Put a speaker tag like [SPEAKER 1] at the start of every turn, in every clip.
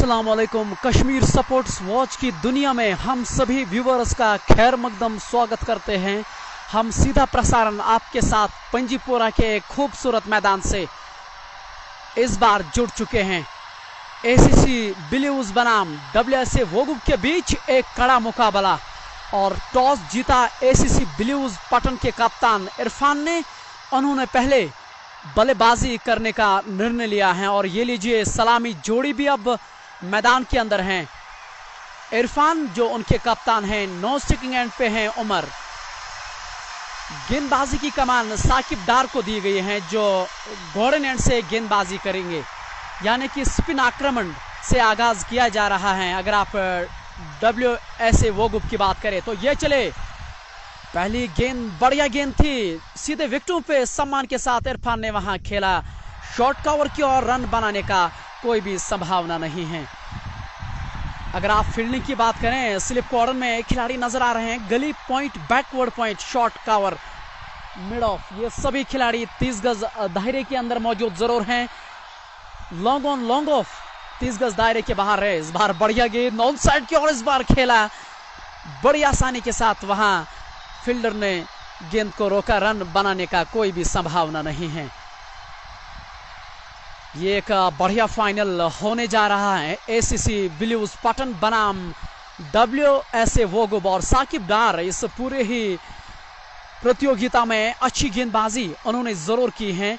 [SPEAKER 1] अस्सलाम वालेकुम। Kashmir sports watch की दुनिया में हम सभी व्यूवर्स का खैर मकदम स्वागत करते हैं। हम सीधा प्रसारण आपके साथ पंजीपोरा के खूबसूरत मैदान से इस बार जुड़ चुके हैं। एसीसी ब्लूज बनाम WSA वोगुब के बीच एक कड़ा मुकाबला और टॉस जीता एसीसी ब्लूज पटन के कप्तान इरफान ने। उन्होंने पहले बल्लेबाजी करने का निर्णय लिया है और ये लीजिए सलामी जोड़ी भी अब मैदान के अंदर हैं। इरफान जो उनके कप्तान हैं, नो स्टिकिंग एंड पे हैं उमर। गेंदबाजी की कमान साकिब डार को दी गई है जो गोल्डन एंड से गेंदबाजी करेंगे, यानी कि स्पिन आक्रमण से आगाज किया जा रहा है। अगर आप WSA वोगुब की बात करें तो ये चले, पहली गेंद बढ़िया गेंद थी, सीधे विकेटों पे सम्मान के साथ इरफान ने वहां खेला। शॉर्ट कवर की और रन बनाने का कोई भी संभावना नहीं है। अगर आप फील्डिंग की बात करें, स्लिप कॉर्नर में खिलाड़ी नजर आ रहे हैं। गली point, backward point, short cover, mid of, ये सभी खिलाड़ी 30 गज दायरे के अंदर मौजूद जरूर हैं। लॉन्ग ऑन लॉन्ग ऑफ 30 गज दायरे के बाहर है। इस बार बढ़िया गेंद ऑन साइड की और इस बार खेला बड़ी आसानी के साथ। वहां फील्डर ने गेंद को रोका, रन बनाने का कोई भी संभावना नहीं है। ये एक बढ़िया फाइनल होने जा रहा है। एसीसी ब्लूज पटन बनाम WSA वोगुब और साकिब डार इस पूरे ही प्रतियोगिता में अच्छी गेंदबाजी उन्होंने जरूर की है।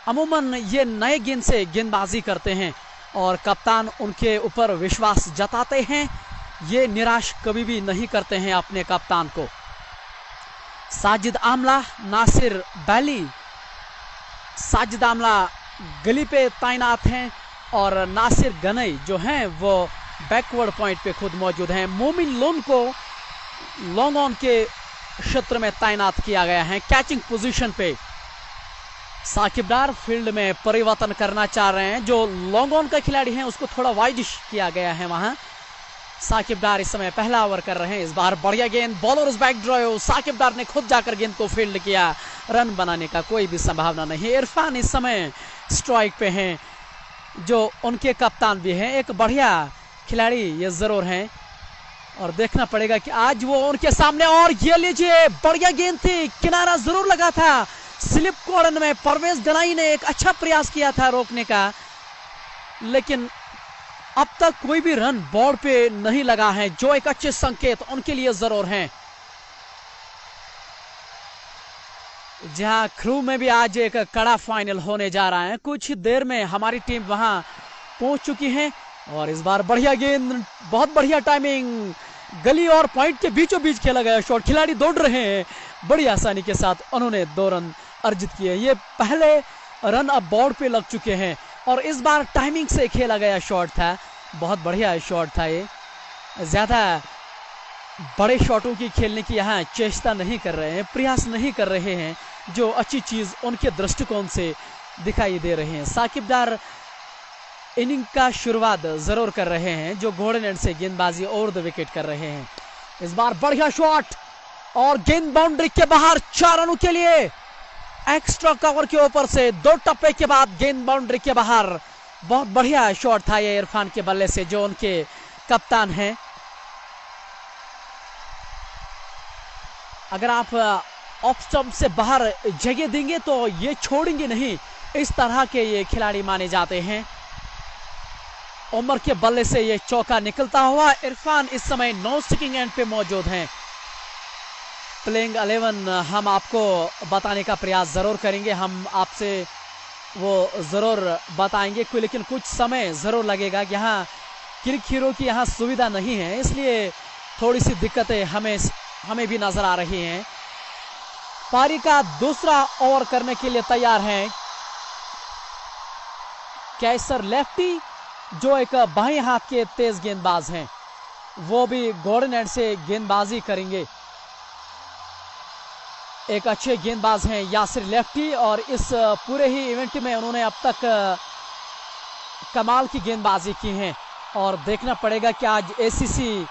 [SPEAKER 1] अमूमन ये नए गेंद से गेंदबाजी करते हैं और कप्तान उनके ऊपर विश्वास जताते हैं। ये निराश कभी भी नहीं करते हैं अपने कप्तान को। साजिद आमला, नासिर बैली। साजिद आमला गली पे तैनात हैं और नासिर गनई जो हैं वो बैकवर्ड पॉइंट पे खुद मौजूद हैं। मोमिन लोन को लॉन्ग ऑन के क्षेत्र में तैनात किया गया है, कैचिंग पोजीशन पे। साकिब डार फील्ड में परिवर्तन करना चाह रहे हैं। जो लॉन्ग ऑन का खिलाड़ी है उसको थोड़ा वाइडिश किया गया है वहां। साकिब डार इस समय पहला ओवर कर रहे हैं। इस बार बढ़िया गेंद, बॉलर्स बैक ड्राइव, साकिब डार ने खुद जाकर गेंद को फील्ड किया। रन बनाने का कोई भी संभावना नहीं। इरफान इस समय स्ट्राइक पे हैं जो उनके कप्तान भी हैं। एक बढ़िया खिलाड़ी ये जरूर हैं और देखना पड़ेगा कि आज वो उनके सामने। और ये लीजिए बढ़िया गेंद थी, किनारा जरूर लगा था। स्लिप कॉर्नर में परवेज गनाई ने एक अच्छा प्रयास किया था रोकने का, लेकिन अब तक कोई भी रन बोर्ड पे नहीं लगा है, जो एक अच्छे संकेत उनके लिए जरूर हैं। जहां क्रू में भी आज एक कड़ा फाइनल होने जा रहा है। कुछ देर में हमारी टीम वहां पहुंच चुकी है और इस बार बढ़िया गेंद, बहुत बढ़िया टाइमिंग, गली और पॉइंट के बीचों बीच खेला गया शॉट। खिलाड़ी दौड़ रहे हैं, बड़ी आसानी के साथ उन्होंने 2 रन अर्जित किए। ये पहले रन अब बोर्ड पे लग चुके हैं और इस बार टाइमिंग से खेला गया शॉट था। बहुत बढ़िया शॉट था ये। ज्यादा बड़े शॉटों की खेलने की यहाँ चेष्टा नहीं कर रहे हैं, प्रयास नहीं कर रहे हैं, जो अच्छी चीज उनके दृष्टिकोण से दिखाई दे रहे हैं। साकिब डार इनिंग का शुरुआत जरूर कर रहे हैं, जो गोल्डन एंड से गेंदबाजी ओवर द विकेट कर रहे हैं। इस बार बढ़िया शॉट और गेंद बाउंड्री के बाहर, 4 रनों के लिए। एक्स्ट्रा कवर के ऊपर से 2 टप्पे के बाद गेंद बाउंड्री के बाहर। बहुत बढ़िया शॉट था ये इरफान के बल्ले से, जो उनके कप्तान हैं। अगर आप ऑफ स्टंप से बाहर जगह देंगे तो ये छोड़ेंगे नहीं, इस तरह के ये खिलाड़ी माने जाते हैं। उमर के बल्ले से ये चौका निकलता हुआ। इरफान इस समय नो स्टिकिंग एंड पे मौजूद हैं। प्लेइंग 11 हम आपको बताने का प्रयास जरूर करेंगे, हम आपसे वो जरूर बताएंगे, लेकिन कुछ समय जरूर लगेगा। यहाँ क्रिक हीरो की यहाँ सुविधा नहीं है, इसलिए थोड़ी सी दिक्कतें हमें भी नजर आ रही हैं। पारी का दूसरा ओवर करने के लिए तैयार हैं कैसर लेफ्टी, जो एक बाएं हाथ के तेज गेंदबाज हैं। वो भी गोल्डन एंड से गेंदबाजी करेंगे। एक अच्छे गेंदबाज हैं यासिर लेफ्टी और इस पूरे ही इवेंट में उन्होंने अब तक कमाल की गेंदबाजी की है। और देखना पड़ेगा कि आज एसीसी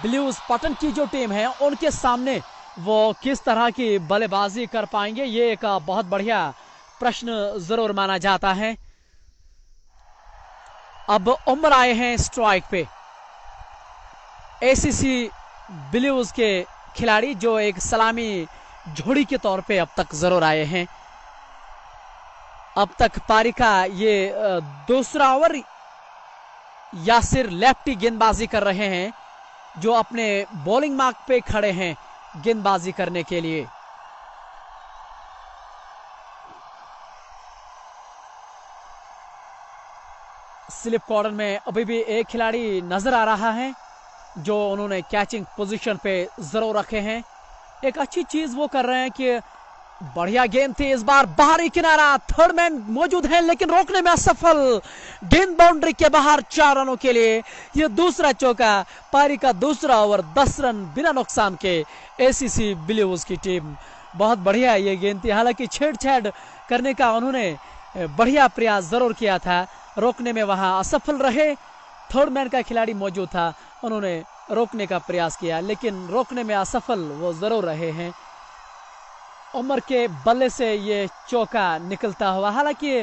[SPEAKER 1] ब्लूज पटन की जो टीम है उनके सामने वो किस तरह की बल्लेबाजी कर पाएंगे। ये एक बहुत बढ़िया प्रश्न जरूर माना जाता है। अब उमर आए हैं स्ट्राइक पे। एसीसी ब्लूज के खिलाड़ी जो एक सलामी जोड़ी के तौर पे अब तक जरूर आए हैं। अब तक पारी का ये दूसरा ओवर यासिर लेफ्टी गेंदबाजी कर रहे हैं, जो अपने बॉलिंग मार्क पे खड़े हैं गेंदबाजी करने के लिए। स्लिप कॉर्नर में अभी भी एक खिलाड़ी नजर आ रहा है जो उन्होंने कैचिंग पोजीशन पे जरूर रखे हैं। एक अच्छी चीज वो कर रहे हैं कि बढ़िया गेंद थी इस बार, बाहरी किनारा, थर्ड मैन मौजूद है लेकिन रोकने में असफल। गेंद बाउंड्री के बाहर 4 रनों के लिए यह दूसरा चौका। पारी का दूसरा ओवर 10 रन बिना नुकसान के एसीसी ब्लूज की टीम। बहुत बढ़िया ये गेंद थी, हालांकि छेड़छाड़ करने का उन्होंने बढ़िया प्रयास जरूर किया था, रोकने में वहां असफल रहे। थर्ड मैन का खिलाड़ी मौजूद था, उन्होंने रोकने का प्रयास किया लेकिन रोकने में असफल वो जरूर रहे हैं। उमर के बल्ले से ये चौका निकलता हुआ, हालांकि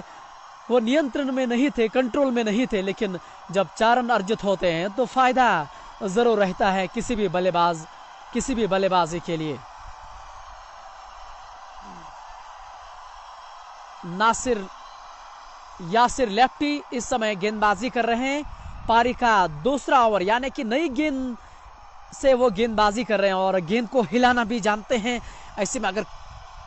[SPEAKER 1] वो नियंत्रण में नहीं थे, कंट्रोल में नहीं थे, लेकिन जब 4 रन अर्जित होते हैं तो फायदा जरूर रहता है किसी भी बल्लेबाजी के लिए। यासिर लेफ्टी इस समय गेंदबाजी कर रहे हैं। पारी का दूसरा ओवर, यानी कि नई गेंद से वो गेंदबाजी कर रहे हैं और गेंद को हिलाना भी जानते हैं। ऐसे में अगर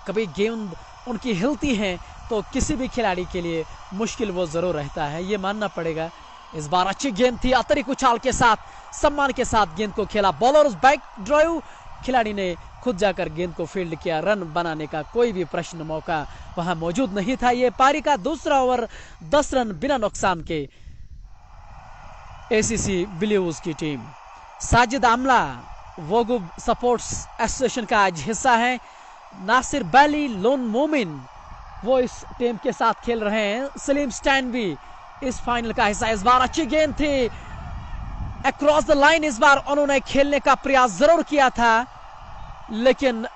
[SPEAKER 1] कभी गेंद उनकी हिलती है तो किसी भी खिलाड़ी के लिए मुश्किल वो जरूर रहता है, ये मानना पड़ेगा। इस बार अच्छी गेंद थी, अतिरिक्त उछाल के साथ, सम्मान के साथ गेंद को खेला। बॉलर बैक ड्राइव, खिलाड़ी ने खुद जाकर गेंद को फील्ड किया। रन बनाने का कोई भी प्रश्न मौका वहां मौजूद नहीं था। ये पारी का दूसरा ओवर 10 रन बिना नुकसान के एसीसी ब्लूज की टीम। साजिद आमला वोगुब सपोर्ट्स एसोसिएशन का आज हिस्सा है। नासिर बैली, लोन मोमिन वो इस टीम के साथ खेल रहे हैं। सलीम स्टैन भी इस फाइनल का हिस्सा। इस बार अच्छी गेंद थी अक्रॉस द लाइन, इस बार उन्होंने खेलने का प्रयास जरूर किया था लेकिन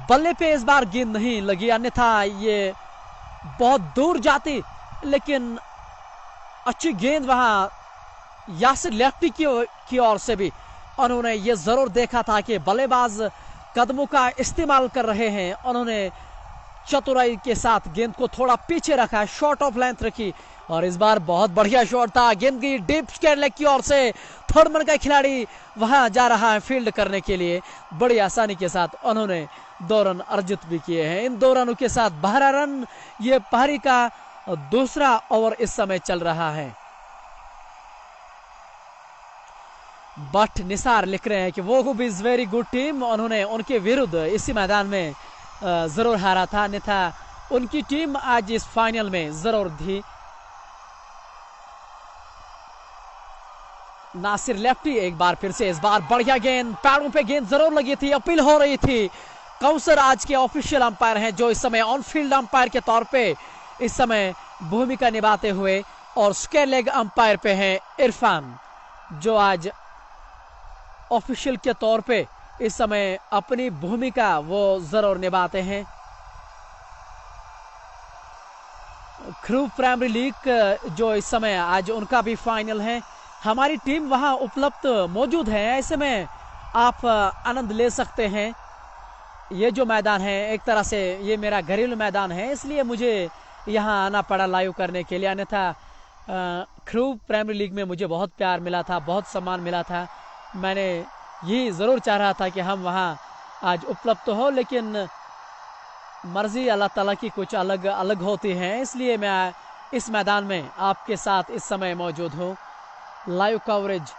[SPEAKER 1] बल्ले पे इस बार गेंद नहीं लगी, अन्यथा ये बहुत दूर जाती। लेकिन अच्छी गेंद वहां यासिर लेफ्टी की ओर से भी उन्होंने ये जरूर देखा था कि बल्लेबाज कदमों का इस्तेमाल कर रहे हैं। उन्होंने चतुराई के साथ गेंद को थोड़ा पीछे रखा, शॉर्ट ऑफ लेंथ रखी और इस बार बहुत बढ़िया शॉट था। गेंद की डीप स्क्वायर लेग की ओर से थर्ड मैन का खिलाड़ी वहां जा रहा है फील्ड करने के लिए। बड़ी आसानी के साथ उन्होंने 2 रन अर्जित भी किए हैं। इन 2 रनों के साथ 12 रन ये पारी का दूसरा ओवर इस समय चल रहा है। बट निसार लिख रहे हैं कि वो भी इज वेरी गुड टीम, उन्होंने उनके विरुद्ध इसी मैदान में जरूर हारा था, अन्यथा उनकी टीम आज इस फाइनल में जरूर थी। नासिर लेफ्टी एक बार फिर से, इस बार बढ़िया गेंद, पैरों पे गेंद जरूर लगी थी, अपील हो रही थी। कौसर आज के ऑफिशियल अंपायर हैं जो इस समय ऑन फील्ड अंपायर के तौर पे इस समय भूमिका निभाते हुए, और स्क्वायर लेग अंपायर पे हैं इरफान जो आज ऑफिशियल के तौर पे इस समय अपनी भूमिका वो जरूर निभाते हैं। ख्रूब प्राइमरी लीग जो इस समय आज उनका भी फाइनल है, हमारी टीम वहां उपलब्ध मौजूद है, ऐसे में आप आनंद ले सकते हैं। ये जो मैदान है एक तरह से ये मेरा घरेलू मैदान है, इसलिए मुझे यहाँ आना पड़ा लाइव करने के लिए, अन्यथा ख्रूब प्राइमरी लीग में मुझे बहुत प्यार मिला था, बहुत सम्मान मिला था। मैंने यही ज़रूर चाह रहा था कि हम वहाँ आज उपलब्ध हो, लेकिन मर्जी अल्लाह ताला की कुछ अलग अलग होती है, इसलिए मैं इस मैदान में आपके साथ इस समय मौजूद हूँ। लाइव कवरेज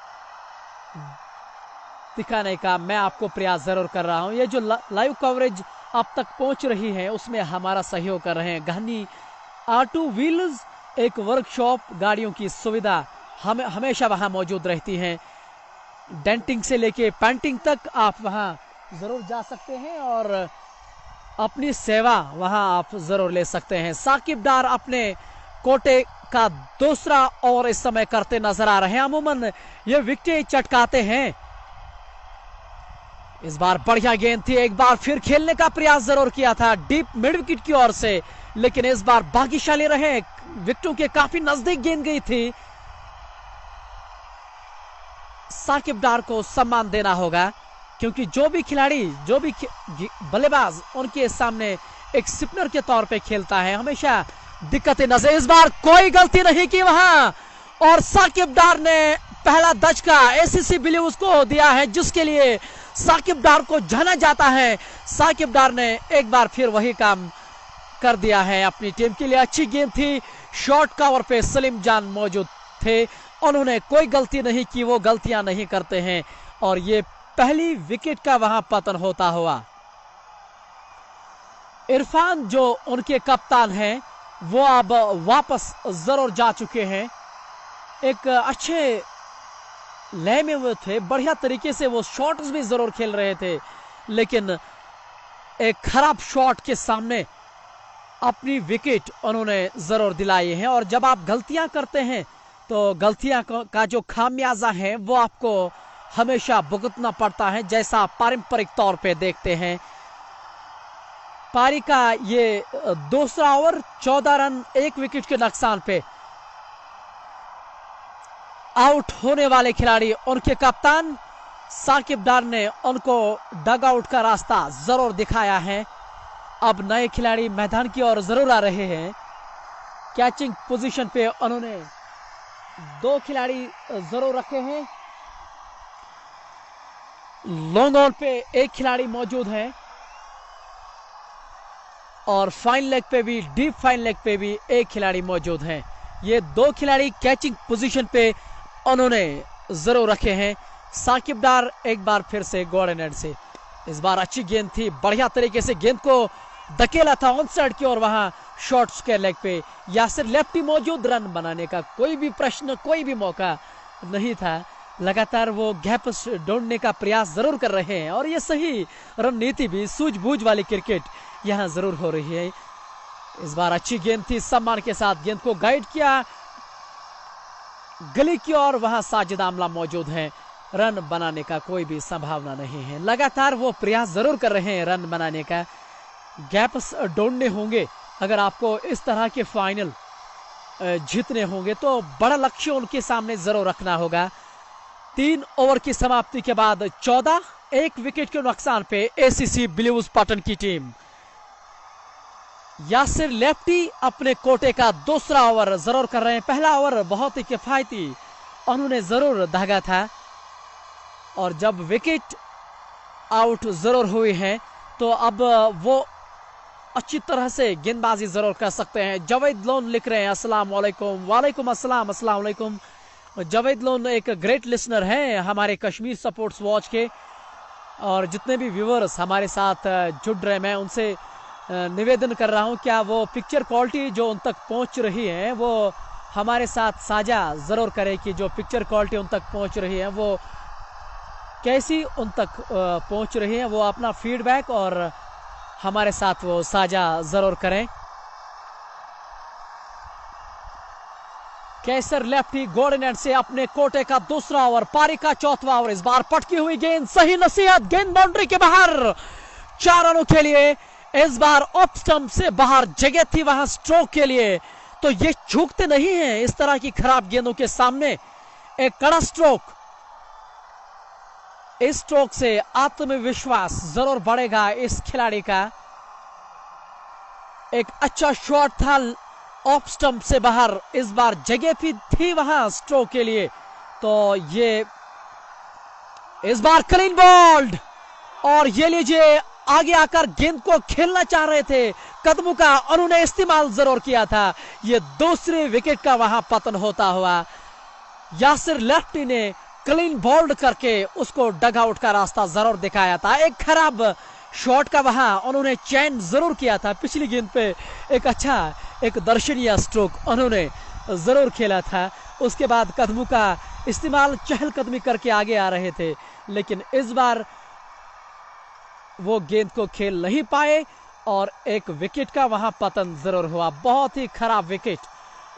[SPEAKER 1] दिखाने का मैं आपको प्रयास ज़रूर कर रहा हूँ। ये जो लाइव कवरेज अब तक पहुँच रही है उसमें हमारा सहयोग कर रहे हैं गहनी R2 व्हील्स, एक वर्कशॉप, गाड़ियों की सुविधा हमेशा वहाँ मौजूद रहती है। डेंटिंग से लेके पेंटिंग तक आप वहाँ ज़रूर जा सकते हैं और अपनी सेवा वहाँ आप ज़रूर ले सकते हैं। साकिब डार अपने कोटे का दूसरा ओवर इस समय करते नजर आ रहे हैं। अमूमन ये विकेट चटकाते हैं, इस बार बढ़िया गेंद थी, एक बार फिर खेलने का प्रयास जरूर किया था डीप मिड विकेट की ओर से, लेकिन इस बार भाग्यशाली रहे, विकेटों के काफी नजदीक गेंद गई थी। साकिब डार को सम्मान देना होगा, क्योंकि जो भी खिलाड़ी, जो भी बल्लेबाज उनके सामने एक स्पिनर के तौर पे खेलता है, हमेशा दिक्कतें नजर। इस बार कोई गलती नहीं की वहां, और साकिब डार ने पहला दचका एसीसी बिलीव्स को दिया है, जिसके लिए साकिब डार को जाना जाता है। साकिब डार ने एक बार फिर वही काम कर दिया है अपनी टीम के लिए। अच्छी गेंद थी, शॉर्ट कवर पे सलीम जान मौजूद थे, उन्होंने कोई गलती नहीं की, वो गलतियां नहीं करते हैं, और ये पहली विकेट का वहां पतन होता हुआ। इरफान जो उनके कप्तान हैं वो अब वापस जरूर जा चुके हैं। एक अच्छे लय में वो थे, बढ़िया तरीके से वो शॉट्स भी जरूर खेल रहे थे, लेकिन एक खराब शॉट के सामने अपनी विकेट उन्होंने जरूर दिलाई है। और जब आप गलतियां करते हैं तो गलतियां का जो खामियाजा है वो आपको हमेशा भुगतना पड़ता है, जैसा पारंपरिक तौर पे देखते हैं। पारी का ये दूसरा ओवर, 14 रन 1 विकेट के नुकसान पे आउट होने वाले खिलाड़ी उनके कप्तान साकिब डार ने उनको डगआउट का रास्ता जरूर दिखाया है। अब नए खिलाड़ी मैदान की ओर जरूर आ रहे हैं। कैचिंग पोजीशन पे उन्होंने 2 खिलाड़ी जरूर रखे हैं, लॉन्ग ऑन पे 1 खिलाड़ी मौजूद है, और फाइन लेग पे भी, डीप फाइन लेग पे भी 1 खिलाड़ी मौजूद है। ये 2 खिलाड़ी कैचिंग पोजीशन पे उन्होंने जरूर रखे हैं। साकिब डार एक बार फिर से गॉर्डन एंड से, इस बार अच्छी गेंद थी, बढ़िया तरीके से गेंद को धकेला था ऑन साइड की, और वहां शॉर्ट स्क्वायर लेग पे यासिर लेफ्टी मौजूद, रन बनाने का कोई भी प्रश्न, कोई भी मौका नहीं था। लगातार वो गैप ढूंढने का प्रयास जरूर कर रहे हैं, और ये सही रणनीति भी, सूझबूझ वाली क्रिकेट यहां जरूर हो रही है। इस बार अच्छी गेंद थी, सम्मान के साथ गेंद को गाइड किया गली की ओर, वहां साजिद आमला मौजूद हैं, रन बनाने का कोई भी संभावना नहीं है। लगातार वो प्रयास जरूर कर रहे हैं रन बनाने का, गैप्स ढूंढने होंगे। अगर आपको इस तरह के फाइनल जीतने होंगे तो बड़ा लक्ष्य उनके सामने जरूर रखना होगा। 3 ओवर की समाप्ति के बाद 14, 1 विकेट के नुकसान पे एसीसी बिलीव्स पाटन की टीम। यासिर लेफ्टी अपने कोटे का दूसरा ओवर जरूर कर रहे हैं। पहला ओवर बहुत ही किफायती उन्होंने जरूर दागा था, और जब विकेट आउट जरूर हुई है तो अब वो अच्छी तरह से गेंदबाजी जरूर कर सकते हैं। जावेद लोन लिख रहे हैं अस्सलाम वालेकुम। वालेकुम अस्सलाम, अस्सलाम वालेकुम। जावेद लोन एक ग्रेट लिसनर हैं हमारे कश्मीर सपोर्ट्स वॉच के, और जितने भी व्यूअर्स हमारे साथ जुड़ रहे, मैं उनसे निवेदन कर रहा हूं, क्या वो पिक्चर क्वालिटी जो उन तक पहुंच रही है वो हमारे साथ साझा जरूर करें, कि जो पिक्चर क्वालिटी उन तक पहुंच रही है वो कैसी उन तक पहुंच रही है, वो अपना फीडबैक और हमारे साथ वो साझा जरूर करें। कैसर लेफ्टी गॉर्डन एंड से अपने कोटे का दूसरा ओवर, पारी का चौथा ओवर। इस बार पटकी हुई गेंद, सही नसीहत, गेंद बाउंड्री के बाहर, 4 रनों के लिए। इस बार ऑफ स्टंप से बाहर जगह थी वहां स्ट्रोक के लिए, तो ये झुकते नहीं हैं इस तरह की खराब गेंदों के सामने। एक कड़ा स्ट्रोक, इस स्ट्रोक से आत्मविश्वास जरूर बढ़ेगा इस खिलाड़ी का। एक अच्छा शॉट था ऑफ स्टंप से बाहर, इस बार जगह भी थी वहां स्ट्रोक के लिए, तो ये इस बार क्लीन बॉल्ड, और ये लीजिए आगे आकर गेंद को खेलना चाह रहे थे, कदमों का उन्होंने इस्तेमाल जरूर किया था। ये दूसरे विकेट का वहां पतन होता हुआ। यासिर लेफ्टी ने क्लीन बॉल्ड करके उसको डग आउट का रास्ता जरूर दिखाया था। एक खराब शॉट का वहां उन्होंने चैन जरूर किया था, पिछली गेंद पे एक अच्छा, एक दर्शनीय स्ट्रोक उन्होंने जरूर खेला था। उसके बाद कदमों का इस्तेमाल, चहलकदमी करके आगे आ रहे थे, लेकिन इस बार वो गेंद को खेल नहीं पाए, और एक विकेट का वहां पतन जरूर हुआ। बहुत ही खराब विकेट,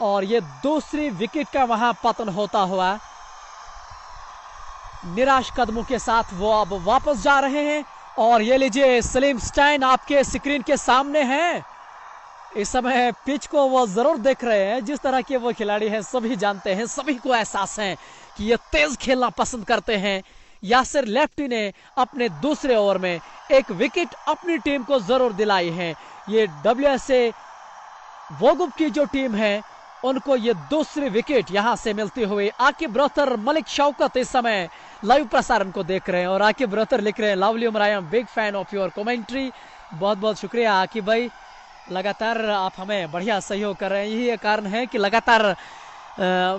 [SPEAKER 1] और ये दूसरी विकेट का वहां पतन होता हुआ। निराश कदमों के साथ वो अब वापस जा रहे हैं, और ये लीजिए सलीम स्टैन आपके स्क्रीन के सामने हैं। इस समय पिच को वो जरूर देख रहे हैं। जिस तरह के वो खिलाड़ी हैं सभी जानते हैं, सभी को एहसास है कि ये तेज खेलना पसंद करते हैं। यासिर लेफ्टी ने अपने दूसरे ओवर में एक विकेट अपनी टीम को जरूर दिलाई है। ये WSA वोगुब की जो टीम है उनको ये दूसरी विकेट यहां से मिलती हुई। आकिब रोहतर, मलिक शौकत इस समय लाइव प्रसारण को देख रहे हैं और आकिब रोहतर लिख रहे हैं, lovely Umar, I am big fan of your commentary. बहुत बहुत शुक्रिया आकिब भाई, लगातार आप हमें बढ़िया सहयोग कर रहे हैं। यही कारण है कि लगातार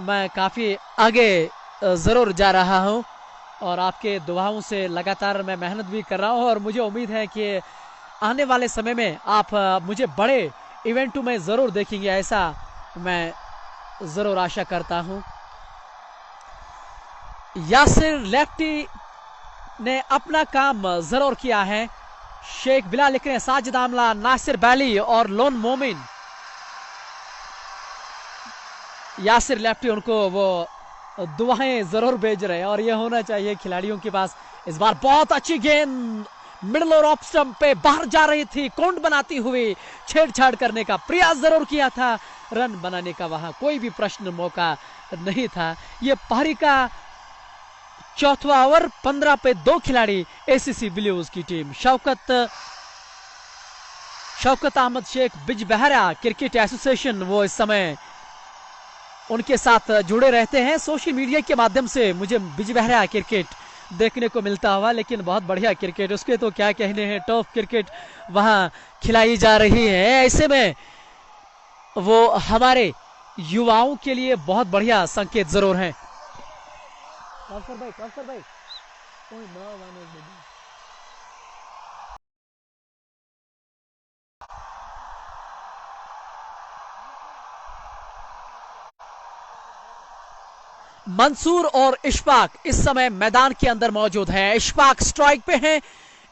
[SPEAKER 1] मैं काफ़ी आगे ज़रूर जा रहा हूं और आपके दुआओं से लगातार मैं मेहनत भी कर रहा हूं और मुझे उम्मीद है कि आने वाले समय में आप मुझे बड़े इवेंटों में ज़रूर देखेंगे, ऐसा मैं ज़रूर आशा करता हूं। यासिर लेफ्टी ने अपना काम ज़रूर किया है। शेख बिलाल लिख रहे हैं, साजिद आमला, नासिर बैली और लोन मोमिन। यासिर लेफ्टी उनको वो दुआएं जरूर भेज रहे हैं और ये होना चाहिए खिलाड़ियों के पास। इस बार बहुत अच्छी गेंद मिडल और ऑफ स्टंप पे बाहर जा रही थी, कौंड बनाती हुई छेड़छाड़ करने का प्रयास जरूर किया था, रन बनाने का वहां कोई भी प्रश्न मौका नहीं था। ये पारी का चौथा ओवर, 15 पे 2 खिलाड़ी ACC ब्लूज की टीम। शौकत अहमद शेख बिजबहरा क्रिकेट एसोसिएशन, वो इस समय उनके साथ जुड़े रहते हैं सोशल मीडिया के माध्यम से। मुझे बिजबहरा क्रिकेट देखने को मिलता हुआ, लेकिन बहुत बढ़िया क्रिकेट, उसके तो क्या कहने हैं, टॉप क्रिकेट वहां खिलाई जा रही है। ऐसे में वो हमारे युवाओं के लिए बहुत बढ़िया संकेत जरूर है। भाई मंसूर और इशफाक इस समय मैदान के अंदर मौजूद है। इशफाक स्ट्राइक पे हैं।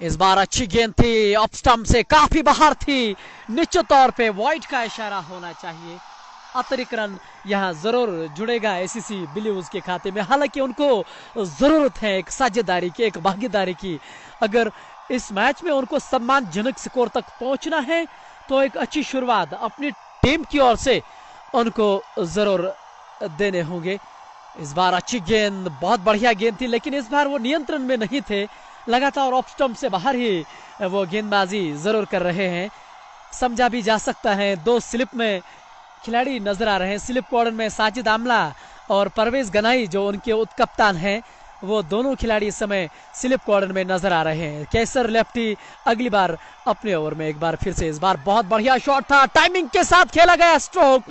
[SPEAKER 1] इस बार अच्छी गेंद थी, ऑफ स्टंप से काफी बाहर थी, निश्चित तौर पे वाइड का इशारा होना चाहिए। अतिरिक्त रन यहां जरूर जुड़ेगा ACC ब्लूज के खाते में। हालांकि उनको जरूरत है एक साझेदारी की, एक भागीदारी की। अगर इस मैच में उनको सम्मानजनक स्कोर तक पहुंचना है तो एक अच्छी शुरुआत अपनी टीम की ओर से उनको जरूर देने होंगे। इस बार अच्छी गेंद, बहुत बढ़िया गेंद थी, लेकिन इस बार वो नियंत्रण में नहीं थे, लगातार ऑफ स्टंप से बाहर ही वो गेंदबाजी जरूर कर रहे हैं। समझा भी जा सकता है, 2 स्लिप में खिलाड़ी नजर आ रहे हैं। स्लिप कॉर्नर में साजिद आमला और परवेज गनाई जो उनके उपकप्तान हैं, वो दोनों खिलाड़ी इस समय स्लिप कॉर्नर में नजर आ रहे हैं। कैसर लेफ्टी अगली बार अपने ओवर में एक बार फिर से, इस बार बहुत बढ़िया शॉट था, टाइमिंग के साथ खेला गया स्ट्रोक,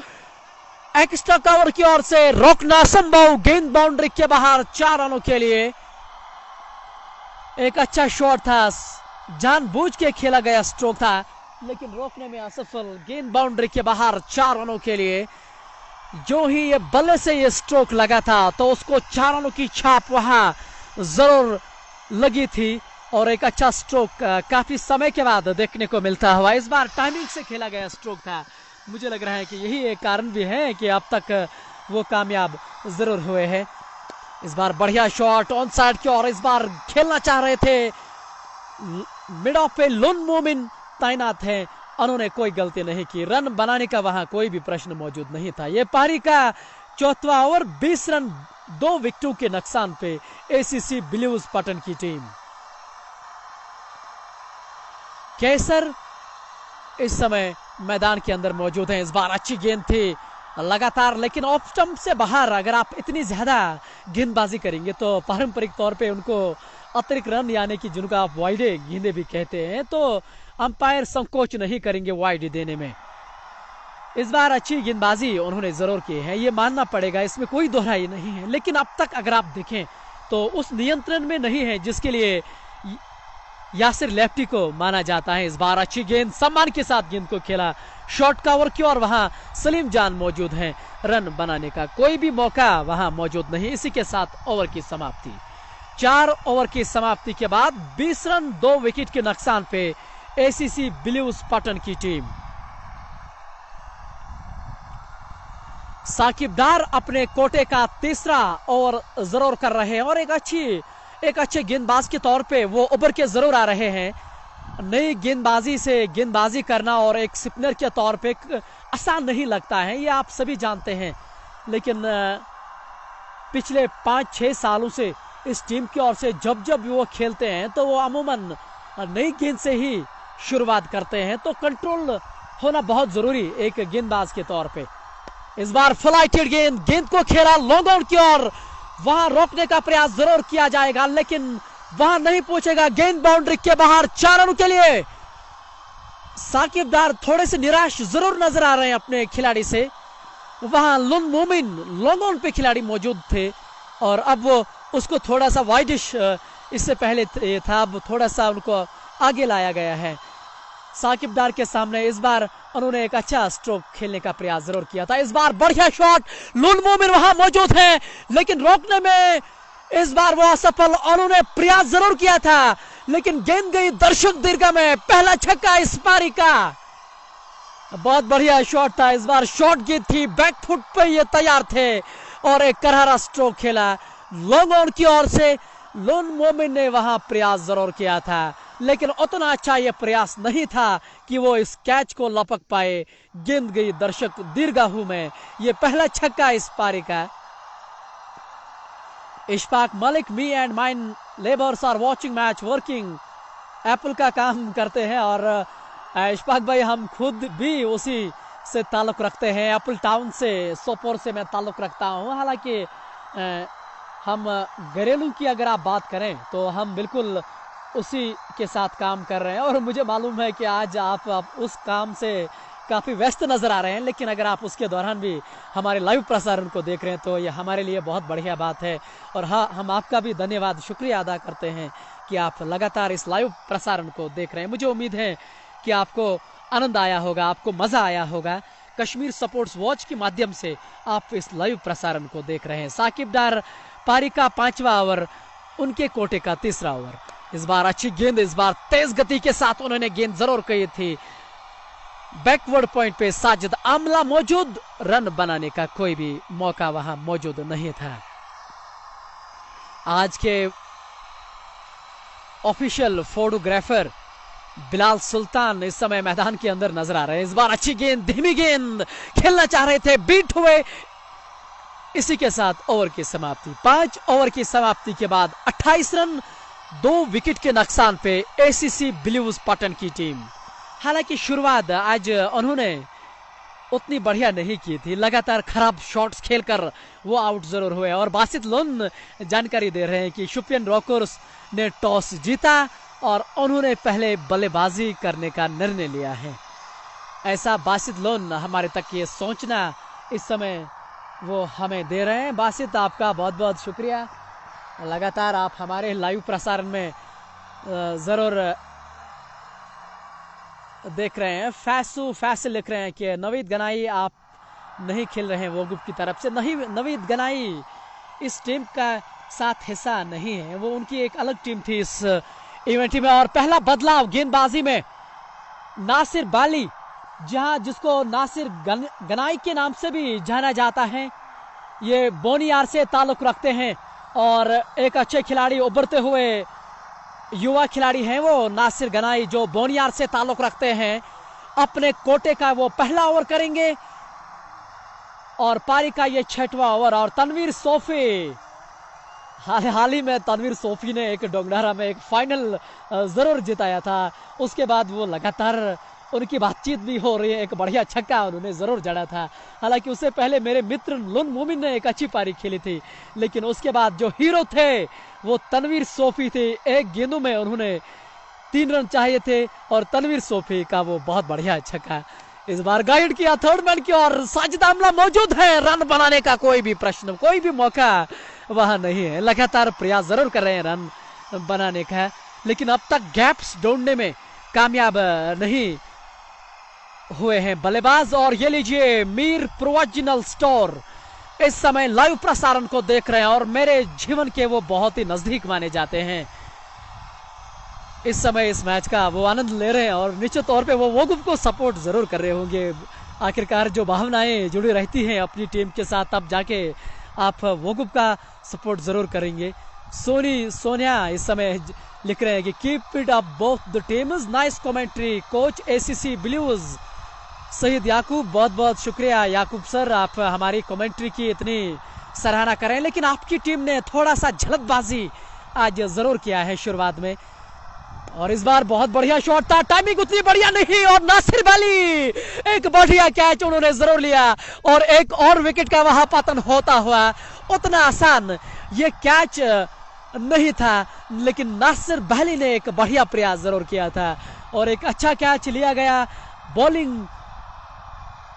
[SPEAKER 1] एक्स्ट्रा कवर की ओर से रोकना संभव, गेंद बाउंड्री के बाहर 4 रनों के लिए। एक अच्छा शॉट था, जानबूझ के खेला गया स्ट्रोक था, लेकिन रोकने में असफल, गेंद बाउंड्री के बाहर 4 रनों के लिए। जो ही ये बल्ले से ये स्ट्रोक लगा था तो उसको 4 रनों की छाप वहां जरूर लगी थी और एक अच्छा स्ट्रोक काफी समय के बाद देखने को मिलता हुआ। इस बार टाइमिंग से खेला गया स्ट्रोक था। मुझे लग रहा है कि यही एक कारण भी है कि अब तक वो कामयाब जरूर हुए हैं। इस बार बढ़िया शॉट ऑन साइड की ओर, इस बार खेलना चाह रहे थे, मिड ऑफ पे लोन मोमिन तैनात हैं, उन्होंने कोई गलती नहीं की, रन बनाने का वहां कोई भी प्रश्न मौजूद नहीं था। यह पारी का चौथा ओवर, 20 रन 2 विकेटों के नुकसान पे ACC ब्लूज पटन की टीम। कैसर इस समय मैदान के अंदर मौजूद हैं। इस बार अच्छी गेंद थी लगातार, लेकिन ऑफ स्टंप से बाहर अगर आप इतनी ज्यादा गेंदबाजी करेंगे तो पारंपरिक तौर पे उनको अतिरिक्त रन, यानी कि जिनको आप वाइडे गेंदे भी कहते हैं, तो अंपायर संकोच नहीं करेंगे वाइड देने में। इस बार अच्छी गेंदबाजी उन्होंने जरूर की है, ये मानना पड़ेगा, इसमें कोई दोहराई नहीं है। लेकिन अब तक अगर आप देखें तो उस नियंत्रण में नहीं है जिसके लिए यासिर लेफ्टी को माना जाता है। इस बार अच्छी गेंद, सम्मान के साथ गेंद को खेला, शॉर्ट कवर की और वहां सलीम जान मौजूद हैं, रन बनाने का कोई भी मौका वहां मौजूद नहीं। इसी के साथ ओवर की समाप्ति। 4 ओवर की समाप्ति के बाद 20 रन 2 विकेट के नुकसान पे ACC ब्लूज पटन की टीम। साकिब डार अपने कोटे का तीसरा ओवर जरूर कर रहे हैं और एक अच्छे गेंदबाज के तौर पे वो उभर के जरूर आ रहे हैं। नई गेंदबाजी से गेंदबाजी करना और एक स्पिनर के तौर पे आसान नहीं लगता है, ये आप सभी जानते हैं। लेकिन पिछले 5-6 सालों से इस टीम की ओर से जब जब वो खेलते हैं तो वो अमूमन नई गेंद से ही शुरुआत करते हैं, तो कंट्रोल होना बहुत जरूरी एक गेंदबाज के तौर पे। इस बार फ्लाइटेड गेंद को खेला लॉन्ग ऑन की ओर, वहां रोकने का प्रयास जरूर किया जाएगा लेकिन वहां नहीं पहुंचेगा। गेंद बाउंड्री के बाहर 4 रनों के लिए। साकिब डार थोड़े से निराश जरूर नजर आ रहे हैं अपने खिलाड़ी से। वहां लुन मोमिन लॉन्ग ऑन पे खिलाड़ी मौजूद थे और अब वो उसको थोड़ा सा वाइडिश इससे पहले था, अब थोड़ा सा उनको आगे लाया गया है। साकिब डार के सामने इस बार उन्होंने एक अच्छा स्ट्रोक खेलने का प्रयास जरूर किया था। इस बार बढ़िया शॉट, लुन मोमिन वहां मौजूद है लेकिन रोकने में इस बार वो असफल। उन्होंने प्रयास जरूर किया था लेकिन गेंद गई दर्शक दीर्घा में। पहला छक्का इस पारी का, बहुत बढ़िया शॉट था। इस बार शॉट गेंद थी, बैक फुट पे ये तैयार थे और एक करारा स्ट्रोक खेला लॉन्ग ऑन की ओर से। लुन मोमिन ने वहां प्रयास जरूर किया था लेकिन उतना अच्छा यह प्रयास नहीं था कि वो इस कैच को लपक पाए। गेंद गई दर्शक दीर्घाहु में। यह पहला छक्का इस पारी का। Ishfaq Malik, me and mine labours are watching match working. Apple का काम करते हैं और इशफाक भाई हम खुद भी उसी से ताल्लुक रखते हैं, एप्पल टाउन से, सोपोर से मैं ताल्लुक रखता हूं। हालांकि हम घरेलू की अगर आप बात करें तो हम बिल्कुल उसी के साथ काम कर रहे हैं और मुझे मालूम है कि आज आप उस काम से काफ़ी व्यस्त नज़र आ रहे हैं, लेकिन अगर आप उसके दौरान भी हमारे लाइव प्रसारण को देख रहे हैं तो ये हमारे लिए बहुत बढ़िया बात है। और हाँ, हम आपका भी धन्यवाद, शुक्रिया अदा करते हैं कि आप लगातार इस लाइव प्रसारण को देख रहे हैं। मुझे उम्मीद है कि आपको आनंद आया होगा, आपको मज़ा आया होगा। कश्मीर स्पोर्ट्स वॉच के माध्यम से आप इस लाइव प्रसारण को देख रहे हैं। साकिब डार पारी का 5वां ओवर, उनके कोटे का 3रा ओवर। इस बार अच्छी गेंद, इस बार तेज गति के साथ उन्होंने गेंद जरूर की थी। बैकवर्ड पॉइंट पे साजिद आमला मौजूद, रन बनाने का कोई भी मौका वहां मौजूद नहीं था। आज के ऑफिशियल फोटोग्राफर बिलाल सुल्तान इस समय मैदान के अंदर नजर आ रहे हैं। इस बार अच्छी गेंद, धीमी गेंद खेलना चाह रहे थे, बीट हुए। इसी के साथ ओवर की समाप्ति। 5 ओवर की समाप्ति के बाद 28 रन 2 विकेट के नुकसान पे एसीसी ब्लूज पटन की टीम। हालांकि शुरुआत आज उन्होंने उतनी बढ़िया नहीं की थी, लगातार खराब शॉट्स खेलकर वो आउट जरूर हुए। और बासित लोन जानकारी दे रहे हैं कि शुपियन रॉकर्स ने टॉस जीता और उन्होंने पहले बल्लेबाजी करने का निर्णय लिया है। ऐसा बासित लोन हमारे तक ये सोचना इस समय वो हमें दे रहे हैं। बासित, आपका बहुत बहुत शुक्रिया। लगातार आप हमारे लाइव प्रसारण में ज़रूर देख रहे हैं। फैसल लिख रहे हैं कि नवीद गनाई आप नहीं खेल रहे हैं वो ग्रुप की तरफ से। नहीं, नवीद गनाई इस टीम का साथ हिस्सा नहीं है, वो उनकी एक अलग टीम थी इस इवेंट में। और पहला बदलाव गेंदबाजी में नासिर बाली, जिसको नासिर गनाई के नाम से भी जाना जाता है, ये बोनियार से ताल्लुक रखते हैं और एक अच्छे खिलाड़ी, उभरते हुए युवा खिलाड़ी हैं वो नासिर गनाई, जो बोनियार से ताल्लुक रखते हैं। अपने कोटे का वो पहला ओवर करेंगे और पारी का ये 6वां ओवर। और तनवीर सोफी, हाल ही में तनवीर सोफी ने एक डोंगनारा में एक फाइनल जरूर जिताया था, उसके बाद वो लगातार उनकी बातचीत भी हो रही है। एक बढ़िया छक्का उन्होंने जरूर जड़ा था। हालांकि उससे पहले मेरे मित्र लुन मोमिन ने एक अच्छी पारी खेली थी, लेकिन उसके बाद जो हीरो थे वो तनवीर सोफी थे। एक गेंदों में उन्होंने 3 रन चाहिए थे और तनवीर सोफी का वो बहुत बढ़िया छक्का। इस बार गाइड किया थर्ड मैन की और साजिद आमला मौजूद है। रन बनाने का कोई भी प्रश्न, कोई भी मौका वहां नहीं है। लगातार प्रयास जरूर कर रहे हैं रन बनाने का, लेकिन अब तक गैप्स ढूंढने में कामयाब नहीं हुए हैं बल्लेबाज। और ये लीजिए, मीर प्रोविजनल स्टोर इस समय लाइव प्रसारण को देख रहे हैं और मेरे जीवन के वो बहुत ही नजदीक माने जाते हैं। इस समय इस मैच का वो आनंद ले रहे हैं और निश्चित तौर पे वो वोगुफ को सपोर्ट जरूर कर रहे होंगे। आखिरकार जो भावनाएं जुड़ी रहती हैं अपनी टीम के साथ, तब जाके आप वोगुफ का सपोर्ट जरूर करेंगे। सोनी सोनिया इस समय लिख रहे हैं कि keep it up both the teams, nice commentary coach ACC blues. शहीद याकूब, बहुत बहुत शुक्रिया याकूब सर, आप हमारी कमेंट्री की इतनी सराहना करें, लेकिन आपकी टीम ने थोड़ा सा झलकबाजी आज जरूर किया है शुरुआत में। और इस बार बहुत बढ़िया शॉट था, टाइमिंग उतनी बढ़िया नहीं, और नासिर वली एक बढ़िया कैच उन्होंने जरूर लिया, और एक और विकेट का वहां पतन होता हुआ। उतना आसान ये कैच नहीं था, लेकिन नासिर वली ने एक बढ़िया प्रयास जरूर किया था और एक अच्छा कैच लिया गया। बॉलिंग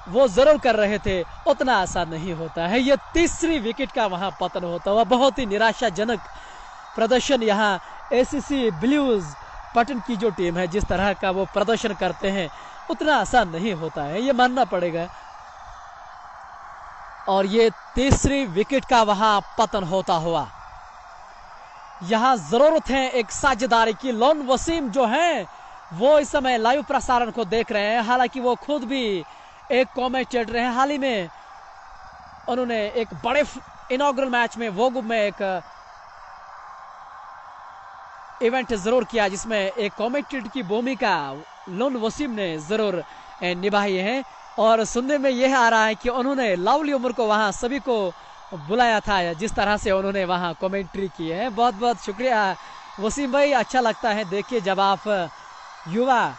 [SPEAKER 1] वो जरूर कर रहे थे, उतना आसान नहीं होता है। ये तीसरी विकेट का वहां पतन होता हुआ, बहुत ही निराशाजनक प्रदर्शन यहाँ एसीसी ब्लूज पटन की जो टीम है, जिस तरह का वो प्रदर्शन करते हैं उतना आसान नहीं होता है, ये मानना पड़ेगा। और ये तीसरी विकेट का वहां पतन होता हुआ। यहां जरूरत है एक साझेदारी की। लोन वसीम जो है वो इस समय लाइव प्रसारण को देख रहे हैं, हालांकि वो खुद भी एक कमेंटेटर हैं। हाल ही में उन्होंने एक बड़े इनॉग्रल मैच में वोगुब में एक इवेंट जरूर किया, जिसमें एक कमेंटेटर की भूमिका लोन वसीम ने जरूर निभाई है। और सुनने में यह आ रहा है कि उन्होंने लवली उमर को वहां सभी को बुलाया था, जिस तरह से उन्होंने वहां कमेंट्री की है। बहुत बहुत शुक्रिया वसीम भाई, अच्छा लगता है देखिए जब आप युवा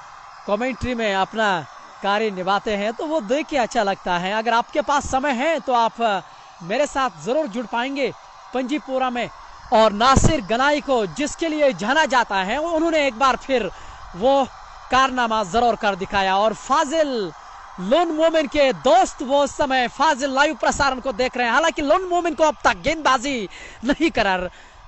[SPEAKER 1] कमेंट्री में अपना कार्य निभाते हैं तो वो देख के अच्छा लगता है। अगर आपके पास समय है तो आप मेरे साथ जरूर जुड़ पाएंगे पंजीपुरा में। और नासिर गनाई को जिसके लिए जाना जाता है, उन्होंने एक बार फिर वो कारनामा जरूर कर दिखाया। और फाजिल लोन मोमिन के दोस्त वो उस समय फाजिल लाइव प्रसारण को देख रहे हैं। हालांकि लोन मोमिन को अब तक गेंदबाजी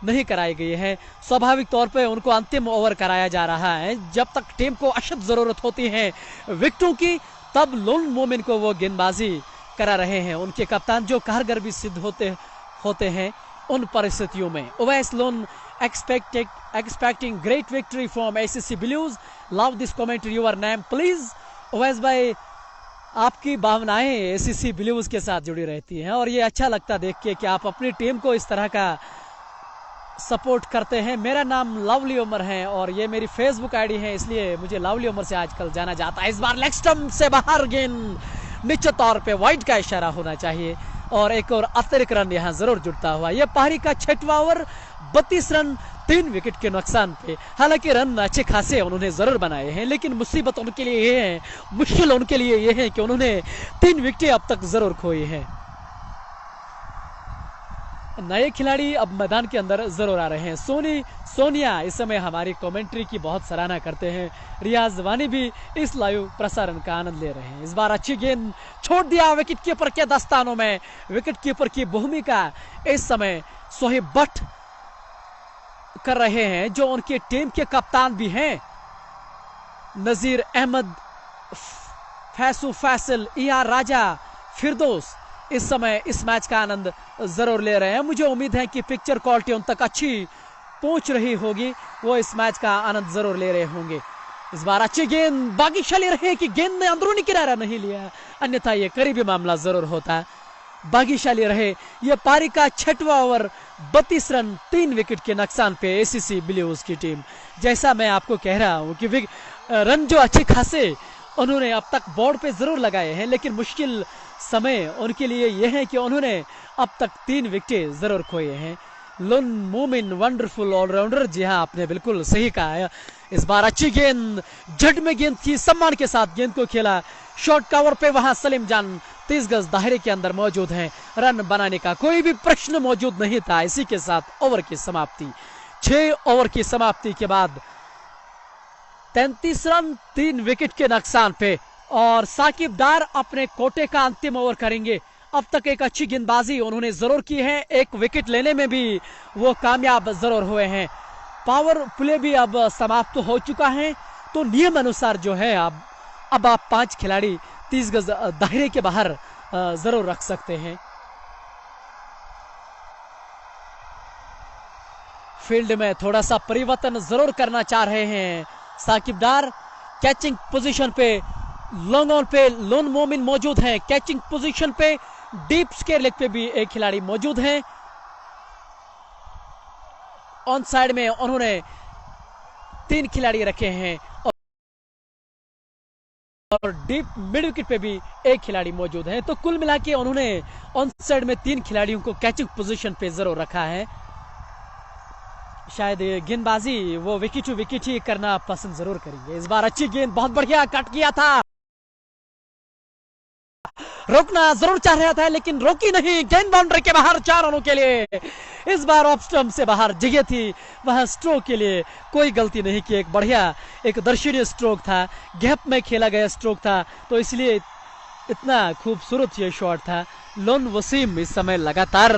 [SPEAKER 1] नहीं कराई गई है, स्वाभाविक तौर पे उनको अंतिम ओवर कराया जा रहा है। जब तक टीम को अशद जरूरत होती है विकेटों की, तब लोन मोमिन को वो गेंदबाजी करा रहे हैं। उनके कप्तान जो कारगर भी सिद्ध होते हैं उन परिस्थितियों में। Owais loan expecting great victory from ACC blues, love this commentary your name please. Owais भाई, आपकी भावनाएं एसीसी ब्लूज के साथ जुड़ी रहती हैं और ये अच्छा लगता देख के कि आप अपनी टीम को इस तरह का सपोर्ट करते हैं। मेरा नाम लवली उमर है और ये मेरी फेसबुक आईडी है, इसलिए मुझे लवली उमर से आजकल जाना जाता है। इस बार लेग स्टंप से बाहर गेंद, निश्चित तौर पे वाइड का इशारा होना चाहिए और एक और अतिरिक्त रन यहां जरूर जुड़ता हुआ। ये पारी का 6वां ओवर, 32 रन 3 विकेट के नुकसान पे। हालांकि रन अच्छे खासे उन्होंने जरूर बनाए हैं, लेकिन मुसीबत उनके लिए ये है, मुश्किल उनके लिए ये है कि उन्होंने 3 विकेटें अब तक जरूर खोई हैं। नए खिलाड़ी अब मैदान के अंदर जरूर आ रहे हैं। सोनिया इस समय हमारी कमेंट्री की बहुत सराहना करते हैं। रियाज वानी भी इस लाइव प्रसारण का आनंद ले रहे हैं। इस बार अच्छी गेंद छोड़ दिया विकेट कीपर के दस्तानों में। विकेट कीपर की भूमिका इस समय सोहेब भट्ट कर रहे हैं, जो उनकी टीम के कप्तान भी हैं। नजीर अहमद, फैसल, ER राजा, फिरदौस इस समय इस मैच का आनंद जरूर ले रहे हैं। मुझे उम्मीद है कि पिक्चर क्वालिटी उन तक अच्छी पहुंच रही होगी, वो इस मैच का आनंद जरूर ले रहे होंगे। इस बार अच्छी गेंद, भाग्यशाली रहे कि गेंद ने अंदरूनी किनारा नहीं लिया, अन्यथा ये करीबी मामला जरूर होता। भाग्यशाली रहे। ये पारी का 6वां ओवर, 32 रन 3 विकेट के नुकसान पे एसीसी ब्लूज की टीम। जैसा मैं आपको कह रहा हूं कि रन जो अच्छे खासे उन्होंने अब तक बोर्ड पे जरूर लगाए हैं, लेकिन मुश्किल समय उनके लिए यह है कि उन्होंने अब तक 3 विकेटें जरूर खोए हैं। लोन मोमिन वंडरफुल ऑलराउंडर, जी हाँ आपने बिल्कुल सही कहा है। इस बार अच्छी गेंद, जड़ में गेंद की, सम्मान के साथ गेंद को खेला। शॉर्ट कवर पे वहां सलीम जान 30 गज दायरे के अंदर मौजूद हैं। रन बनाने का कोई भी प्रश्न मौजूद नहीं था। इसी के साथ ओवर की समाप्ति। 6 ओवर की समाप्ति के बाद 33 रन 3 विकेट के नुकसान पे, और साकिब डार अपने कोटे का अंतिम ओवर करेंगे। अब तक एक अच्छी गेंदबाजी उन्होंने जरूर की है, एक विकेट लेने में भी वो कामयाब जरूर हुए हैं। पावर प्ले भी अब समाप्त हो चुका है, तो नियम अनुसार जो है अब आप 5 खिलाड़ी 30 गज दायरे के बाहर जरूर रख सकते हैं। फील्ड में थोड़ा सा परिवर्तन जरूर करना चाह रहे हैं साकिब डार। कैचिंग पोजीशन पे लॉन्ग ऑन पे लोन मोमिन मौजूद है। कैचिंग पोजीशन पे डीप स्क्वायर लेग पे भी एक खिलाड़ी मौजूद है। ऑन साइड में उन्होंने 3 खिलाड़ी रखे हैं और डीप मिड विकेट पे भी 1 खिलाड़ी मौजूद है। तो कुल मिला के उन्होंने ऑन साइड में 3 खिलाड़ियों को कैचिंग पोजीशन पे जरूर रखा है। शायद गेंदबाजी वो विकेट टू विकेट ही करना पसंद जरूर करेंगे। इस बार अच्छी गेंद, बहुत बढ़िया कट किया था, रोकना जरूर चाह रहा था लेकिन रोकी नहीं। गेंद बाउंड्री के बाहर 4 रनों के लिए। इस बार ऑफ स्टंप से बाहर जगह थी, वहां स्ट्रोक के लिए कोई गलती नहीं की। एक बढ़िया एक दर्शनीय स्ट्रोक था, गैप में खेला गया स्ट्रोक था, तो इसलिए इतना खूबसूरत ये शॉट था। लोन वसीम इस समय लगातार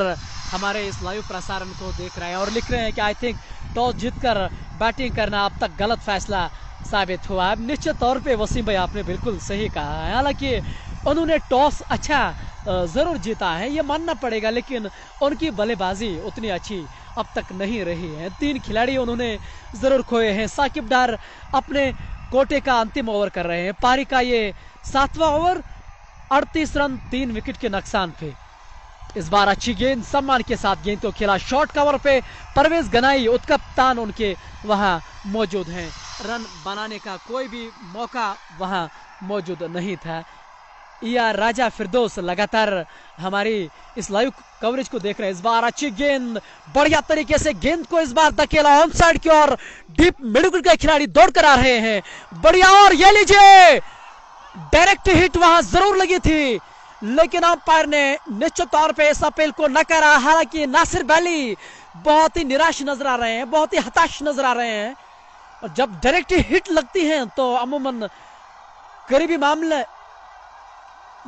[SPEAKER 1] हमारे इस लाइव प्रसारण को देख रहे हैं और लिख रहे हैं कि आई थिंक टॉस जीतकर बैटिंग करना अब तक गलत फैसला साबित हुआ। निश्चित तौर पे वसीम भाई आपने बिल्कुल सही कहा है। हालांकि उन्होंने टॉस अच्छा जरूर जीता है, ये मानना पड़ेगा, लेकिन उनकी बल्लेबाजी उतनी अच्छी अब तक नहीं रही है। 3 खिलाड़ी उन्होंने जरूर खोए हैं। साकिब डार अपने कोटे का अंतिम ओवर कर रहे हैं। पारी का ये 7वां ओवर, 38 रन 3 विकेट के नुकसान पे। इस बार अच्छी गेंद, सम्मान के साथ गेंद को खेला। शॉर्ट कवर पे परवेज गनाई उत्कप्तान उनके वहां मौजूद हैं। रन बनाने का कोई भी मौका वहां मौजूद नहीं था। या राजा फिरदौस लगातार हमारी इस लाइव कवरेज को देख रहे हैं। इस बार अच्छी गेंद, बढ़िया तरीके से गेंद को इस बार धकेला ऑन साइड की ओर। डीप मिड विकेट के खिलाड़ी दौड़ कर आ रहे हैं, बढ़िया, और ये लीजिए डायरेक्ट हिट वहां जरूर लगी थी, लेकिन अंपायर ने निश्चित तौर पे इस अपील को नकारा। हालांकि नासिर वैली बहुत ही निराश नजर आ रहे हैं, बहुत ही हताश नजर आ रहे हैं। और जब डायरेक्ट हिट लगती है तो अमूमन करीबी मामले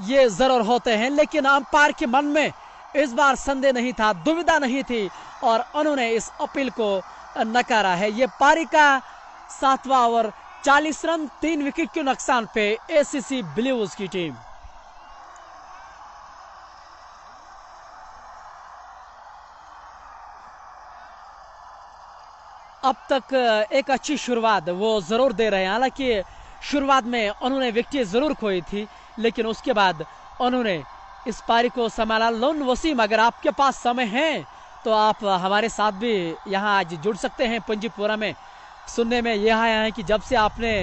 [SPEAKER 1] ये जरूर होते हैं, लेकिन अंपायर के मन में इस बार संदेह नहीं था, दुविधा नहीं थी और उन्होंने इस अपील को नकारा है। ये पारी का 7वां ओवर, 40 रन 3 विकेट के नुकसान पे एसीसी ब्लूज की टीम। अब तक एक अच्छी शुरुआत वो जरूर दे रहे हैं। हालांकि शुरुआत में उन्होंने विकेट जरूर खोई थी, लेकिन उसके बाद उन्होंने इस पारी को संभाला। लोन वसीम, अगर आपके पास समय है तो आप हमारे साथ भी यहाँ आज जुड़ सकते हैं। पंजीपुरा में सुनने में यह आया है कि जब से आपने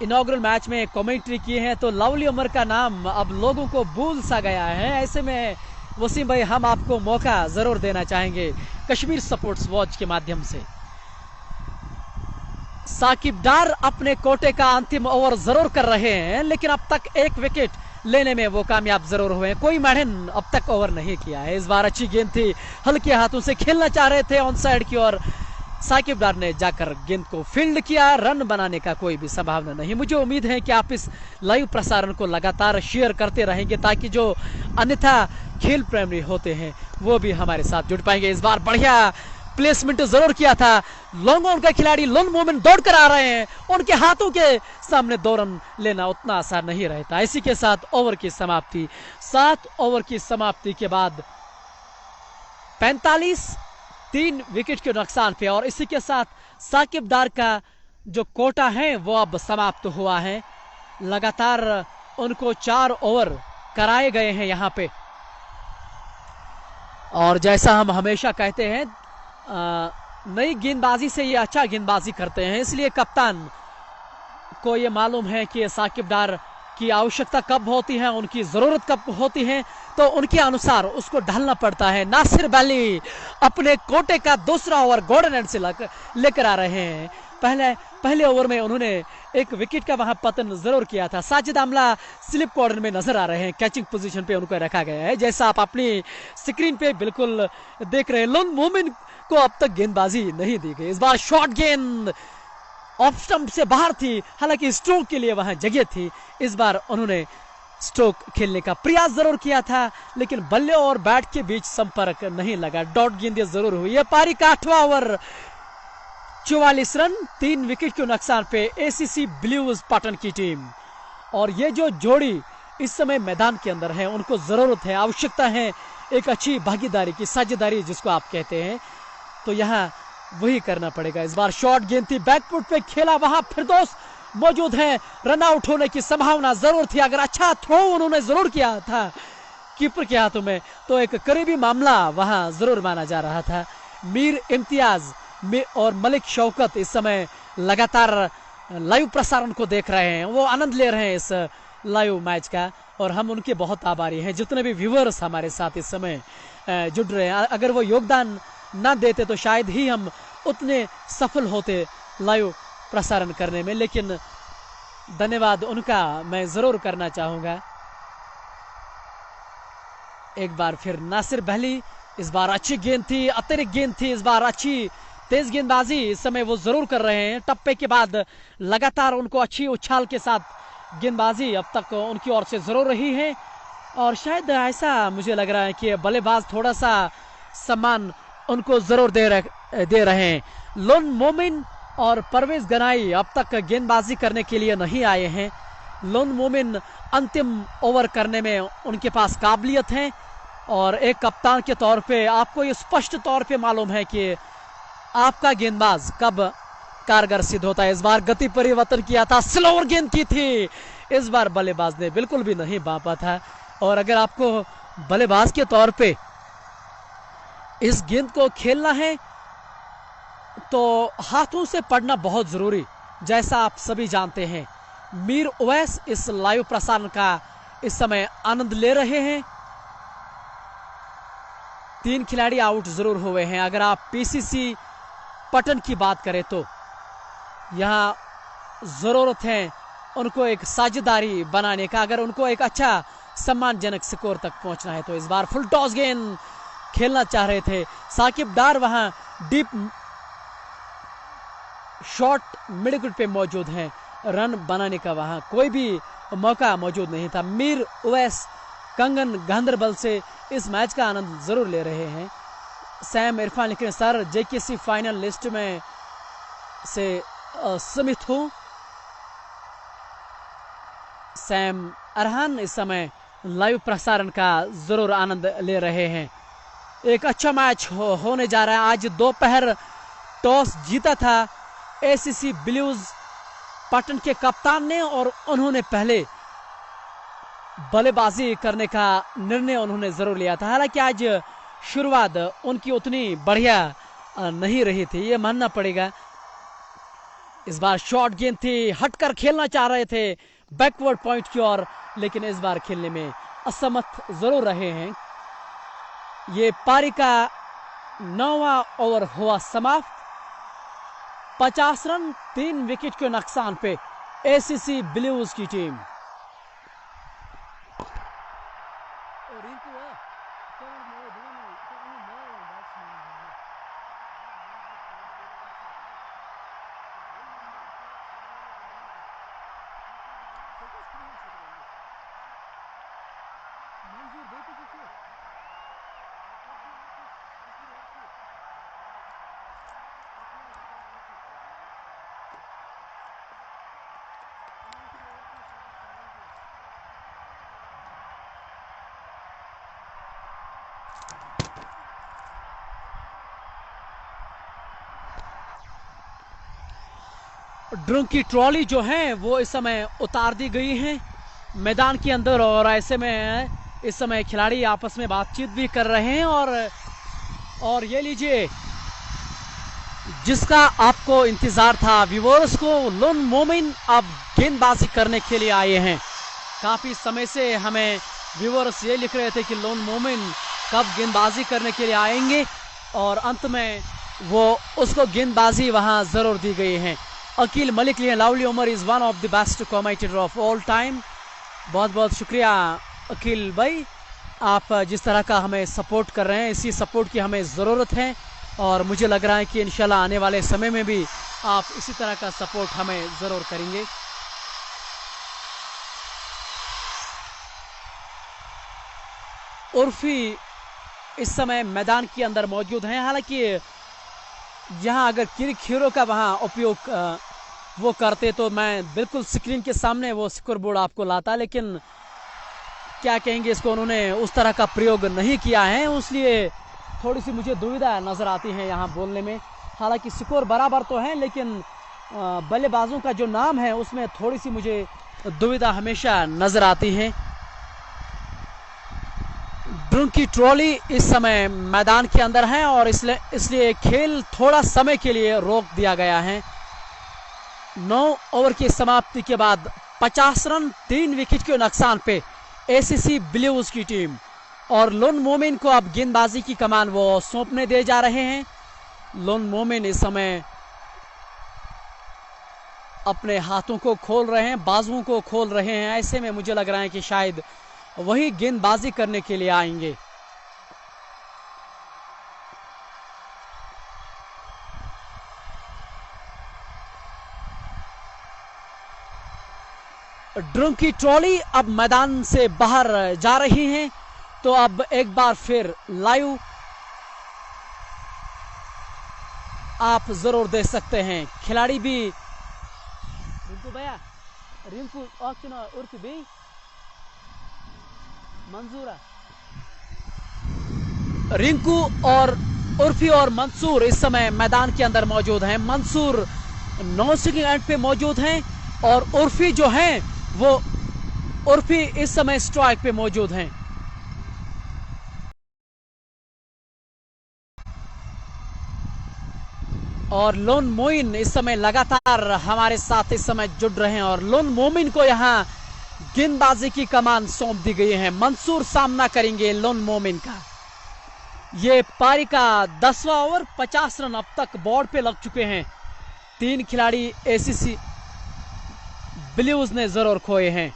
[SPEAKER 1] इनॉग्रल मैच में कमेंट्री की है तो लवली उमर का नाम अब लोगों को भूल सा गया है। ऐसे में वसीम भाई, हम आपको मौका जरूर देना चाहेंगे कश्मीर स्पोर्ट्स वॉच के माध्यम से। साकिब डार अपने कोटे का अंतिम ओवर जरूर कर रहे हैं, लेकिन अब तक 1 विकेट लेने में वो कामयाब जरूर हुए हैं। कोई मैडन अब तक ओवर नहीं किया है। इस बार अच्छी गेंद थी, हल्के हाथों से खेलना चाह रहे थे ऑन साइड की ओर। साकिब डार ने जाकर गेंद को फील्ड किया, रन बनाने का कोई भी संभावना नहीं। मुझे उम्मीद है कि आप इस लाइव प्रसारण को लगातार शेयर करते रहेंगे ताकि जो अन्यथा खेल प्रेमी होते हैं वो भी हमारे साथ जुड़ पाएंगे। इस बार बढ़िया प्लेसमेंट जरूर किया था। लॉन्ग ऑन का खिलाड़ी लोन मोमेंट दौड़ कर आ रहे हैं, उनके हाथों के सामने 2 रन लेना उतना आसान नहीं रहता। इसी के साथ ओवर की समाप्ति। 7 ओवर की समाप्ति के बाद 45 3 विकेट के नुकसान पे, और इसी के साथ साकिब डार का जो कोटा है वो अब समाप्त हुआ है। लगातार उनको 4 ओवर कराए गए हैं यहाँ पे, और जैसा हम हमेशा कहते हैं नई गेंदबाजी से ये अच्छा गेंदबाजी करते हैं, इसलिए कप्तान को ये मालूम है कि साकिब डार की आवश्यकता कब होती है, उनकी जरूरत कब होती है, तो उनके अनुसार उसको ढालना पड़ता है। नासिर वैली अपने कोटे का 2रा ओवर गोल्डन एंड से लेकर आ रहे हैं। पहले ओवर में उन्होंने 1 विकेट का वहां पतन जरूर किया था। साजिद आमला स्लिप कॉर्नर में नजर आ रहे हैं, कैचिंग पोजीशन पे उनको रखा गया है, जैसा आप अपनी स्क्रीन पे बिल्कुल देख रहे हैं। लोन मोमिन को अब तक गेंदबाजी नहीं दी गई। इस बार शॉर्ट गेंद ऑफ स्टंप से बाहर थी, हालांकि स्ट्रोक के लिए वहां जगह थी। इस बार उन्होंने स्ट्रोक खेलने का प्रयास जरूर किया था, लेकिन बल्ले और बैट के बीच संपर्क नहीं लगा। डॉट गेंद जरूर हुई। पारी का 8वां ओवर, 44 रन 3 विकेट के नुकसान पे एसीसी ब्लूज पाटन की टीम। और ये जो जोड़ी इस समय मैदान के अंदर है, उनको जरूरत है, आवश्यकता है एक अच्छी भागीदारी की, साझेदारी जिसको आप कहते हैं, तो यहाँ वही करना पड़ेगा। इस बार शॉर्ट गेंद थी, बैकफुट पे खेला, वहां फिरदौस मौजूद है, रन आउट होने की संभावना जरूर थी। अगर अच्छा थ्रो उन्होंने जरूर किया था कीपर के हाथों में तो एक करीबी मामला वहां जरूर माना जा रहा था। मीर इम्तियाज और मलिक शौकत इस समय लगातार लाइव प्रसारण को देख रहे हैं, वो आनंद ले रहे हैं इस लाइव मैच का, और हम उनके बहुत आभारी हैं। जितने भी व्यूअर्स हमारे साथ इस समय जुड़ रहे हैं, अगर वो योगदान ना देते तो शायद ही हम उतने सफल होते लाइव प्रसारण करने में, लेकिन धन्यवाद उनका मैं जरूर करना चाहूंगा। एक बार फिर नासिर बहली, इस बार अच्छी गेंद थी, अतिरिक्त गेंद थी, इस बार अच्छी तेज गेंदबाजी इस समय वो जरूर कर रहे हैं। टप्पे के बाद लगातार उनको अच्छी उछाल के साथ गेंदबाजी अब तक उनकी ओर से जरूर रही है, और शायद ऐसा मुझे लग रहा है कि बल्लेबाज थोड़ा सा सम्मान उनको जरूर दे रहे हैं। लोन मोमिन और परवेज गनाई अब तक गेंदबाजी करने के लिए नहीं आए हैं। लोन मोमिन अंतिम ओवर करने में उनके पास काबिलियत है, और एक कप्तान के तौर पे आपको ये स्पष्ट तौर पे मालूम है कि आपका गेंदबाज कब कारगर सिद्ध होता है। इस बार गति परिवर्तन किया था, स्लोअर गेंद की थी, इस बार बल्लेबाज ने बिल्कुल भी नहीं बांपा था। और अगर आपको बल्लेबाज के तौर पे इस गेंद को खेलना है तो हाथों से पड़ना बहुत जरूरी, जैसा आप सभी जानते हैं। मीर उवैस इस लाइव प्रसारण का इस समय आनंद ले रहे हैं। 3 खिलाड़ी आउट जरूर हुए हैं। अगर आप पीसीसी पटन की बात करें तो यहां जरूरत है उनको एक साझेदारी बनाने का, अगर उनको एक अच्छा सम्मानजनक स्कोर तक पहुंचना है तो। इस बार फुल टॉस गेंद खेलना चाह रहे थे साकिब डार, वहां डीप शॉट मिड विकेट पे मौजूद हैं, रन बनाने का वहां कोई भी मौका मौजूद नहीं था। मीर उवैस कंगन गांधरबल से इस मैच का आनंद जरूर ले रहे हैं। सैम इरफान लिख रहे हैं, सर जेकेसी फाइनल लिस्ट में से सीमित हूं। सैम अरहान इस समय लाइव प्रसारण का जरूर आनंद ले रहे हैं। एक अच्छा मैच होने जा रहा है। आज दोपहर टॉस जीता था एसीसी ब्लूज पटन के कप्तान ने, और उन्होंने पहले बल्लेबाजी करने का निर्णय उन्होंने जरूर लिया था। हालांकि आज शुरुआत उनकी उतनी बढ़िया नहीं रही थी, ये मानना पड़ेगा। इस बार शॉर्ट गेंद थी, हटकर खेलना चाह रहे थे बैकवर्ड पॉइंट की ओर, लेकिन इस बार खेलने में असमर्थ जरूर रहे हैं। ये पारी का 9वां ओवर हुआ समाप्त। 50 रन 3 विकेट के नुकसान पे एसीसी ब्लूज की टीम। ड्रंक की ट्रॉली जो है वो इस समय उतार दी गई है मैदान के अंदर, और ऐसे में इस समय खिलाड़ी आपस में बातचीत भी कर रहे हैं। और ये लीजिए, जिसका आपको इंतजार था व्यूअर्स को, लोन मोमिन अब गेंदबाजी करने के लिए आए हैं। काफी समय से हमें व्यूअर्स ये लिख रहे थे कि लोन मोमिन कब गेंदबाजी करने के लिए आएंगे, और अंत में वो उसको गेंदबाजी वहां जरूर दी गई है। अकील मलिक लिए lovely Umar is one of the best commentator of all time. बहुत बहुत शुक्रिया अकील भाई, आप जिस तरह का हमें सपोर्ट कर रहे हैं, इसी सपोर्ट की हमें ज़रूरत है, और मुझे लग रहा है कि इंशाल्लाह आने वाले समय में भी आप इसी तरह का सपोर्ट हमें ज़रूर करेंगे। उर्फी इस समय मैदान के अंदर मौजूद हैं। हालांकि यहाँ अगर क्रिक हीरो का वहाँ उपयोग वो करते तो मैं बिल्कुल स्क्रीन के सामने वो स्कोर बोर्ड आपको लाता, लेकिन क्या कहेंगे, इसको उन्होंने उस तरह का प्रयोग नहीं किया है, इसलिए थोड़ी सी मुझे दुविधा नज़र आती है यहाँ बोलने में। हालांकि स्कोर बराबर तो है, लेकिन बल्लेबाजों का जो नाम है उसमें थोड़ी सी मुझे दुविधा हमेशा नज़र आती है। ड्रम की ट्रॉली इस समय मैदान के अंदर है और इसलिए खेल थोड़ा समय के लिए रोक दिया गया है। 9 ओवर की समाप्ति के बाद 50 रन 3 विकेट के नुकसान पे एसीसी ब्लूज की टीम, और लोन मोमिन को अब गेंदबाजी की कमान वो सौंपने दे जा रहे हैं। लोन मोमिन इस समय अपने हाथों को खोल रहे हैं, बाजुओं को खोल रहे हैं। ऐसे में मुझे लग रहा है कि शायद वही गेंदबाजी करने के लिए आएंगे। ड्रम की ट्रॉली अब मैदान से बाहर जा रही है। तो अब एक बार फिर लाइव आप जरूर देख सकते हैं। खिलाड़ी भी रिंकू भैया, रिंकू उर्फ भी मंजूरा, रिंकू और उर्फी और मंसूर इस समय मैदान के अंदर मौजूद हैं। मंसूर नॉन-स्ट्राइकिंग एंड पे मौजूद हैं और उर्फी जो हैं वो उर्फी इस समय स्ट्राइक पे मौजूद हैं। और लोन मोइन इस समय लगातार हमारे साथ इस समय जुड़ रहे हैं और लोन मोमिन को यहां गेंदबाजी की कमान सौंप दी गई है। मंसूर सामना करेंगे लोन मोमिन का। ये पारी का 10वां ओवर, 50 रन अब तक बोर्ड पे लग चुके हैं। 3 खिलाड़ी एसीसी ब्लूज ने जरूर खोए हैं।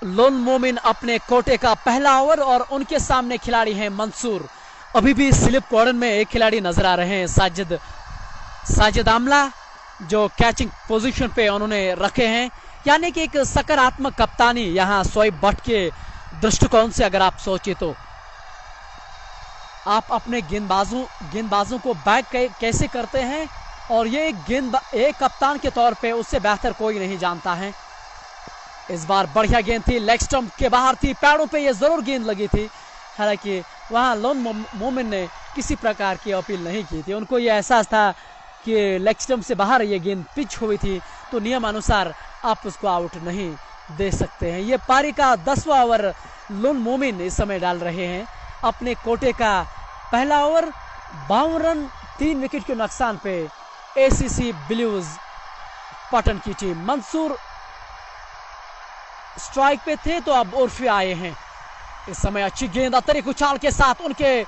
[SPEAKER 1] लोन मोमिन अपने कोटे का पहला ओवर और उनके सामने खिलाड़ी हैं मंसूर। अभी भी स्लिप कॉर्नर में एक खिलाड़ी नजर आ रहे हैं, साजिद आमला, जो कैचिंग पोजीशन पे उन्होंने रखे हैं। यानी कि एक सकारात्मक कप्तानी यहां शोएब भट्ट के दृष्टिकोण से अगर आप सोचे तो आप अपने गेंदबाजों को बैक कैसे करते हैं, और ये एक कप्तान के तौर पे उससे बेहतर कोई नहीं जानता है। इस बार बढ़िया गेंद थी, लेग स्टंप के बाहर थी, पैरों पे ये जरूर गेंद लगी थी। हालांकि वहां लोन मोमिन ने किसी प्रकार की अपील नहीं की थी। उनको ये एहसास था कि लेग स्टंप से बाहर ये गेंद पिच हुई थी, तो नियम अनुसार आप उसको आउट नहीं दे सकते हैं। ये पारी का 10वां ओवर लोन मोमिन इस समय डाल रहे हैं। अपने कोटे का पहला ओवर, 52 रन 3 विकेट के नुकसान पे एसीसी ब्लूज पटन की टीम। मंसूर स्ट्राइक पे थे तो अब उर्फी आए हैं। इस समय अच्छी गेंद अतिरिक्त उछाल के साथ, उनके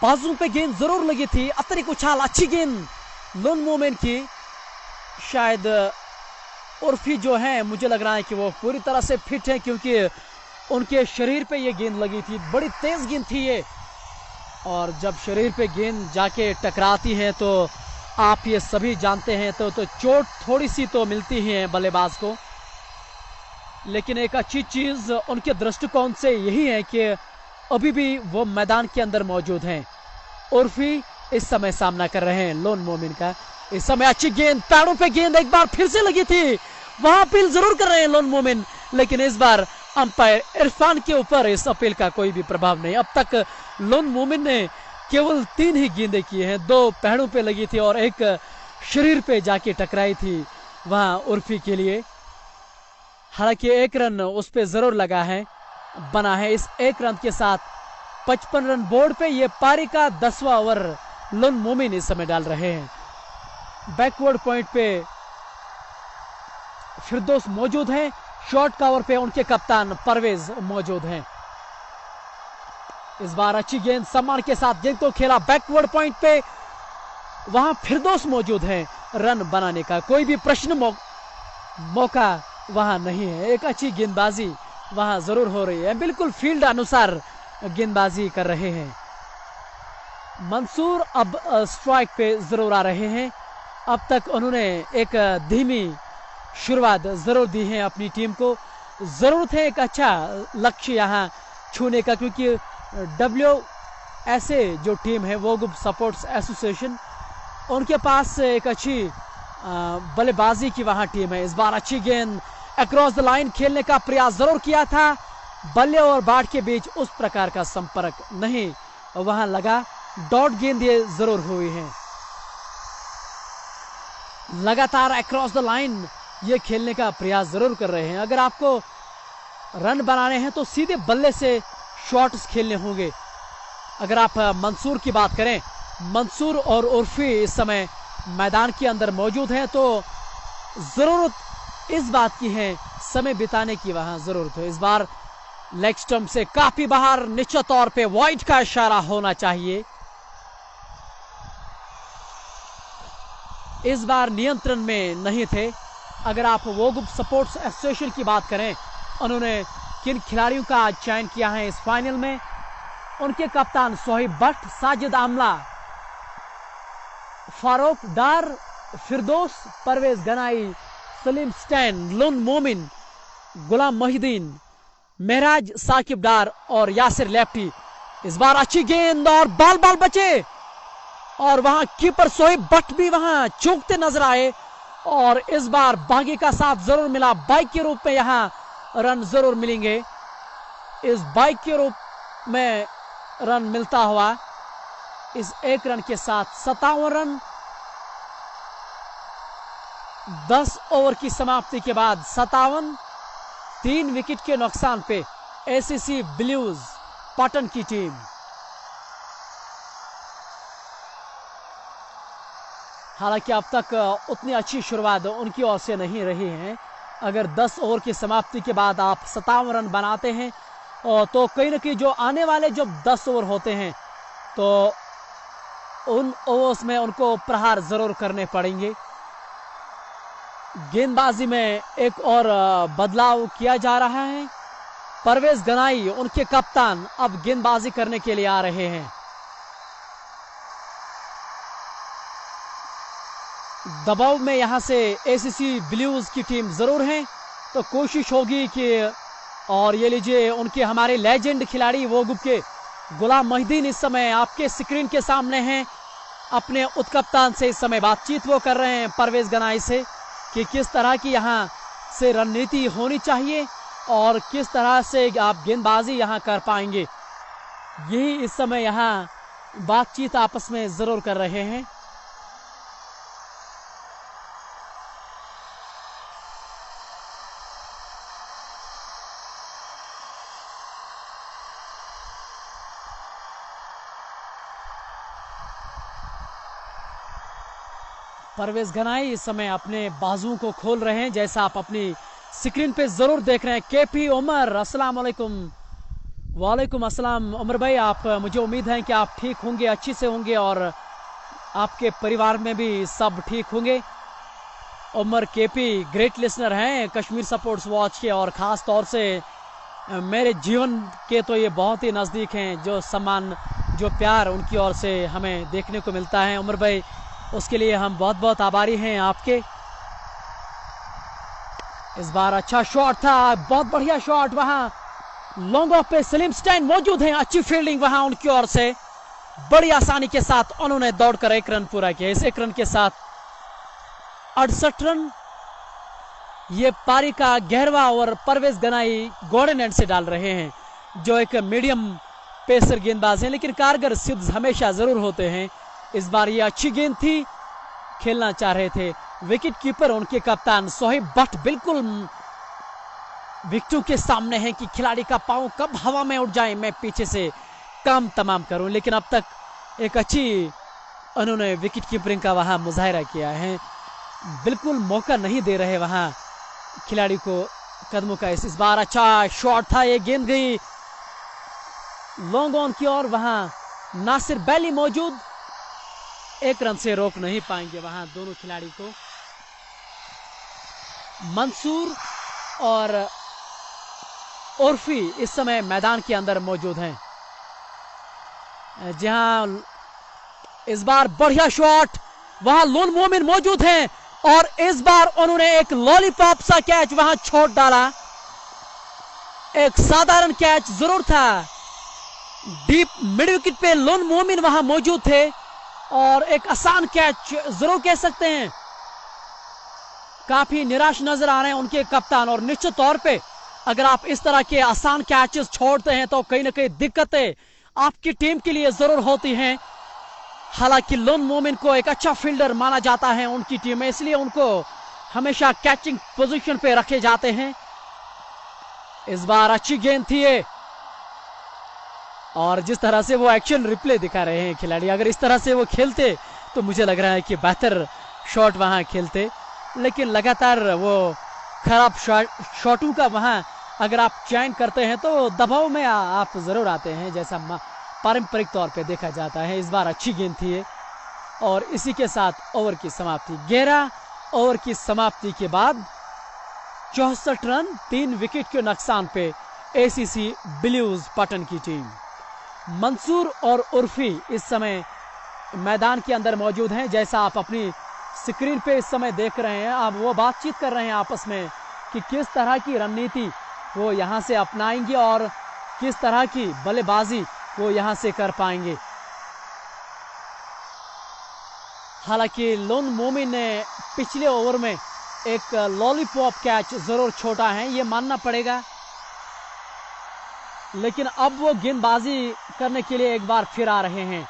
[SPEAKER 1] बाजू पे गेंद जरूर लगी थी। अतिरिक्त उछाल, अच्छी गेंद लोन मोमिन की। शायद उर्फी जो है, मुझे लग रहा है कि वो पूरी तरह से फिट है, क्योंकि उनके शरीर पे ये गेंद लगी थी। बड़ी तेज गेंद थी ये, और जब शरीर पे गेंद जाके टकराती है तो आप ये सभी जानते हैं तो चोट थोड़ी सी तो मिलती ही है बल्लेबाज को। लेकिन एक अच्छी चीज उनके दृष्टिकोण से यही है कि अभी भी वो मैदान के अंदर मौजूद हैं। उर्फी इस समय सामना कर रहे हैं लोन मोमिन का। इस समय अच्छी गेंद, पैरों पे गेंद एक बार फिर से लगी थी, वहां अपील जरूर कर रहे हैं लोन मोमिन, लेकिन इस बार अंपायर इरफान के ऊपर इस अपील का कोई भी प्रभाव नहीं। अब तक लोन मोमिन ने केवल 3 ही गेंदें की हैं, 2 पैरों पे लगी थी और एक शरीर पे जाके टकराई थी वहां उर्फी के लिए। हालांकि 1 रन उस पे जरूर लगा है, बना है। इस 1 रन के साथ 55 रन बोर्ड पे ये पारी का 10वां ओवर लोन मोमिन इस समय डाल रहे हैं। बैकवर्ड पॉइंट पे फिरदौस मौजूद हैं, शॉर्ट कवर पे उनके कप्तान परवेज मौजूद हैं। इस बार अच्छी गेंद सम्मान के साथ गेंद को खेला बैकवर्ड पॉइंट पे, वहां फिरदौस मौजूद हैं। रन बनाने का कोई भी प्रश्न मौका वहां नहीं है। एक अच्छी गेंदबाजी वहां जरूर हो रही है, बिल्कुल फील्ड अनुसार गेंदबाजी कर रहे हैं। मंसूर अब स्ट्राइक पे जरूर आ रहे हैं। अब तक उन्होंने एक धीमी शुरुआत जरूर दी है अपनी टीम को। जरूरत है एक अच्छा लक्ष्य यहां छूने का, क्योंकि WSA जो टीम है, वोगुब सपोर्ट्स एसोसिएशन, उनके पास एक अच्छी बल्लेबाजी की वहां टीम है। इस बार अच्छी गेंद अक्रॉस द लाइन खेलने का प्रयास जरूर किया था, बल्ले और बैट के बीच उस प्रकार का संपर्क नहीं वहां लगा। डॉट गेंद ये जरूर हुई है। लगातार अक्रॉस द लाइन ये खेलने का प्रयास जरूर कर रहे हैं। अगर आपको रन बनाने हैं तो सीधे बल्ले से शॉट्स खेलने होंगे। अगर आप मंसूर की बात करें, मंसूर और उर्फी इस समय मैदान के अंदर मौजूद हैं, तो जरूरत इस बात की है समय बिताने की वहां जरूरत है। इस बार लेग स्टंप से काफी बाहर, निश्चित तौर पे वाइड का इशारा होना चाहिए। इस बार नियंत्रण में नहीं थे। अगर आप वोगुब सपोर्ट्स एसोसिएशन की बात करें, उन्होंने किन खिलाड़ियों का चयन किया है इस फाइनल में, उनके कप्तान सोहिब भट्ट, साजिद आमला, फारूक डार, फिरदौस, परवेज गनाई, सलीम स्टैन, लुन मोमिन, गुलाम मोहिद्दीन, महराज साकिब डार और यासिर लेफ्टी। इस बार अच्छी गेंद और बाल बचे और वहां कीपर सोहिब भट्ट भी वहां चूकते नजर आए और इस बार बागी का साथ जरूर मिला। बाइक के रूप में यहां रन जरूर मिलेंगे। इस बाइक के रूप में रन मिलता हुआ इस एक रन के साथ 57 रन 10 ओवर की समाप्ति के बाद 57, 3 विकेट के नुकसान पे एसीसी ब्लूज पाटन की टीम। हालांकि अब तक उतनी अच्छी शुरुआत उनकी ओर से नहीं रही है। अगर 10 ओवर की समाप्ति के बाद आप 57 रन बनाते हैं तो कहीं ना कहीं जो आने वाले जब 10 ओवर होते हैं तो उन ओवर्स में उनको प्रहार जरूर करने पड़ेंगे। गेंदबाजी में एक और बदलाव किया जा रहा है। परवेज गनाई, उनके कप्तान, अब गेंदबाजी करने के लिए आ रहे हैं। दबाव में यहां से एसीसी ब्लूज की टीम जरूर है, तो कोशिश होगी कि, और ये लीजिए उनके हमारे लेजेंड खिलाड़ी वोगुब के गुलाम मोहिद्दीन इस समय आपके स्क्रीन के सामने हैं। अपने उत्कप्तान से इस समय बातचीत वो कर रहे हैं परवेज गनाई से कि किस तरह की यहां से रणनीति होनी चाहिए और किस तरह से आप गेंदबाजी यहां कर पाएंगे। यही इस समय यहां बातचीत आपस में जरूर कर रहे हैं। परवेज गनाई इस समय अपने बाजुओं को खोल रहे हैं, जैसा आप अपनी स्क्रीन पे जरूर देख रहे हैं। केपी उमर, अस्सलाम वालेकुम। वालेकुम अस्सलाम उमर भाई, आप, मुझे उम्मीद है कि आप ठीक होंगे, अच्छे से होंगे और आपके परिवार में भी सब ठीक होंगे। उमर केपी ग्रेट लिसनर हैं कश्मीर सपोर्ट्स वॉच के और ख़ास तौर से मेरे जीवन के तो ये बहुत ही नज़दीक हैं। जो सम्मान, जो प्यार उनकी ओर से हमें देखने को मिलता है उमर भाई, उसके लिए हम बहुत बहुत आभारी हैं आपके। इस बार अच्छा शॉट था, बहुत बढ़िया शॉट। वहां लॉन्ग ऑफ पे सलीम स्टैन मौजूद हैं, अच्छी फील्डिंग वहां उनकी ओर से, बड़ी आसानी के साथ उन्होंने दौड़कर 1 रन पूरा किया। इस 1 रन के साथ 68 रन। ये पारी का 11वां over Parvez Ganai golden end से डाल रहे हैं, जो एक मीडियम पेसर गेंदबाज हैं, लेकिन कारगर सिद्ध हमेशा जरूर होते हैं। इस बार ये अच्छी गेंद थी, खेलना चाह रहे थे। विकेट कीपर उनके कप्तान सोहिब भट्ट बिल्कुल विकेटों के सामने हैं कि खिलाड़ी का पांव कब हवा में उड़ जाए, मैं पीछे से काम तमाम करूं। लेकिन अब तक एक अच्छी उन्होंने विकेट कीपरिंग का वहां मुजाहिरा किया है, बिल्कुल मौका नहीं दे रहे वहां खिलाड़ी को कदमों का। इस बार अच्छा शॉट था, ये गेंद गई लॉन्ग ऑन की ओर। वहां नासिर बैली मौजूद, 1 रन से रोक नहीं पाएंगे वहां दोनों खिलाड़ी को। मंसूर और उर्फी इस समय मैदान के अंदर मौजूद हैं। जहां इस बार बढ़िया शॉट, वहां लुन मोमिन मौजूद हैं और इस बार उन्होंने एक लॉलीपॉप सा कैच वहां छोड़ डाला। एक साधारण कैच जरूर था, डीप मिड विकेट पे लुन मोमिन वहां मौजूद थे और एक आसान कैच जरूर कह सकते हैं। काफी निराश नजर आ रहे हैं उनके कप्तान और निश्चित तौर पे अगर आप इस तरह के आसान कैचेस छोड़ते हैं तो कहीं ना कहीं दिक्कतें आपकी टीम के लिए जरूर होती हैं। हालांकि लुन मोमिन को एक अच्छा फील्डर माना जाता है उनकी टीम में, इसलिए उनको हमेशा कैचिंग पोजीशन पे रखे जाते हैं। इस बार अच्छी गेंद थी ये, और जिस तरह से वो एक्शन रिप्ले दिखा रहे हैं खिलाड़ी, अगर इस तरह से वो खेलते तो मुझे लग रहा है कि बेहतर शॉट वहां खेलते, लेकिन लगातार वो खराब शॉटों का वहां अगर आप चयन करते हैं तो दबाव में आप जरूर आते हैं, जैसा पारंपरिक तौर पे देखा जाता है। इस बार अच्छी गेंद थी ये, और इसी के साथ ओवर की समाप्ति। 11 ओवर की समाप्ति के बाद 64 रन 3 विकेट के नुकसान पे एसीसी ब्लूज पटन की टीम। मंसूर और उर्फी इस समय मैदान के अंदर मौजूद हैं, जैसा आप अपनी स्क्रीन पे इस समय देख रहे हैं। अब वो बातचीत कर रहे हैं आपस में कि किस तरह की रणनीति वो यहां से अपनाएंगे और किस तरह की बल्लेबाजी वो यहां से कर पाएंगे। हालांकि लोन मोमिन ने पिछले ओवर में एक लॉलीपॉप कैच जरूर छोड़ा है, ये मानना पड़ेगा, लेकिन अब वो गेंदबाजी करने के लिए एक बार फिर आ रहे हैं।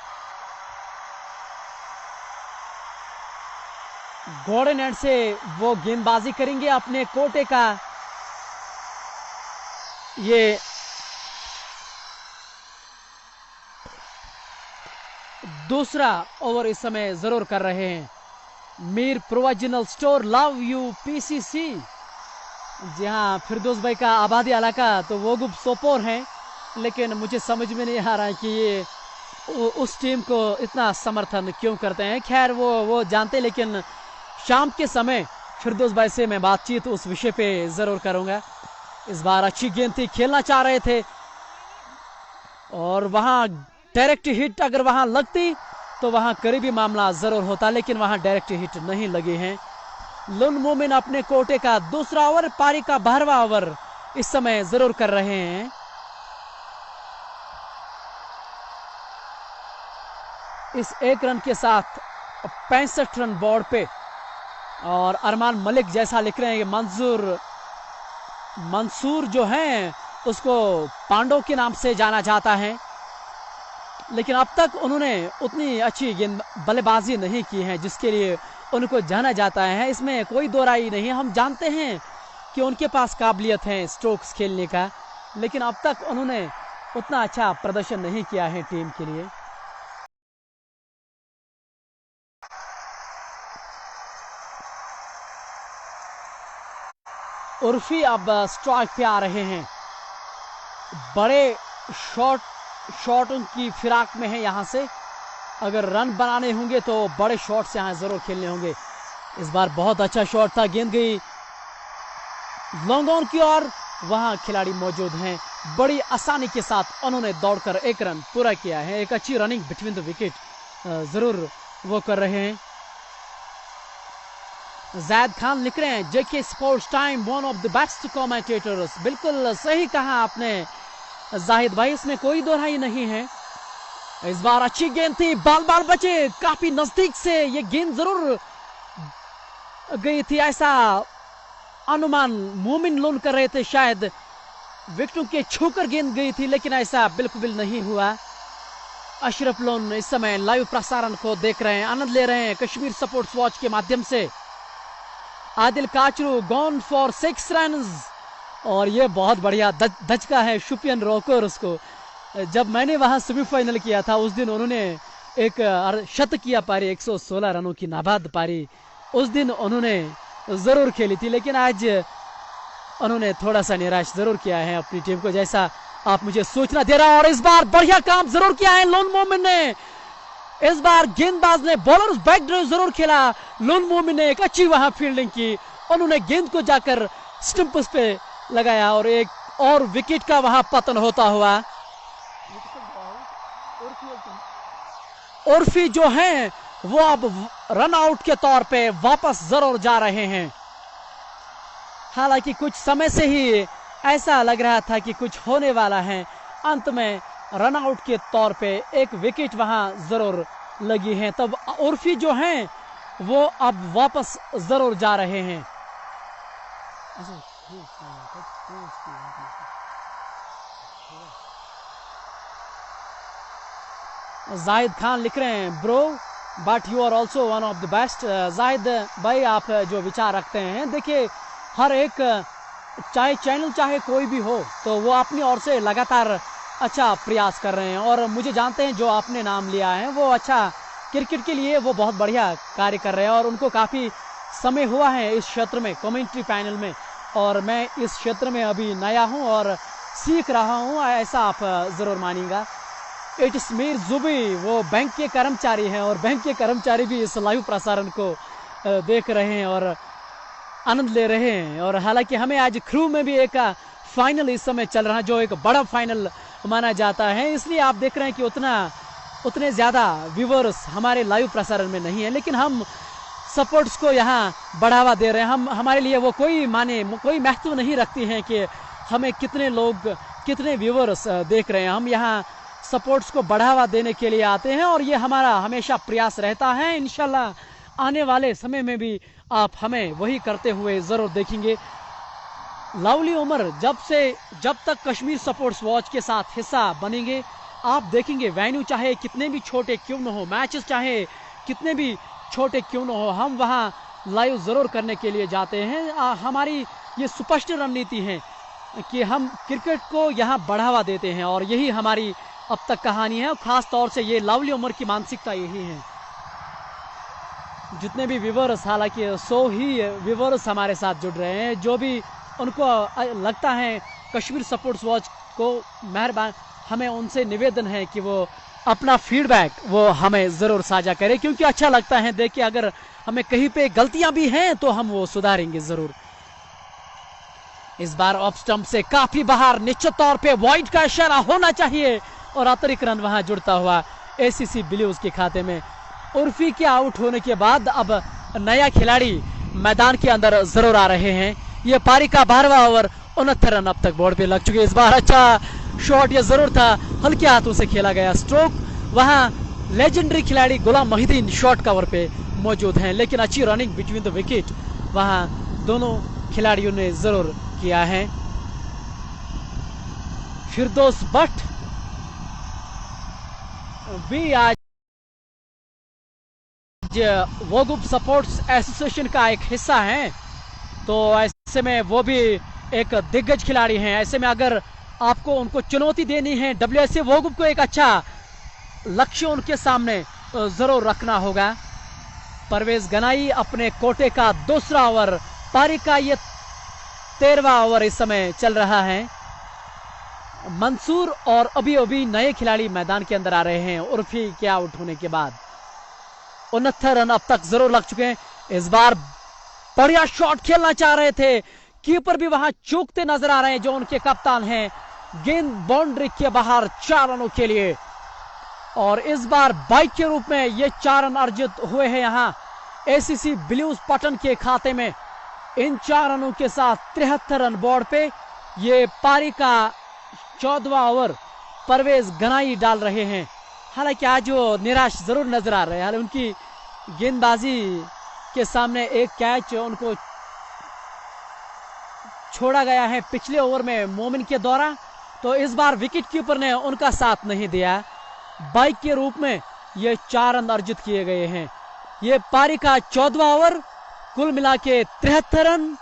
[SPEAKER 1] गोल्डन एंड से वो गेंदबाजी करेंगे अपने कोटे का। ये दूसरा ओवर इस समय जरूर कर रहे हैं। Mir provisional store, love you PCC. जी हाँ, फिरदौस भाई का आबादी इलाका तो वो गुप सोपोर है, लेकिन मुझे समझ में नहीं आ रहा है कि ये उस टीम को इतना समर्थन क्यों करते हैं। खैर वो जानते, लेकिन शाम के समय फिरदौस भाई से मैं बातचीत उस विषय पे जरूर करूंगा। इस बार अच्छी गेंद थी, खेलना चाह रहे थे, और वहां डायरेक्ट हिट अगर वहां लगती तो वहां करीबी मामला जरूर होता, लेकिन वहां डायरेक्ट हिट नहीं लगे हैं। लोन मोमिन अपने कोटे का दूसरा ओवर, पारी का 12वां ओवर इस समय जरूर कर रहे हैं। इस 1 रन के साथ 65 रन बोर्ड पे, और अरमान मलिक जैसा लिख रहे हैं कि मंसूर जो हैं उसको पांडव के नाम से जाना जाता है, लेकिन अब तक उन्होंने उतनी अच्छी गेंद बल्लेबाजी नहीं की है जिसके लिए उनको जाना जाता है। इसमें कोई दो राय नहीं, हम जानते हैं कि उनके पास काबिलियत है स्ट्रोक्स खेलने का, लेकिन अब तक उन्होंने उतना अच्छा प्रदर्शन नहीं किया है टीम के लिए। उर्फी अब स्ट्राइक पे आ रहे हैं, बड़े शॉट उनकी फिराक में है। यहां से अगर रन बनाने होंगे तो बड़े शॉट से यहां जरूर खेलने होंगे। इस बार बहुत अच्छा शॉट था, गेंद गई लॉन्ग ऑन की ओर, वहां खिलाड़ी मौजूद हैं, बड़ी आसानी के साथ उन्होंने दौड़कर 1 रन पूरा किया है। एक अच्छी रनिंग बिटवीन द विकेट जरूर वो कर रहे हैं। जैद खान लिख रहे हैं, JK sports time one of the best commentators. बिल्कुल सही कहा आपने जाहिद भाई, इसमें कोई दोहराई नहीं है। इस बार अच्छी गेंद थी, बाल बचे, काफी नजदीक से ये गेंद जरूर गई थी, ऐसा अनुमान मोमिन लोन कर रहे थे, शायद विकेटों के छूकर गेंद गई थी, लेकिन ऐसा बिल्कुल नहीं हुआ। अशरफ लोन इस समय लाइव प्रसारण को देख रहे हैं, आनंद ले रहे हैं कश्मीर स्पोर्ट्स वॉच के माध्यम से। Adil Kachru gone for 6 run, और ये बहुत बढ़िया धचका है शुपियन रोकर उसको। जब मैंने वहां सेमीफाइनल किया था उस दिन उन्होंने एक शतक किया पारी, 116 रनों की नाबाद पारी उस दिन उन्होंने जरूर खेली थी, लेकिन आज उन्होंने थोड़ा सा निराश जरूर किया है अपनी टीम को, जैसा आप मुझे सूचना दे रहा। और इस बार बढ़िया काम जरूर किया है लोन मोमिन ने। इस बार गेंदबाज ने बॉलर बैक ड्राइव जरूर खेला, लोन मोमिन ने एक अच्छी वहां फील्डिंग की, उन्होंने गेंद को जाकर स्टंप्स पे लगाया, और एक और विकेट का वहां पतन होता हुआ। उर्फी जो हैं वो अब रन आउट के तौर पे वापस जरूर जा रहे हैं। हालांकि कुछ समय से ही ऐसा लग रहा था कि कुछ होने वाला है, अंत में रन आउट के तौर पे एक विकेट वहां जरूर लगी है, तब उर्फी जो हैं वो अब वापस जरूर जा रहे हैं। जाहिद खान लिख रहे हैं, bro but you are also one of the best. Zahid भाई, आप जो विचार रखते हैं, देखिए हर एक चाहे चैनल चाहे कोई भी हो तो वो अपनी ओर से लगातार अच्छा प्रयास कर रहे हैं, और मुझे जानते हैं जो आपने नाम लिया है वो अच्छा क्रिकेट के लिए वो बहुत बढ़िया कार्य कर रहे हैं, और उनको काफ़ी समय हुआ है इस क्षेत्र में कमेंट्री पैनल में, और मैं इस क्षेत्र में अभी नया हूं और सीख रहा हूं, ऐसा आप ज़रूर मानिएगा। इट्स मीर जुबी, वो बैंक के कर्मचारी हैं, और बैंक के कर्मचारी भी इस लाइव प्रसारण को देख रहे हैं और आनंद ले रहे हैं। और हालांकि हमें आज क्रू में भी एक फाइनल इस समय चल रहा है जो एक बड़ा फाइनल माना जाता है, इसलिए आप देख रहे हैं कि उतने ज़्यादा व्यूवर्स हमारे लाइव प्रसारण में नहीं है, लेकिन हम सपोर्ट्स को यहाँ बढ़ावा दे रहे हैं। हमारे लिए वो कोई महत्व नहीं रखती हैं कि हमें कितने लोग कितने व्यूवर्स देख रहे हैं। हम यहाँ सपोर्ट्स को बढ़ावा देने के लिए आते हैं, और ये हमारा हमेशा प्रयास रहता है। इंशाल्लाह आने वाले समय में भी आप हमें वही करते हुए ज़रूर देखेंगे। लवली उमर, जब तक कश्मीर सपोर्ट्स वॉच के साथ हिस्सा बनेंगे, आप देखेंगे वेन्यू चाहे कितने भी छोटे क्यों न हो, मैचेस चाहे कितने भी छोटे क्यों न हो, हम वहाँ लाइव ज़रूर करने के लिए जाते हैं। हमारी ये स्पष्ट रणनीति है कि हम क्रिकेट को यहाँ बढ़ावा देते हैं, और यही हमारी अब तक कहानी है। और ख़ास तौर से ये लवली उमर की मानसिकता यही है। जितने भी व्यूवर्स, हालांकि 100 ही व्यूवर्स हमारे साथ जुड़ रहे हैं, जो भी उनको लगता है कश्मीर सपोर्ट्स वॉच को, मेहरबान हमें उनसे निवेदन है कि वो अपना फीडबैक वो हमें ज़रूर साझा करें, क्योंकि अच्छा लगता है देखिए अगर हमें कहीं पे गलतियां भी हैं तो हम वो सुधारेंगे ज़रूर। इस बार ऑफ स्टंप से काफ़ी बाहर, निश्चित तौर पे वाइड का इशारा होना चाहिए, और अतिरिक्त रन वहां जुड़ता हुआ एसीसी ब्लूज के खाते में। उर्फी के आउट होने के बाद अब नया खिलाड़ी मैदान के अंदर जरूर आ रहे हैं। ये पारी का 12वां ओवर, 69 रन अब तक बोर्ड पे लग चुके। इस बार अच्छा शॉट ये जरूर था, हल्के हाथों से खेला गया स्ट्रोक। वहां लेजेंडरी खिलाड़ी गुलाम मोहिद्दीन शॉट कवर पे मौजूद हैं, लेकिन अच्छी रनिंग बिटवीन द विकेट वहां दोनों खिलाड़ियों ने जरूर किया है। फिरदौस बट भी आज वोगुप सपोर्ट्स एसोसिएशन का एक हिस्सा है, तो ऐसे में वो भी एक दिग्गज खिलाड़ी हैं। ऐसे में अगर आपको उनको चुनौती देनी है, WSA वोगुप को एक अच्छा लक्ष्य उनके सामने जरूर रखना होगा। परवेज गनाई अपने कोटे का दूसरा ओवर, पारी का ये 13वां ओवर इस समय चल रहा है। मंसूर और अभी नए खिलाड़ी मैदान के अंदर आ रहे हैं उर्फी के आउट होने के बाद। 69 रन अब तक जरूर लग चुके हैं। इस बार बढ़िया शॉट खेलना चाह रहे थे, कीपर भी वहां चूकते नजर आ रहे हैं जो उनके कप्तान हैं। गेंद बाउंड्री के बाहर 4 रनों के लिए, और इस बार बाइक के रूप में ये 4 रन अर्जित हुए हैं यहाँ एसीसी ब्लूज पटन के खाते में। इन 4 रनों के साथ 73 रन बोर्ड पे ये पारी का 14वां ओवर परवेज गनाई डाल रहे हैं। हालांकि आज वो निराश जरूर नजर आ रहे हैं। उनकी गेंदबाजी के सामने एक कैच उनको छोड़ा गया है पिछले ओवर में मोमिन के द्वारा, तो इस बार विकेट कीपर ने उनका साथ नहीं दिया। बाइक के रूप में ये 4 रन अर्जित किए गए हैं। ये पारी का 14वां ओवर, कुल मिला के 73 रन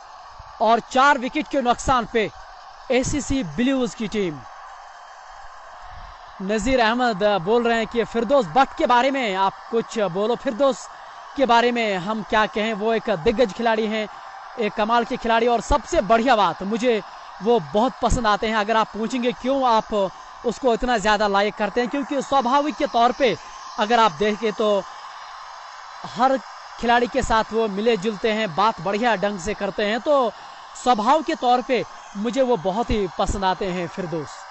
[SPEAKER 1] और 4 विकेट के नुकसान पे एसीसी ब्लूज की टीम। नजीर अहमद बोल रहे हैं कि फिरदौस बट के बारे में आप कुछ बोलो। फिरदौस के बारे में हम क्या कहें, वो एक दिग्गज खिलाड़ी हैं, एक कमाल के खिलाड़ी, और सबसे बढ़िया बात मुझे वो बहुत पसंद आते हैं। अगर आप पूछेंगे क्यों आप उसको इतना ज़्यादा लाइक करते हैं, क्योंकि स्वाभाविक के तौर पे अगर आप देखें तो हर खिलाड़ी के साथ वो मिले जुलते हैं, बात बढ़िया ढंग से करते हैं, तो स्वभाव के तौर पे मुझे वो बहुत ही पसंद आते हैं फिरदौस।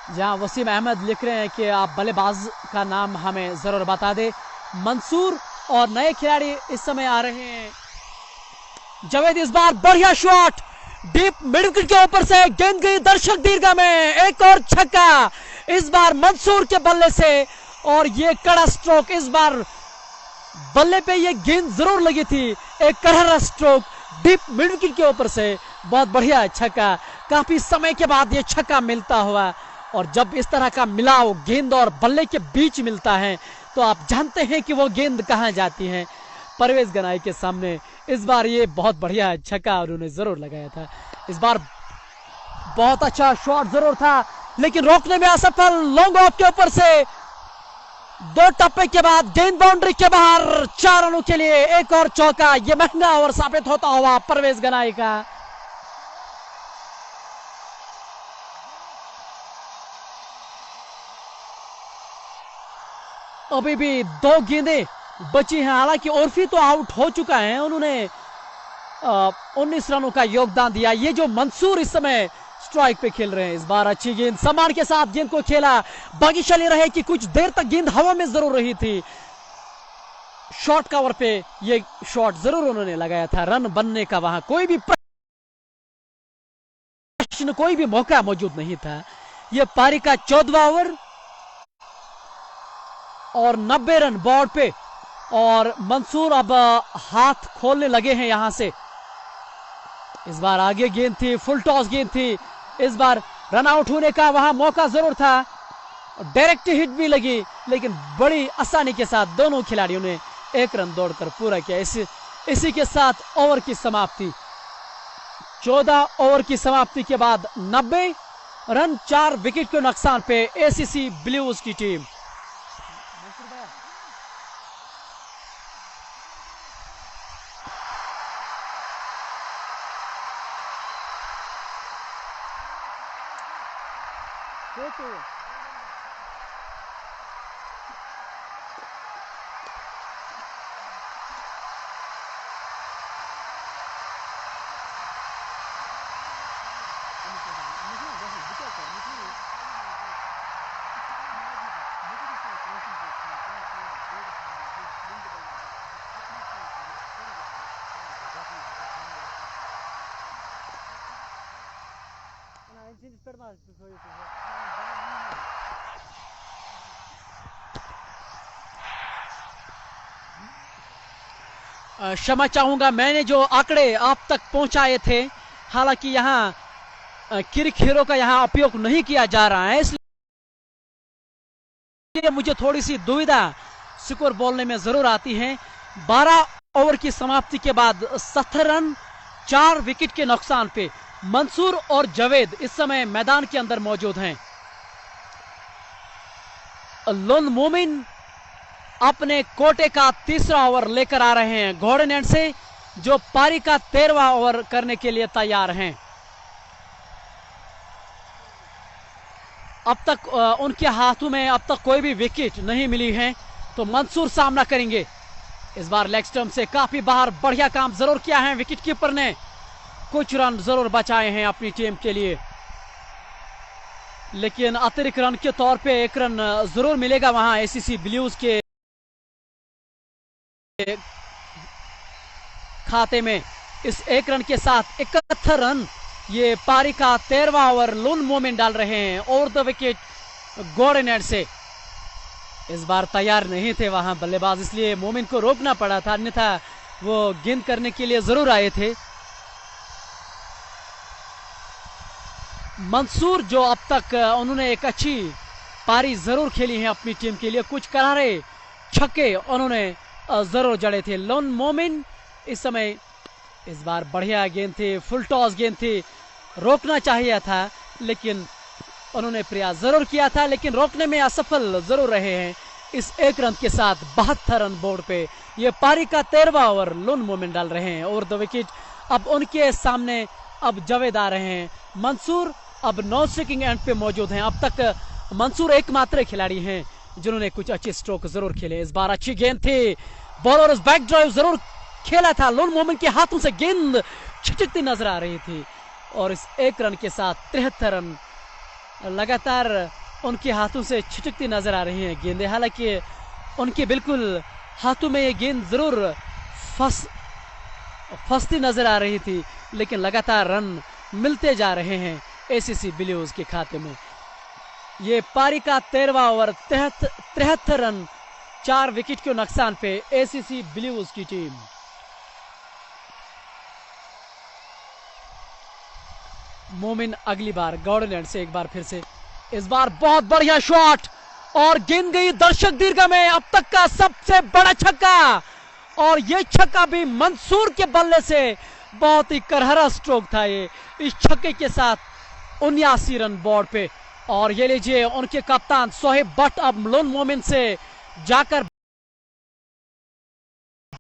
[SPEAKER 1] जहां वसीम अहमद लिख रहे हैं कि आप बल्लेबाज का नाम हमें जरूर बता दें। मंसूर और नए खिलाड़ी इस समय आ रहे हैं। जावेद, इस बार बढ़िया शॉट, डीप मिड विकेट के ऊपर से गेंद गई दर्शक दीर्घा में, एक और छक्का इस बार मंसूर के बल्ले से, और ये कड़ा स्ट्रोक। इस बार बल्ले पे ये गेंद जरूर लगी थी, एक कड़ा स्ट्रोक डीप मिड विकेट के ऊपर से, बहुत बढ़िया छक्का। काफी समय के बाद ये छक्का मिलता हुआ, और जब इस तरह का मिलाव गेंद और बल्ले के बीच मिलता है तो आप जानते हैं कि वो गेंद कहां जाती है। परवेज गनाई के सामने इस बार ये बहुत बढ़िया छक्का उन्होंने जरूर लगाया था। इस बार बहुत अच्छा शॉट जरूर था लेकिन रोकने में असफल। लॉन्ग ऑफ के ऊपर से 2 टप्पे के बाद गेंद बाउंड्री के बाहर 4 रनों के लिए एक और चौका। यह महंगा ओवर साबित होता हुआ परवेज गनाई का। अभी भी 2 गेंदें बची हैं। हालांकि उर्फी तो आउट हो चुका है, उन्होंने 19 रनों का योगदान दिया। ये जो मंसूर इस समय स्ट्राइक पे खेल रहे हैं। इस बार अच्छी गेंद सम्मान के साथ गेंद को खेला। भाग्यशाली रहे कि कुछ देर तक गेंद हवा में जरूर रही थी। शॉर्ट कवर पे ये शॉट जरूर उन्होंने लगाया था। रन बनने का वहां कोई भी प्रश्न, कोई भी मौका मौजूद नहीं था। यह पारी का 14वां ओवर और 90 रन बोर्ड पे और मंसूर अब हाथ खोलने लगे हैं यहां से। इस बार आगे गेंद थी, फुल टॉस गेंद थी। इस बार रन आउट होने का वहां मौका जरूर था। डायरेक्ट हिट भी लगी लेकिन बड़ी आसानी के साथ दोनों खिलाड़ियों ने 1 रन दौड़कर पूरा किया। इसी के साथ ओवर की समाप्ति। 14 ओवर की समाप्ति के बाद 90 रन 4 विकेट के नुकसान पे एसीसी ब्लूज की टीम। क्षमा चाहूंगा, मैंने जो आंकड़े आप तक पहुंचाए थे, हालांकि यहां किरखेरों का यहां उपयोग नहीं किया जा रहा है, इसलिए मुझे थोड़ी सी दुविधा स्कोर बोलने में जरूर आती है। 12 ओवर की समाप्ति के बाद 70 रन 4 विकेट के नुकसान पे मंसूर और जावेद इस समय मैदान के अंदर मौजूद हैं। लोन मोमिन अपने कोटे का 3रा ओवर लेकर आ रहे हैं घोड़ेनैंड से, जो पारी का 13वां ओवर करने के लिए तैयार हैं। अब तक उनके हाथों में अब तक कोई भी विकेट नहीं मिली है, तो मंसूर सामना करेंगे। इस बार लेग स्टंप से काफी बाहर बढ़िया काम जरूर किया है विकेट कीपर ने, कुछ रन जरूर बचाए हैं अपनी टीम के लिए, लेकिन अतिरिक्त रन के तौर पे 1 रन जरूर मिलेगा वहां एसीसी ब्लूज के खाते में। इस 1 रन के साथ 71 रन ये पारी का 13वां ओवर लोन मोमेंट डाल रहे हैं ओवर द विकेट घोड़ेनैंड से। इस बार तैयार नहीं थे वहां बल्लेबाज, इसलिए मोमेंट को रोकना पड़ा था, अन्यथा वो गेंद करने के लिए जरूर आए थे। मंसूर जो अब तक उन्होंने एक अच्छी पारी जरूर खेली है अपनी टीम के लिए, कुछ करारे छक्के उन्होंने जरूर जड़े थे। लोन मोमिन इस समय इस बार बढ़िया गेंद थी, फुल टॉस गेंद थी, रोकना चाहिए था लेकिन उन्होंने प्रयास जरूर किया था, लेकिन रोकने में असफल जरूर रहे हैं। इस 1 रन के साथ 72 रन बोर्ड पे ये पारी का 13वां ओवर लोन मोमेंट डाल रहे हैं ओवर द विकेट। अब उनके सामने अब जावेद आ रहे हैं। मंसूर अब नॉन स्ट्राइकिंग एंड पे मौजूद हैं। अब तक मंसूर एकमात्र खिलाड़ी हैं जिन्होंने कुछ अच्छे स्ट्रोक जरूर खेले। इस बार अच्छी गेंद थी, बॉलर उस बैक ड्राइव जरूर खेला था, लोन मोमेंट के हाथों से गेंद छिटकती नजर आ रही थी और इस 1 रन के साथ 73 रन लगातार उनके हाथों से छिटकती नजर आ रही हैं गेंदें। हालांकि उनके बिल्कुल हाथों में ये गेंद जरूर फंसती नजर आ रही थी, लेकिन लगातार रन मिलते जा रहे हैं एसीसी ब्लूज के खाते में। ये पारी का 13वां ओवर 73 रन 4 विकेट के नुकसान पे एसीसी ब्लूज की टीम। मोमिन अगली बार घोड़ेनैंड से एक बार फिर से इस बार बहुत बढ़िया शॉट और गेंद गई दर्शक दीर्घा में। अब तक का सबसे बड़ा छक्का और यह छक्का भी मंसूर के बल्ले से बहुत ही करहरा स्ट्रोक था ये। इस छक्के के साथ 79 रन बोर्ड पे। और ये लीजिए उनके कप्तान सोहेब बट अब लोन मोमेंट से जाकर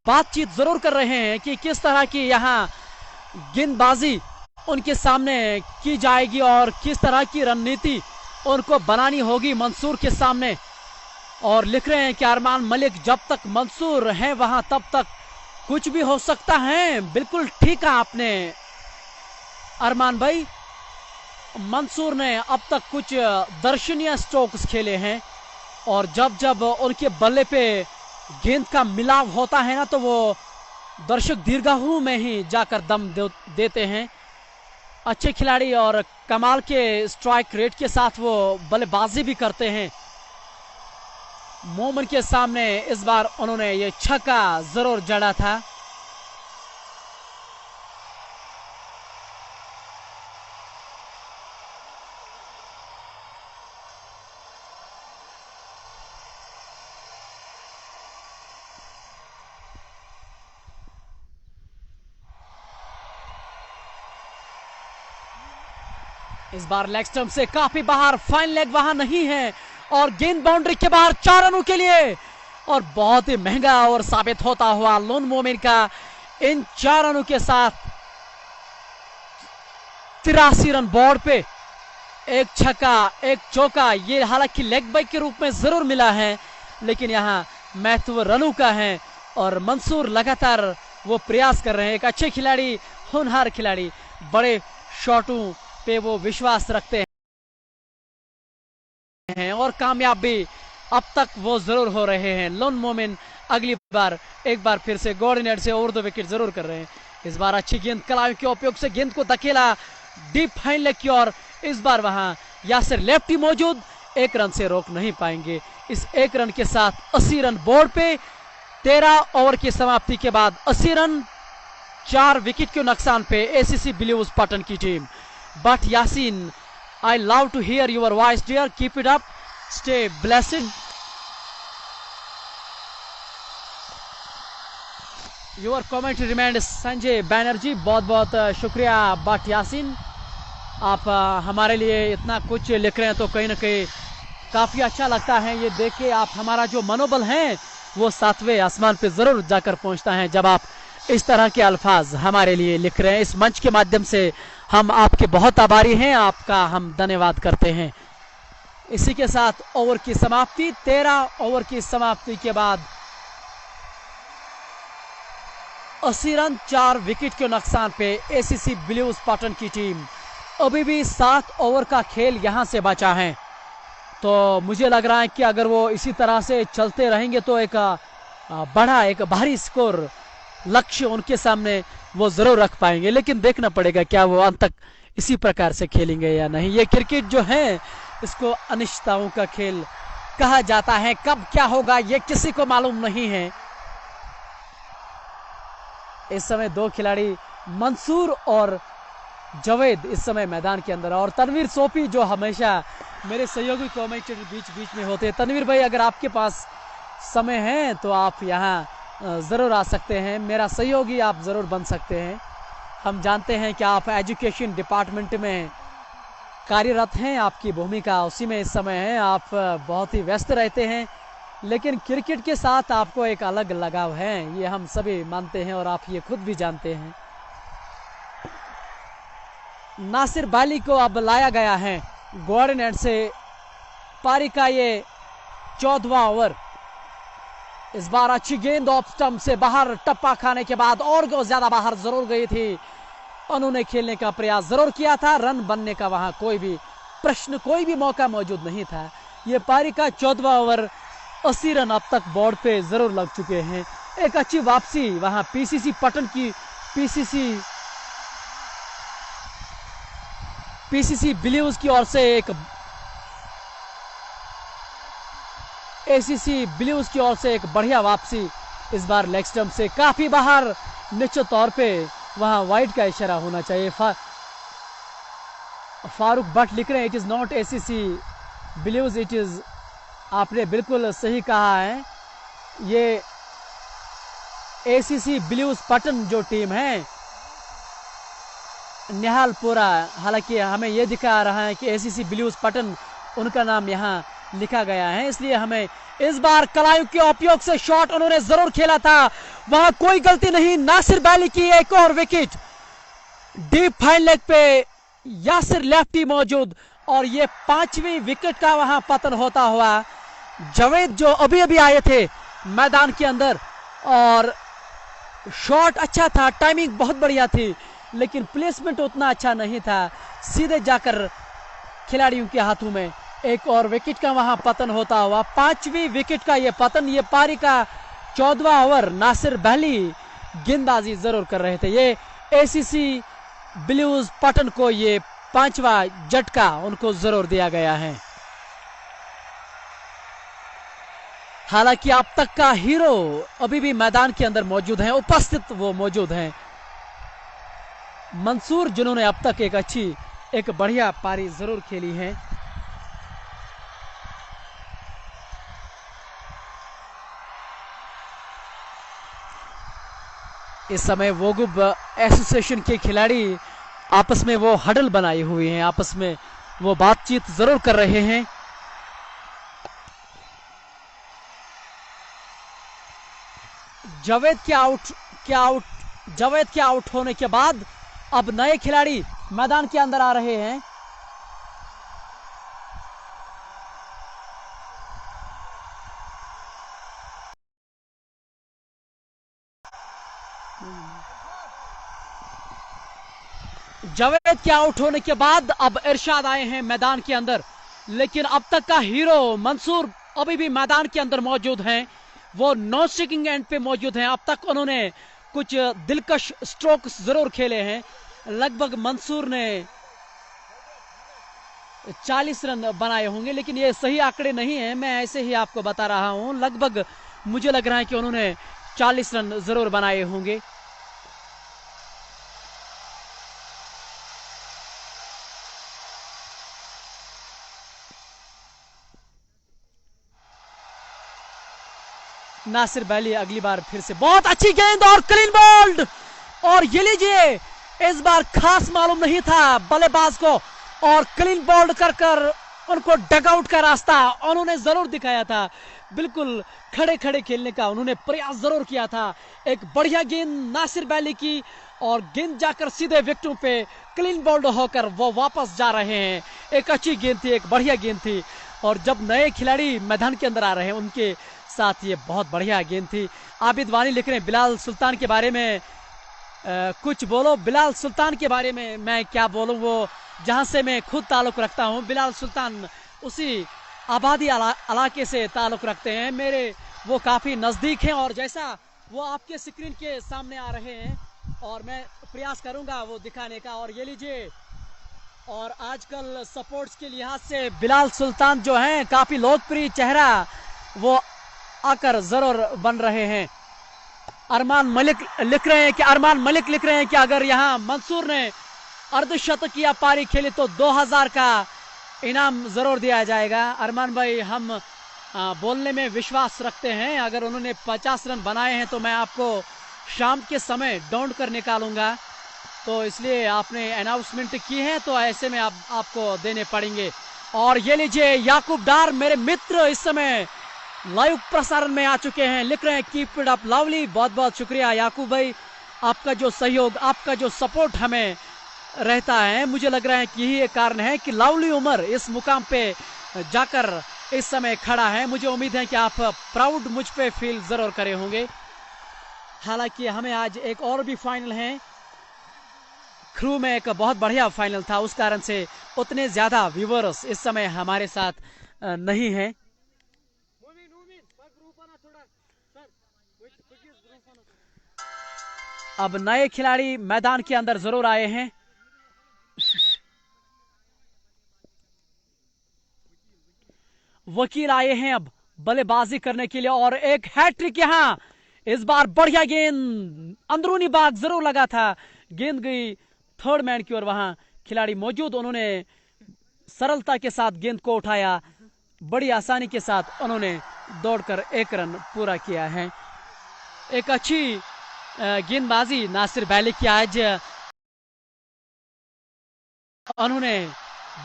[SPEAKER 1] बातचीत जरूर कर रहे हैं कि किस तरह की यहाँ गेंदबाजी उनके सामने की जाएगी और किस तरह की रणनीति उनको बनानी होगी मंसूर के सामने। और लिख रहे हैं कि अरमान मलिक जब तक मंसूर हैं वहां तब तक कुछ भी हो सकता है। बिल्कुल ठीक है आपने अरमान भाई। मंसूर ने अब तक कुछ दर्शनीय स्ट्रोक्स खेले हैं और जब जब उनके बल्ले पे गेंद का मिलाव होता है ना तो वो दर्शक दीर्घाओं में ही जाकर दम देते हैं। अच्छे खिलाड़ी और कमाल के स्ट्राइक रेट के साथ वो बल्लेबाजी भी करते हैं। मोमिन के सामने इस बार उन्होंने ये छक्का जरूर जड़ा था। इस बार लेग स्टंप से काफी बाहर, फाइन लेग वहां नहीं है और गेंद बाउंड्री के बाहर 4 रनों के लिए। और बहुत ही महंगा और साबित होता हुआ लोन मोमिन का इन 4 रनों के साथ 83 रन बोर्ड पे। एक छक्का एक चौका, ये हालांकि लेग बाइक के रूप में जरूर मिला है लेकिन यहाँ महत्व रनों का है और मंसूर लगातार वो प्रयास कर रहे हैं। एक अच्छे खिलाड़ी, होनहार खिलाड़ी, बड़े शॉटों पे वो विश्वास रखते हैं और कामयाब भी अब तक वो जरूर हो रहे हैं। लोन मोमिन अगली बार एक बार फिर से कोऑर्डिनेट से ओवर द विकेट जरूर कर रहे हैं। इस बार अच्छी गेंद कलाई के उपयोग से गेंद को धकेला डीप फाइन लेग की ओर। इस बार वहां यासिर लेफ्टी मौजूद, 1 रन से रोक नहीं पाएंगे। इस 1 रन के साथ 80 रन बोर्ड पे। 13 ओवर की समाप्ति के बाद 80 रन 4 विकेट के नुकसान पे एसीसी ब्लूज पटन की team. But Yasin, I love to hear your voice, dear. Keep it up. Stay blessed. Your comment remained Sanjay Banerjee, बहुत बहुत शुक्रिया। बट यासीन, आप हमारे लिए इतना कुछ लिख रहे हैं तो कहीं ना कहीं काफ़ी अच्छा लगता है ये देख के। आप हमारा जो मनोबल है वो 7वें आसमान पे ज़रूर जाकर पहुंचता है जब आप इस तरह के अल्फाज हमारे लिए लिख रहे हैं। इस मंच के माध्यम से हम आपके बहुत आभारी हैं, आपका हम धन्यवाद करते हैं। इसी के साथ ओवर की समाप्ति, 13 ओवर की समाप्ति के बाद 80 रन 4 विकेट के नुकसान पे एसीसी ब्लूज पटन की टीम। अभी भी 7 ओवर का खेल यहां से बचा है तो मुझे लग रहा है कि अगर वो इसी तरह से चलते रहेंगे तो एक बड़ा एक भारी स्कोर लक्ष्य उनके सामने वो जरूर रख पाएंगे। लेकिन देखना पड़ेगा क्या वो अंत तक इसी प्रकार से खेलेंगे या नहीं। ये क्रिकेट जो है इसको अनिश्चितताओं का खेल कहा जाता है। कब क्या होगा ये किसी को मालूम नहीं है। इस समय 2 खिलाड़ी मंसूर और जवेद इस समय मैदान के अंदर और तनवीर सोफी जो हमेशा मेरे सहयोगी कमेंटेटर बीच बीच में होते हैं। तनवीर भाई, अगर आपके पास समय है तो आप यहाँ ज़रूर आ सकते हैं, मेरा सहयोगी आप ज़रूर बन सकते हैं। हम जानते हैं कि आप एजुकेशन डिपार्टमेंट में कार्यरत हैं, आपकी भूमिका उसी में इस समय है, आप बहुत ही व्यस्त रहते हैं लेकिन क्रिकेट के साथ आपको एक अलग लगाव है, ये हम सभी मानते हैं और आप ये खुद भी जानते हैं। नासिर बाली को अब लाया गया है कोऑर्डिनेट से। पारी का ये 14वां ओवर। इस बार अच्छी गेंद ऑफ स्टंप से बाहर टप्पा खाने के बाद और ज्यादा बाहर जरूर गई थी। उन्होंने खेलने का प्रयास जरूर किया था, रन बनने का वहां कोई भी प्रश्न, कोई भी मौका मौजूद नहीं था। ये पारी का 14वां ओवर। 80 रन अब तक बोर्ड पे जरूर लग चुके हैं। एक अच्छी वापसी वहां पीसीसी पटन की, पीसीसी ब्लूज की ओर से एक एसीसी ब्लूज की ओर से एक बढ़िया वापसी। इस बार लेग स्टंप से काफी बाहर, निश्चित तौर पे वहां वाइड का इशारा होना चाहिए। फारूक भट्ट लिख रहे हैं it is not ACC beliefs it is, आपने बिल्कुल सही कहा है। ये एसीसी बिलीव्स पटन जो टीम है निहालपुरा, हालांकि हमें यह दिखा रहा है कि एसीसी बिलीव्स पटन उनका नाम यहाँ लिखा गया है, इसलिए हमें इस बार कलायु के उपयोग से शॉट उन्होंने जरूर खेला था, वहां कोई गलती नहीं। नासिर बैली की एक और विकेट, डीप फाइन लेग पे यासिर लेफ्टी मौजूद, और ये 5वीं विकेट का वहां पतन होता हुआ। जावेद जो अभी अभी आए थे मैदान के अंदर, और शॉट अच्छा था, टाइमिंग बहुत बढ़िया थी, लेकिन प्लेसमेंट उतना अच्छा नहीं था, सीधे जाकर खिलाड़ियों के हाथों में एक और विकेट का वहां पतन होता हुआ। 5वीं विकेट का ये पतन, ये पारी का 14वां ओवर। नासिर बैली गेंदबाजी जरूर कर रहे थे। ये एसीसी बिलीव्स पटन को ये 5वां झटका उनको जरूर दिया गया है। हालांकि अब तक का हीरो अभी भी मैदान के अंदर मौजूद हैं, उपस्थित वो मौजूद हैं, मंसूर, जिन्होंने अब तक एक बढ़िया पारी जरूर खेली है। इस समय वोगुब एसोसिएशन के खिलाड़ी आपस में वो हडल बनाए हुए हैं, आपस में वो बातचीत जरूर कर रहे हैं। जावेद के आउट होने के बाद अब नए खिलाड़ी मैदान के अंदर आ रहे हैं। जावेद के आउट होने के बाद अब इरशाद आए हैं मैदान के अंदर, लेकिन अब तक का हीरो मंसूर अभी भी मैदान के अंदर मौजूद हैं, वो नॉन स्ट्राइकिंग एंड पे मौजूद हैं। अब तक उन्होंने कुछ दिलकश स्ट्रोक्स जरूर खेले हैं। लगभग मंसूर ने 40 रन बनाए होंगे, लेकिन ये सही आंकड़े नहीं है, मैं ऐसे ही आपको बता रहा हूं। लगभग मुझे लग रहा है कि उन्होंने 40 रन जरूर बनाए होंगे। नासिर बैली अगली बार फिर से बहुत अच्छी गेंद और क्लीन बोल्ड, और ये लीजिए, इस बार खास मालूम नहीं था बल्लेबाज को, और क्लीन बोल्ड कर उनको डगआउट का रास्ता उन्होंने जरूर दिखाया था। बिल्कुल खड़े खड़े खेलने का उन्होंने प्रयास जरूर किया था। एक बढ़िया गेंद नासिर बैली की, और गेंद जाकर सीधे विकेटों पे क्लीन बोल्ड होकर वो वापस जा रहे हैं। एक अच्छी गेंद थी, एक बढ़िया गेंद थी, और जब नए खिलाड़ी मैदान के अंदर आ रहे हैं उनके साथ ये बहुत बढ़िया गेंद थी। आबिद वानी लिख रहे हैं बिलाल सुल्तान के बारे में कुछ बोलो। बिलाल सुल्तान के बारे में मैं क्या बोलूं, वो जहां से मैं खुद ताल्लुक रखता हूं, बिलाल सुल्तान उसी आबादी इलाके से ताल्लुक रखते हैं मेरे, वो काफी नजदीक हैं, और जैसा वो आपके स्क्रीन के सामने आ रहे हैं, और मैं प्रयास करूंगा वो दिखाने का। और ये लीजिए, और आजकल सपोर्ट्स के लिहाज से बिलाल सुल्तान जो हैं काफी लोकप्रिय चेहरा वो आकर जरूर बन रहे हैं। अरमान मलिक लिख रहे हैं कि अगर यहाँ मंसूर ने अर्धशतक या पारी खेली तो 2000 का इनाम जरूर दिया जाएगा। अरमान भाई, हम बोलने में विश्वास रखते हैं, अगर उन्होंने 50 रन बनाए हैं तो मैं आपको शाम के समय ढूंढ कर निकालूंगा, तो इसलिए आपने अनाउंसमेंट की है तो ऐसे में आपको देने पड़ेंगे। और ये लीजिए, याकूब डार मेरे मित्र इस समय लाइव प्रसारण में आ चुके हैं, लिख रहे हैं कीप इट अप लवली। बहुत बहुत शुक्रिया याकूब भाई, आपका जो सहयोग, आपका जो सपोर्ट हमें रहता है, मुझे लग रहा है कि यही एक कारण है कि लवली उमर इस मुकाम पे जाकर इस समय खड़ा है। मुझे उम्मीद है कि आप प्राउड मुझ पे फील जरूर करे होंगे। हालांकि हमें आज एक और भी फाइनल है, क्रू में एक बहुत बढ़िया फाइनल था, उस कारण से उतने ज्यादा व्यूअर्स इस समय हमारे साथ नहीं है। अब नए खिलाड़ी मैदान के अंदर जरूर आए हैं। वकील आए हैं अब बल्लेबाजी करने के लिए, और एक हैट्रिक यहां, इस बार बढ़िया गेंद अंदरूनी भाग जरूर लगा था, गेंद गई थर्ड मैन की ओर, वहां खिलाड़ी मौजूद, उन्होंने सरलता के साथ गेंद को उठाया बड़ी आसानी के साथ उन्होंने दौड़कर 1 रन पूरा किया है। एक अच्छी गेंदबाजी नासिर बैली की आज उन्होंने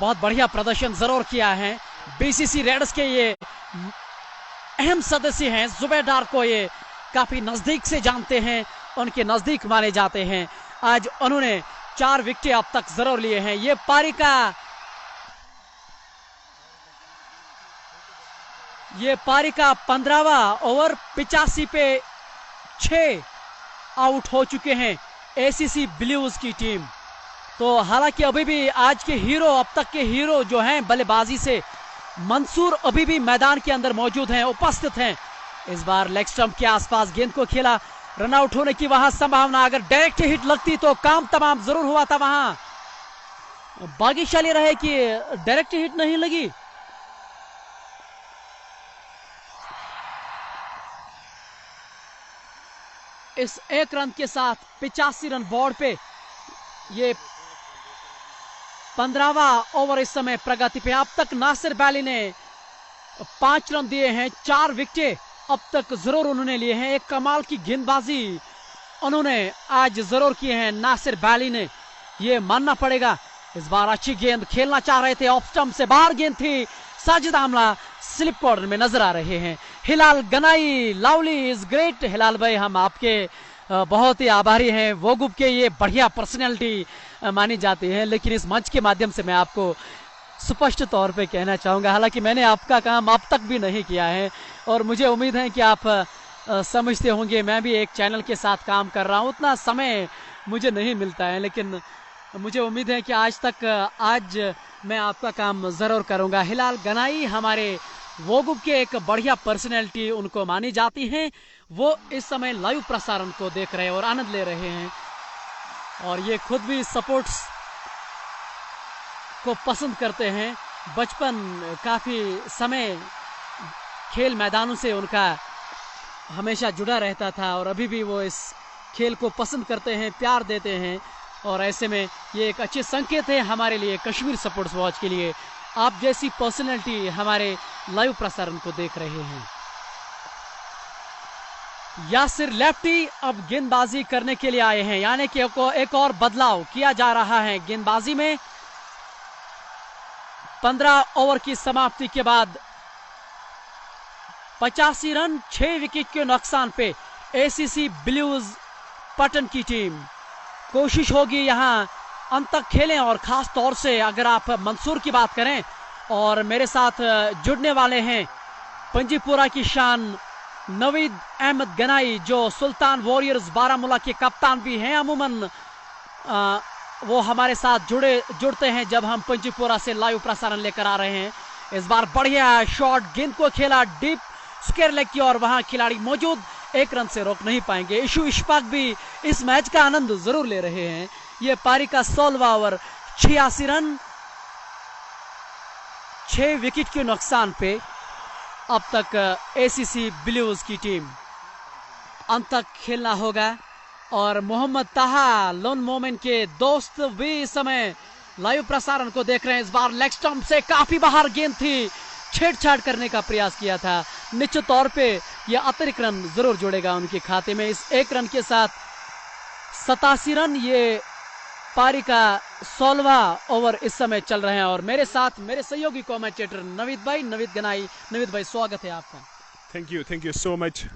[SPEAKER 1] बहुत बढ़िया प्रदर्शन जरूर किया है। बीसीसी रेडर्स के ये अहम सदस्य हैं, जुबैर डार को ये काफी नजदीक से जानते हैं, उनके नजदीक माने जाते हैं। आज उन्होंने 4 विकेट अब तक जरूर लिए हैं। ये पारी का 15वां ओवर, 85 पे 6 आउट हो चुके हैं एसीसी ब्लूज की टीम। तो हालांकि अभी भी आज के हीरो, अब तक के हीरो जो हैं बल्लेबाजी से, मंसूर अभी भी मैदान के अंदर मौजूद हैं, उपस्थित हैं। इस बार लेग स्टंप के आसपास गेंद को खेला, रन आउट होने की वहां संभावना, अगर डायरेक्ट हिट लगती तो काम तमाम जरूर हुआ था। वहां भाग्यशाली रहे कि डायरेक्ट हिट नहीं लगी। इस 1 रन के साथ 85 रन बोर्ड पे ये 15वां ओवर इस समय प्रगति पे। अब तक नासिर बैली ने 5 रन दिए हैं, 4 विकेट अब तक जरूर उन्होंने लिए हैं। एक कमाल की गेंदबाजी उन्होंने आज जरूर की है नासिर बैली ने, ये मानना पड़ेगा। इस बार अच्छी गेंद खेलना चाह रहे थे, ऑफ स्टंप से बाहर गेंद थी। साजिद आमला स्लिप कॉर्नर में नजर आ रहे हैं। हिलाल गनाई, लवली इज ग्रेट। हिलाल भाई, हम आपके बहुत ही आभारी हैं। वोगुब के ये बढ़िया पर्सनैलिटी मानी जाती है, लेकिन इस मंच के माध्यम से मैं आपको स्पष्ट तौर पे कहना चाहूँगा, हालांकि मैंने आपका काम अब तक भी नहीं किया है और मुझे उम्मीद है कि आप समझते होंगे, मैं भी एक चैनल के साथ काम कर रहा हूँ, उतना समय मुझे नहीं मिलता है, लेकिन मुझे उम्मीद है कि आज मैं आपका काम ज़रूर करूँगा। हिलाल गनाई हमारे वोगुब के एक बढ़िया पर्सनैलिटी उनको मानी जाती है। वो इस समय लाइव प्रसारण को देख रहे हैं और आनंद ले रहे हैं, और ये खुद भी स्पोर्ट्स को पसंद करते हैं। बचपन काफ़ी समय खेल मैदानों से उनका हमेशा जुड़ा रहता था और अभी भी वो इस खेल को पसंद करते हैं, प्यार देते हैं, और ऐसे में ये एक अच्छे संकेत है हमारे लिए, कश्मीर स्पोर्ट्स वॉच के लिए। आप जैसी पर्सनैलिटी हमारे लाइव प्रसारण को देख रहे हैं। यासिर लेफ्टी अब गेंदबाजी करने के लिए आए हैं, यानी कि एक और बदलाव किया जा रहा है गेंदबाजी में। 15 ओवर की समाप्ति के बाद 85 रन 6 विकेट के नुकसान पे एसीसी ब्लूज पटन की टीम कोशिश होगी यहां अंत तक खेलें, और खास तौर से अगर आप मंसूर की बात करें, और मेरे साथ जुड़ने वाले हैं पंजीपुरा की शान नवीद अहमद गनाई, जो सुल्तान वॉरियर्स बारामूला के कप्तान भी हैं। अमूमन वो हमारे साथ जुड़ते हैं जब हम पंजीपुरा से लाइव प्रसारण लेकर आ रहे हैं। इस बार बढ़िया शॉट, गेंद को खेला डीप स्क्वायर लेग की, और वहां खिलाड़ी मौजूद 1 रन से रोक नहीं पाएंगे। इशू इशफाक भी इस मैच का आनंद जरूर ले रहे हैं। ये पारी का 16वां ओवर, 86 रन 6 विकेट के नुकसान पे अब तक एसीसी ब्लूज की टीम अंत तक खेलना होगा। और मोहम्मद ताहा लोन मोमेंट के दोस्त भी इस समय लाइव प्रसारण को देख रहे हैं। इस बार लेग स्टंप से काफी बाहर गेंद थी, छेड़छाड़ करने का प्रयास किया था। निश्चित तौर पे यह अतिरिक्त रन जरूर जोड़ेगा उनके खाते में। इस 1 रन के साथ 87 रन ये पारी का 16वां ओवर इस समय चल रहे हैं। और मेरे साथ मेरे सहयोगी कमेंटेटर नवीद गनाई। नवीद भाई, स्वागत है आपका।
[SPEAKER 2] Thank you so much.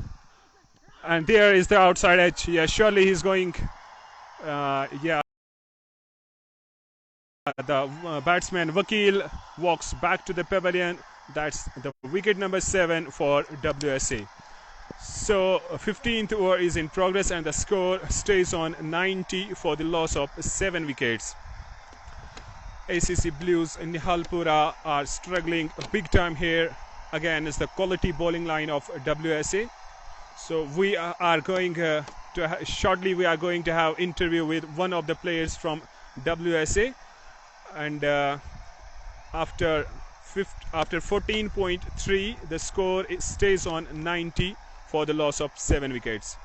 [SPEAKER 2] And there is the outside edge. Yeah, surely he's going. The batsman Vakil walks back to the pavilion. That's the wicket number 7 for WSA. So 15th over is in progress and the score stays on 90 for the loss of 7 wickets. ACC Blues in Nihalpura are struggling big time here. Again, is the quality bowling line of WSA. So we are going shortly we are going to have interview with one of the players from WSA, and after 14.3 the score stays on 90 for the loss of 7 wickets.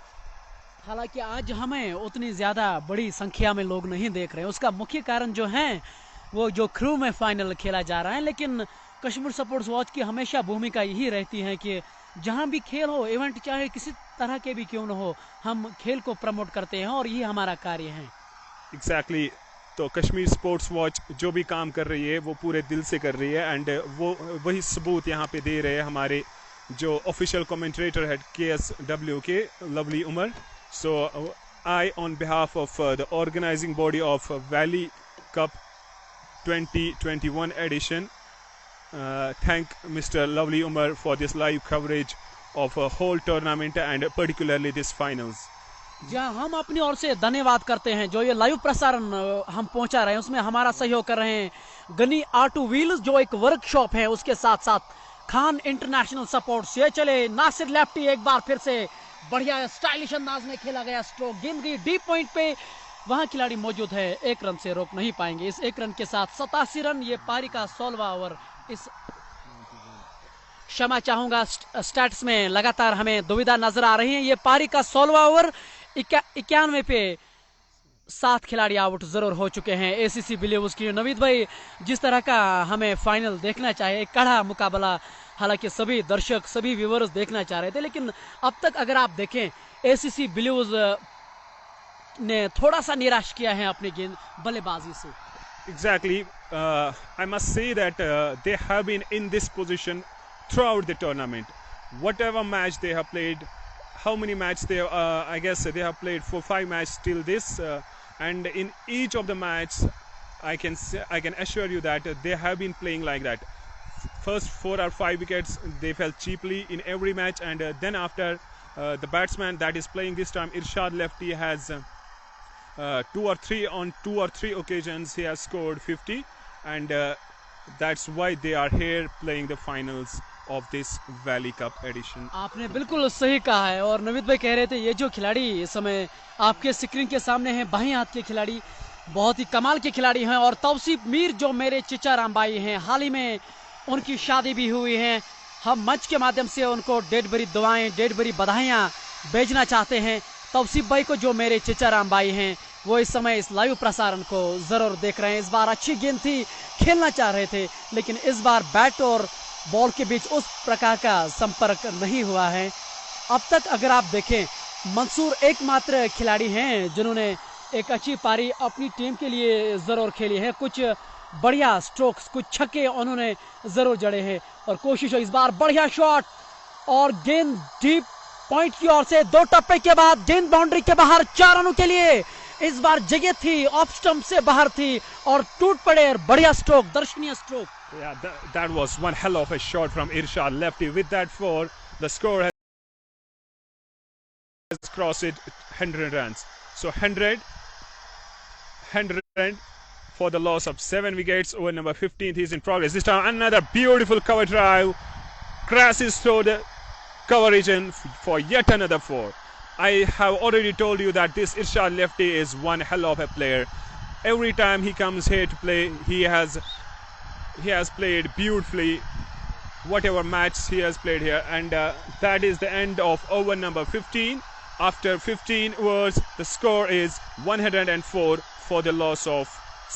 [SPEAKER 1] हालांकि आज हमें उतनी ज्यादा बड़ी संख्या में लोग नहीं देख रहे हैं, उसका मुख्य कारण जो है वो जो क्रू में फाइनल खेला जा रहा है, लेकिन कश्मीर स्पोर्ट्स वॉच की हमेशा भूमिका यही रहती है कि जहां भी खेल हो, इवेंट चाहे किसी तरह के भी क्यों न हो, हम खेल को प्रमोट करते हैं और यही हमारा कार्य है।
[SPEAKER 2] एग्जैक्टली तो कश्मीर स्पोर्ट्स वॉच जो भी काम कर रही है वो पूरे दिल से कर रही है, एंड वो वही सबूत यहाँ पे दे रहे हैं हमारे जो ऑफिशियल कमेंट्रेटर है KSW के lovely Umar. So I on behalf of the organising body of Valley Cup 2021 edition thank Mr. Lovely Umar for this live coverage of a whole tournament and particularly this finals.
[SPEAKER 1] जहां हम अपनी ओर से धन्यवाद करते हैं, जो ये लाइव प्रसारण हम पहुंचा रहे हैं उसमें हमारा सहयोग कर रहे हैं गनी ऑटो व्हील्स जो एक वर्कशॉप है, उसके साथ साथ खान इंटरनेशनल सपोर्ट्स। ये चले नासिर लेफ्टी, एक बार फिर से बढ़िया स्टाइलिश अंदाज में खेला गया स्ट्रोक, गेंद गई डीप पॉइंट पे, वहां खिलाड़ी मौजूद है, एक रन से रोक नहीं पाएंगे। इस एक रन के साथ 87 रन, ये पारी का 16वां ओवर। इस क्षमा चाहूंगा, स्टैट्स में लगातार हमें दुविधा नजर आ रही है। ये पारी का 16वां ओवर, 91 पे 7 खिलाड़ी आउट जरूर हो चुके हैं। ACC बिलीव्स की नवीद भाई, जिस तरह का हमें फाइनल देखना चाहिए, एक कड़ा मुकाबला, हालांकि सभी दर्शक सभी व्यूअर्स देखना चाह रहे थे, लेकिन अब तक अगर आप देखें ACC बिलीव्स ने थोड़ा सा निराश किया है अपनी गेंद बल्लेबाजी से।
[SPEAKER 2] Exactly. I must say that they have been in this position throughout the tournament. Whatever match they have played, how many matches they, I guess they have played 4-5 matches till this, and in each of the matches, I can assure you that they have been playing like that. First 4 or 5 wickets they fell cheaply in every match, and then after the batsman that is playing this time, Irshad Lefty, has 2 or 3 occasions he has scored 50, and that's why they are here playing the finals of this Valley Cup edition.
[SPEAKER 1] आपने बिल्कुल सही कहा है, और नवीद भाई कह रहे थे ये जो खिलाड़ी इस समय आपके स्क्रीन के सामने हैं, बाएं हाथ के खिलाड़ी, बहुत ही कमाल के खिलाड़ी हैं। और तौसीफ मीर जो मेरे चिचा रामबाई हैं, हाल ही में उनकी शादी भी हुई है, हम मंच के माध्यम से उनको ढेर भरी दुआएं, ढेर भरी बधाइयां भेजना चाहते हैं। तौसीफ भाई को जो मेरे चिचा रामबाई हैं, वो इस समय इस लाइव प्रसारण को जरूर देख रहे हैं। इस बार अच्छी गेंद थी, खेलना चाह रहे थे, लेकिन इस बार बैट और बॉल के बीच उस प्रकार का संपर्क नहीं हुआ है। अब तक अगर आप देखें, मंसूर एकमात्र खिलाड़ी हैं जिन्होंने एक अच्छी पारी अपनी टीम के लिए जरूर खेली है। कुछ बढ़िया स्ट्रोक्स, कुछ छक्के उन्होंने जरूर जड़े हैं, और कोशिश हो इस बार बढ़िया शॉट, और गेंद डीप पॉइंट की ओर से 2 टप्पे के बाद गेंद बाउंड्री के बाहर 4 रनों के लिए। इस बार जगह थी, ऑफ स्टंप से बाहर थी और टूट पड़े, और बढ़िया स्ट्रोक, दर्शनीय stroke.
[SPEAKER 2] Yeah, that was one hell of a shot from Irshad Lefty. With that 4, the score has crossed 100 runs. So 100 for the loss of 7 wickets. Over number 15 is in progress. This time another beautiful cover drive crashes through the cover region for yet another 4. I have already told you that this Irshad Lefty is one hell of a player. Every time he comes here to play, he has played beautifully, whatever match he has played here, and that is the end of over number 15. After 15 overs, the score is 104 for the loss of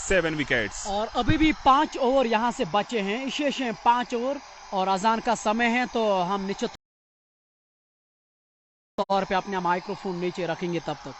[SPEAKER 2] 7 wickets.
[SPEAKER 1] और अभी भी 5 over यहाँ से बचे हैं, शेष हैं 5 over, और अजान का समय है, तो हम निश्चित तौर पे अपना माइक्रोफोन नीचे रखेंगे तब तक।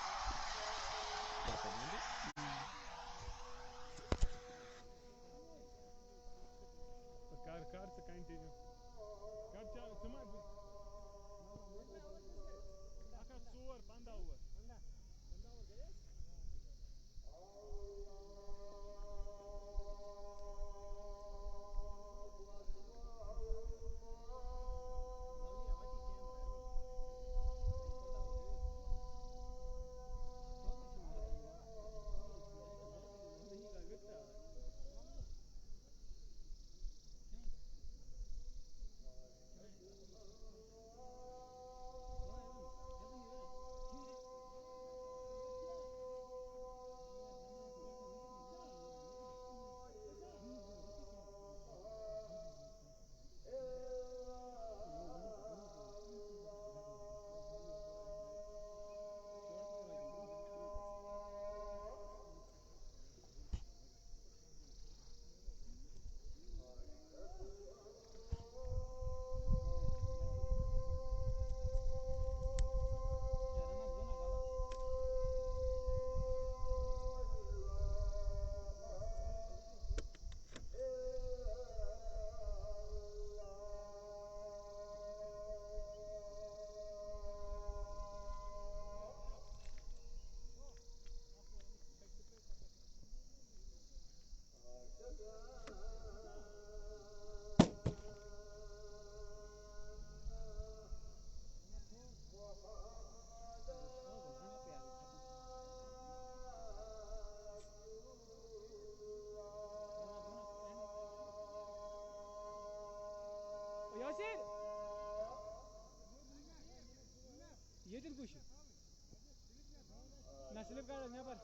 [SPEAKER 3] स्लिप कर यहाँ पर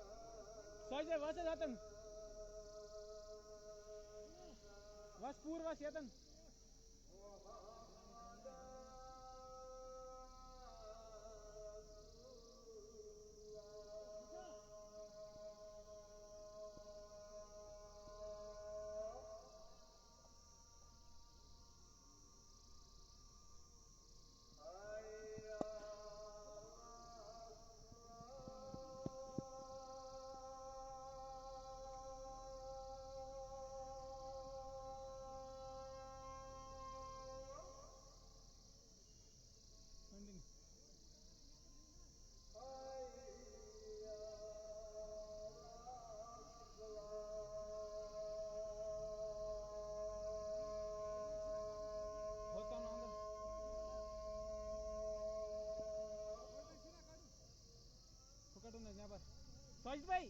[SPEAKER 3] सोच दे वैसे जातन बस पूर्व चेतन भाई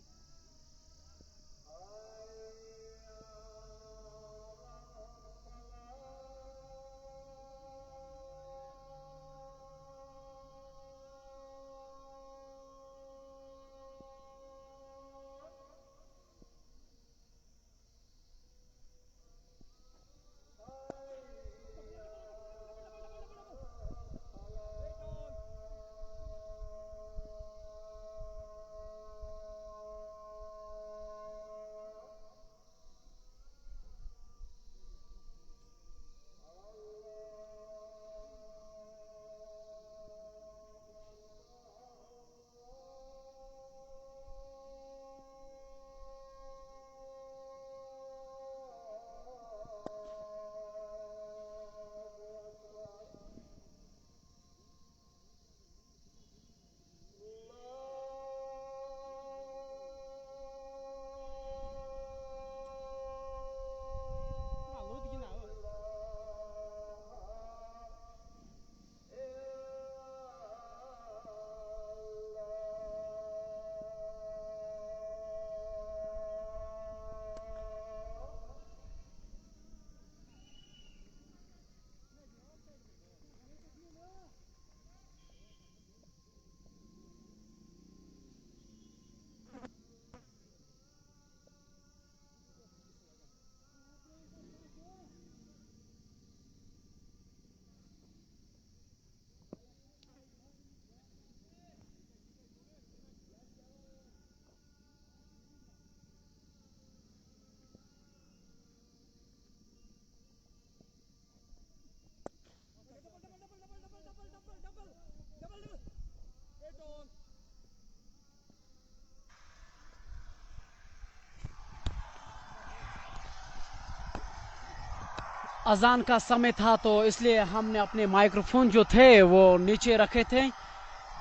[SPEAKER 1] अजान का समय था तो इसलिए हमने अपने माइक्रोफोन जो थे वो नीचे रखे थे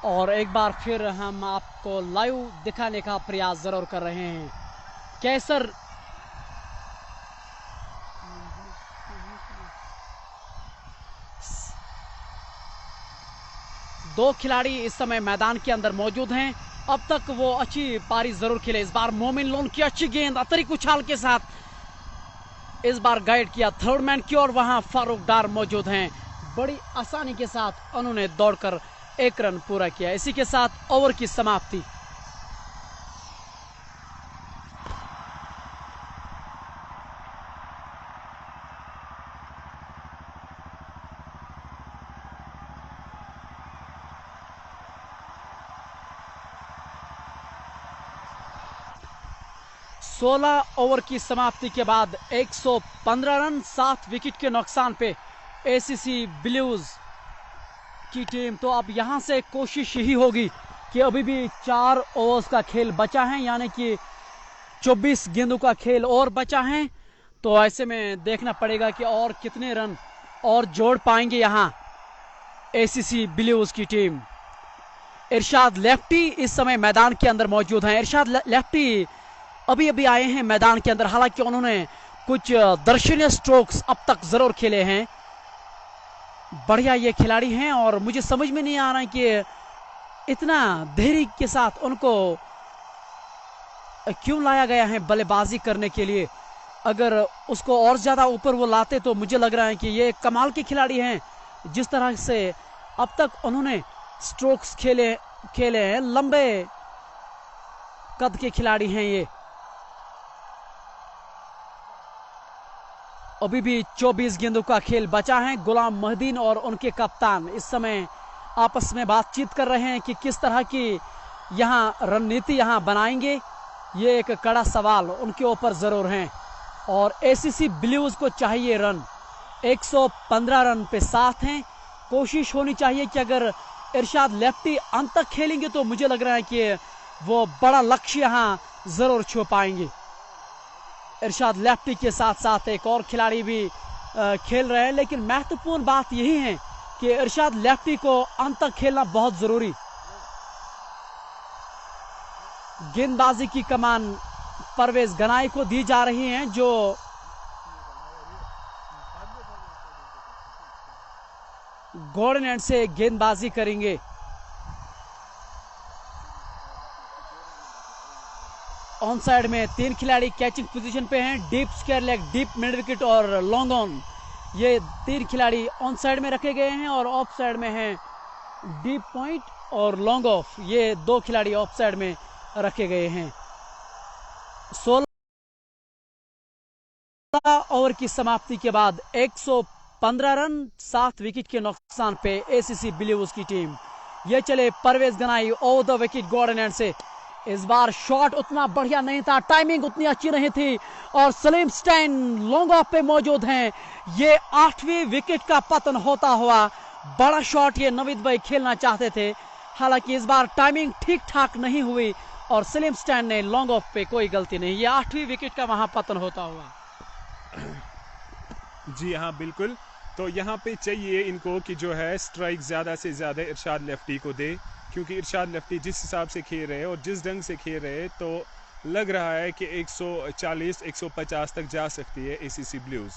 [SPEAKER 1] और एक बार फिर हम आपको लाइव दिखाने का प्रयास जरूर कर रहे हैं। कैसर दो खिलाड़ी इस समय मैदान के अंदर मौजूद हैं। अब तक वो अच्छी पारी जरूर खेले। इस बार मोमिन लोन की अच्छी गेंद अतिरिक्त उछाल के साथ इस बार गाइड किया थर्ड मैन की और वहां फारूक डार मौजूद हैं। बड़ी आसानी के साथ उन्होंने दौड़कर एक रन पूरा किया। इसी के साथ ओवर की समाप्ति। सोलह ओवर की समाप्ति के बाद 115 रन 7 विकेट के नुकसान पे एसीसी ब्लूज की टीम। तो अब यहां से कोशिश यही होगी कि अभी भी 4 ओवर्स का खेल बचा है, यानी कि 24 गेंदों का खेल और बचा है। तो ऐसे में देखना पड़ेगा कि और कितने रन और जोड़ पाएंगे यहां एसीसी ब्लूज की टीम। इरशाद लेफ्टी इस समय मैदान के अंदर मौजूद हैं। इरशाद लेफ्टी अभी अभी आए हैं मैदान के अंदर, हालांकि उन्होंने कुछ दर्शनीय स्ट्रोक्स अब तक जरूर खेले हैं। बढ़िया ये खिलाड़ी हैं और मुझे समझ में नहीं आ रहा है कि इतना धैर्य के साथ उनको क्यों लाया गया है बल्लेबाजी करने के लिए। अगर उसको और ज्यादा ऊपर वो लाते तो मुझे लग रहा है कि ये कमाल के खिलाड़ी हैं। जिस तरह से अब तक उन्होंने स्ट्रोक्स खेले हैं, लंबे कद के खिलाड़ी हैं ये। अभी भी 24 गेंदों का खेल बचा है। गुलाम मोहद्दीन और उनके कप्तान इस समय आपस में बातचीत कर रहे हैं कि किस तरह की यहां रणनीति यहां बनाएंगे। ये एक कड़ा सवाल उनके ऊपर जरूर है। और एसीसी ब्लूज को चाहिए रन, 115 रन पे साथ हैं। कोशिश होनी चाहिए कि अगर इरशाद लेफ्टी अंत तक खेलेंगे तो मुझे लग रहा है कि वो बड़ा लक्ष्य यहां जरूर छू पाएंगे। इरशाद लेफ्टी के साथ साथ एक और खिलाड़ी भी खेल रहे हैं, लेकिन महत्वपूर्ण बात यही है कि इरशाद लेफ्टी को अंत तक खेलना बहुत जरूरी। गेंदबाजी की कमान परवेज गनाई को दी जा रही है, जो गॉर्डन एंड से गेंदबाजी करेंगे। ऑन साइड में 3 खिलाड़ी कैचिंग पोजीशन पे हैं। Deep square leg, deep mid wicket और लॉन्ग ऑन, ये 3 खिलाड़ी ऑन साइड में रखे गए हैं। और ऑफ साइड में हैं डीप पॉइंट और लॉन्ग ऑफ, ये 2 खिलाड़ी ऑफ साइड में रखे गए हैं। 16 ओवर की समाप्ति के बाद 115 रन, 7 विकेट के नुकसान पे एसीसी ब्लूज की टीम। ये चले Parvez Ganai over the wicket Gordon end से। इस बार शॉट उतना बढ़िया नहीं था, टाइमिंग उतनी अच्छी नहीं थी और सलीम स्टैन लॉन्ग ऑफ पे मौजूद हैं। ये 8वीं विकेट का पतन होता हुआ बड़ा शॉट ये नवीद भाई खेलना चाहते थे, हालांकि इस बार टाइमिंग ठीक ठाक नहीं हुई और सलीम स्टैन ने लॉन्ग ऑफ पे कोई गलती नहीं। ये 8वीं विकेट का वहां पतन होता हुआ।
[SPEAKER 2] जी हाँ, बिल्कुल। तो यहाँ पे चाहिए इनको कि जो है स्ट्राइक ज़्यादा से ज़्यादा इरशाद लेफ्टी को दे, क्योंकि इरशाद लेफ्टी जिस हिसाब से खेल रहे हैं और जिस ढंग से खेल रहे हैं तो लग रहा है कि 140-150 तक जा सकती है ACC Blues.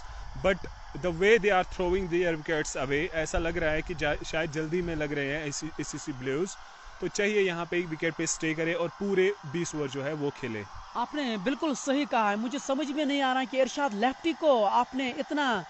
[SPEAKER 2] But the way they are throwing their wickets away, ऐसा लग रहा है कि शायद जल्दी में लग रहे हैं एसीसी ब्लूज। तो चाहिए यहाँ पे एक विकेट पे स्टे करे और पूरे 20 ओवर जो है वो खेले।
[SPEAKER 1] आपने बिल्कुल सही कहा है। मुझे समझ में नहीं आ रहा कि इरशाद लेफ्टी को आपने इतना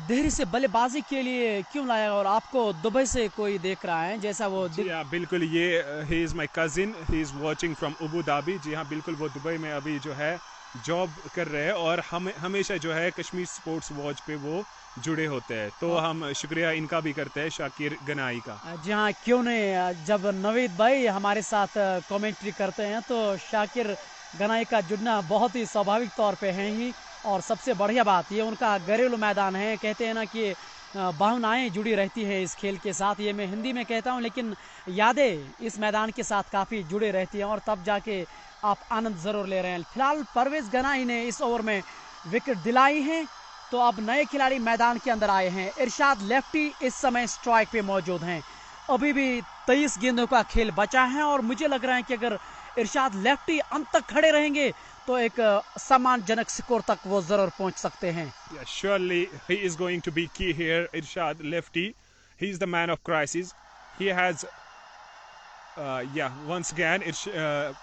[SPEAKER 1] देरी से बल्लेबाजी के लिए क्यों लाया, और आपको दुबई से कोई देख रहा है जैसा वो
[SPEAKER 2] जी हाँ, बिल्कुल। ये he is my cousin, he is watching from Abu Dhabi. जी हाँ, बिल्कुल, वो दुबई में अभी जो है जॉब कर रहे हैं और हम हमेशा जो है कश्मीर स्पोर्ट्स वॉच पे वो जुड़े होते हैं। तो हम शुक्रिया इनका भी करते हैं, शाकिर गनाई का।
[SPEAKER 1] जी हाँ, क्यों नहीं। जब नवीद भाई हमारे साथ कमेंट्री करते हैं तो शाकिर गनाई का जुड़ना बहुत ही स्वाभाविक तौर पे है ही। और सबसे बढ़िया बात ये उनका घरेलू मैदान है। कहते हैं ना कि भावनाएं जुड़ी रहती है इस खेल के साथ। ये मैं हिंदी में कहता हूँ, लेकिन यादें इस मैदान के साथ काफ़ी जुड़े रहती हैं और तब जाके आप आनंद ज़रूर ले रहे हैं। फिलहाल परवेज गनाई ने इस ओवर में विकेट दिलाई है, तो अब नए खिलाड़ी मैदान के अंदर आए हैं। इरशाद लेफ्टी इस समय स्ट्राइक पे मौजूद हैं। अभी भी 23 गेंदों का खेल बचा है और मुझे लग रहा है कि अगर इरशाद लेफ्टी अंत तक खड़े रहेंगे तो एक सम्मानजनक स्कोर तक वो जरूर पहुंच सकते हैं।
[SPEAKER 2] Yeah, surely he is going to be key here, Irshad Lefty. He is the man of crisis. He has, once again,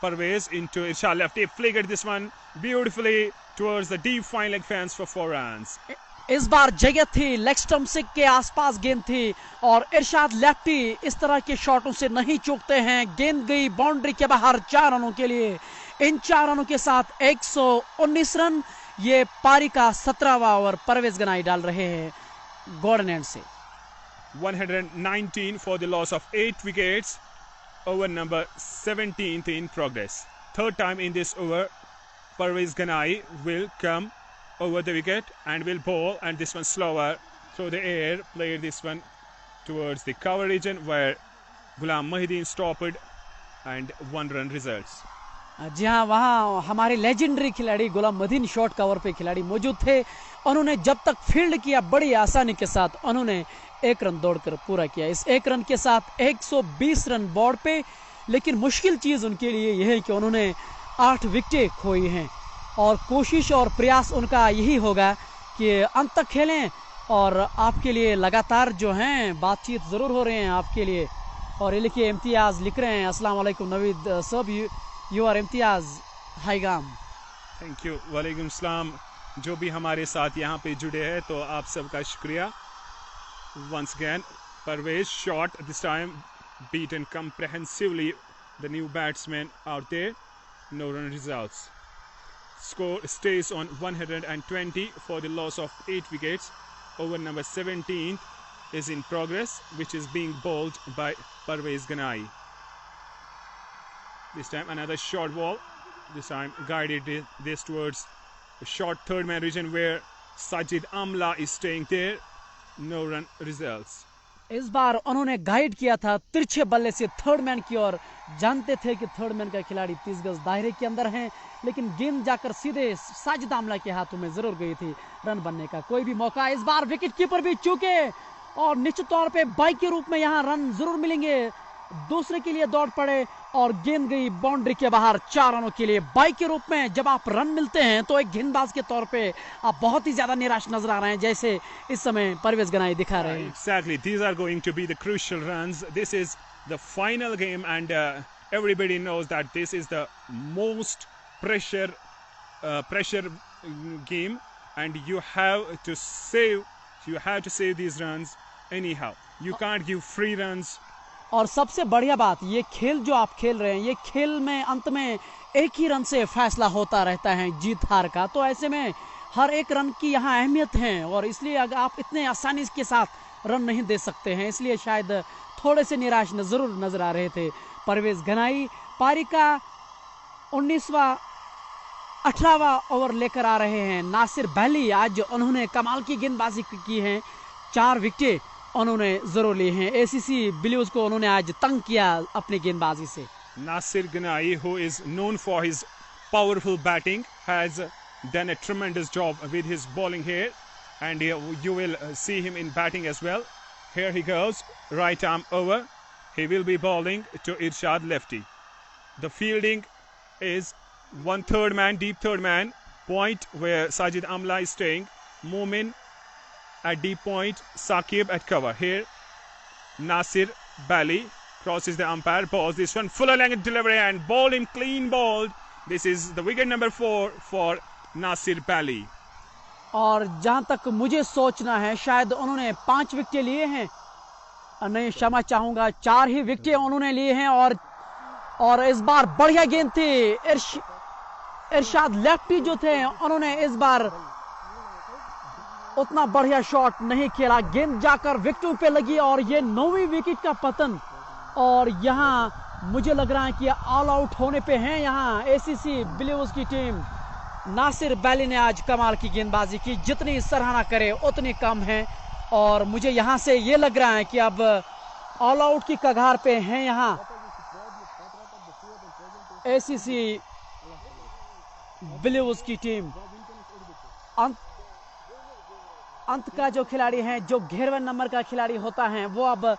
[SPEAKER 2] Parvez into Irshad Lefty. Flickered this one beautifully towards the deep fine leg fence for 4 runs.
[SPEAKER 1] इस बार जगह थी, leg stump से के आसपास गेंद थी और इरशाद lefty इस तरह के शॉटों से नहीं चूकते हैं। गेंद गई बाउंड्री के बाहर 4 रनों के लिए। इन 4 रनों के साथ 119 रन। ये पारी का 17वां ओवर परवेज गनाई डाल रहे हैं गॉर्डन एंड से।
[SPEAKER 2] 119 for the loss of 8 wickets. Over number 17th in progress. Third time in this over, Parvez Ganai will come over the wicket and will bowl, and this one slower through the air. Played this one towards the cover region where Ghulam Mohiuddin stopped and 1 run results.
[SPEAKER 1] जी हाँ, वहाँ हमारे legendary खिलाड़ी गुलाम Mohiuddin short cover पे खिलाड़ी मौजूद थे। उन्होंने जब तक फील्ड किया बड़ी आसानी के साथ उन्होंने 1 रन दौड़कर पूरा किया। इस 1 रन के साथ 120 रन बोर्ड पे। लेकिन मुश्किल चीज़ उनके लिए यह है कि उन्होंने 8 विकेटें खोई हैं और कोशिश और प्रयास उनका यही होगा कि अंत तक खेलें। और आपके लिए लगातार जो हैं बातचीत ज़रूर हो रहे हैं आपके लिए। और ये लिखिए, इम्तियाज़ लिख रहे हैं, अस्सलाम वालेकुम नवीद सब, यू आर इम्तियाज़ हाईगाम।
[SPEAKER 2] थैंक यू, वालेकुम सलाम। जो भी हमारे साथ यहाँ पे जुड़े हैं तो आप सबका शुक्रिया। Once again Parvez shot, this time beaten comprehensively the new batsman out there, no run results. Score stays on 120 for the loss of 8 wickets. Over number 17 is in progress, which is being bowled by Parvez Ganai. This time another short ball. This time guided this towards the short third man region where Sajid Amla is staying there. No run results.
[SPEAKER 1] इस बार उन्होंने guide किया था तिरछे बल्ले से third man की ओर। जानते थे कि थर्ड मैन का खिलाड़ी 30 गज दायरे के अंदर है, लेकिन गेंद जाकर सीधे साजिद आमला के हाथों में जरूर गई थी। रन बनने का कोई भी मौका। इस बार विकेट कीपर भी चूके और निश्चित तौर पे बाइक के रूप में यहाँ रन जरूर मिलेंगे। दूसरे के लिए दौड़ पड़े और गेंद गई बाउंड्री के बाहर 4 रनों के लिए। बाइक के रूप में जब आप रन मिलते हैं तो एक गेंदबाज के तौर पे आप बहुत ही ज्यादा निराश नजर आ रहे हैं, जैसे इस समय परवेज गनाई दिखा रहे हैं।
[SPEAKER 2] Exactly, these are going to be the crucial runs. This is the final game and everybody knows that this is the most pressure game and you have to save these runs anyhow. You can't give free runs.
[SPEAKER 1] और सबसे बढ़िया बात, ये खेल जो आप खेल रहे हैं, ये खेल में अंत में एक ही रन से फैसला होता रहता है जीत हार का। तो ऐसे में हर एक रन की यहाँ अहमियत है और इसलिए अगर आप इतने आसानी के साथ रन नहीं दे सकते हैं, इसलिए शायद थोड़े से निराश जरूर नजर आ रहे थे परवेज गनाई। पारी का 19वां 18वां ओवर लेकर आ रहे हैं नासिर बैली। आज उन्होंने कमाल की गेंदबाजी की है, 4 विकेट उन्होंने जरूर लिए हैं। एसीसी ब्लूज को उन्होंने आज तंग किया अपनी गेंदबाजी से।
[SPEAKER 2] Nasir Ganai, who is known for his powerful batting, has done a tremendous job with his bowling here, and you will see him in batting as well. Here he goes, right arm over. He will be bowling to Irshad lefty. The fielding is 1/3 man, deep third man, point where Sajid Amla is staying. Moomin at deep point, Saqib at cover. Here, Nasir Bali crosses the umpire, balls this one, fuller length delivery and bowled in, clean bowled. This is the wicket number 4 for Nasir Bali.
[SPEAKER 1] और जहां तक मुझे सोचना है, शायद उन्होंने 5 wicket लिए हैं, नहीं क्षमा चाहूंगा 4 ही विकेट उन्होंने लिए हैं। और इस बार बढ़िया गेंद थी। इरशाद लेफ्टी जो थे, उन्होंने इस बार उतना बढ़िया शॉट नहीं खेला, गेंद जाकर विकेटों पे लगी और ये 9वीं विकेट का पतन। और यहाँ मुझे लग रहा है कि ऑल आउट होने पे हैं यहाँ एसीसी ब्लूज की टीम। नासिर बैली ने आज कमाल की गेंदबाजी की, जितनी सराहना करे उतनी कम है। और मुझे यहाँ से ये लग रहा है कि अब ऑल आउट की कगार पे हैं यहाँ एसीसी ब्लूज की टीम। अंत का जो खिलाड़ी हैं, जो 11वें नंबर का खिलाड़ी होता है, वो अब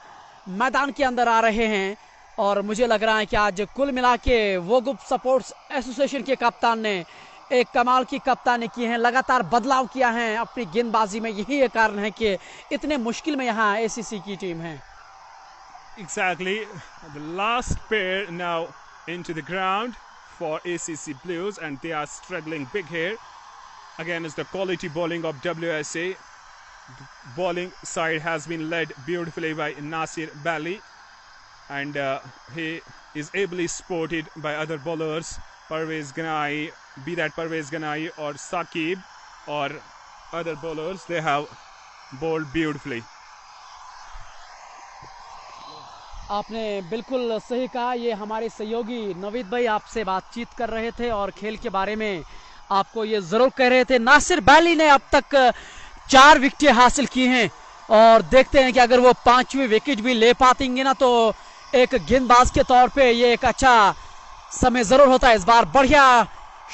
[SPEAKER 1] मैदान के अंदर आ रहे हैं। और मुझे लग रहा है कि आज कुल मिला के वोगुप सपोर्ट्स एसोसिएशन के कप्तान ने एक कमाल की कप्तानी की है, लगातार बदलाव किया है अपनी गेंदबाजी में। यही एक कारण है कि इतने मुश्किल में यहाँ एसीसी की टीम है।
[SPEAKER 2] Exactly, the last pair now into the ground for ACC Blues and they are struggling big here. Again, is the quality bowling of WSA. The bowling side has been led beautifully by Nasir Bali and he is ably supported by other bowlers, Parvez Ganai, be that Parvez Ganai or Saqib or other bowlers. They have bowled beautifully.
[SPEAKER 1] आपने बिल्कुल सही कहा। ये हमारे सहयोगी नवीद भाई आपसे बातचीत कर रहे थे और खेल के बारे में आपको ये जरूर कह रहे थे। नासिर बैली ने अब तक 4 विकेट हासिल की हैं और देखते हैं कि अगर वो 5वीं विकेट भी ले पातेंगे ना, तो एक गेंदबाज के तौर पे ये एक अच्छा समय जरूर होता है। इस बार बढ़िया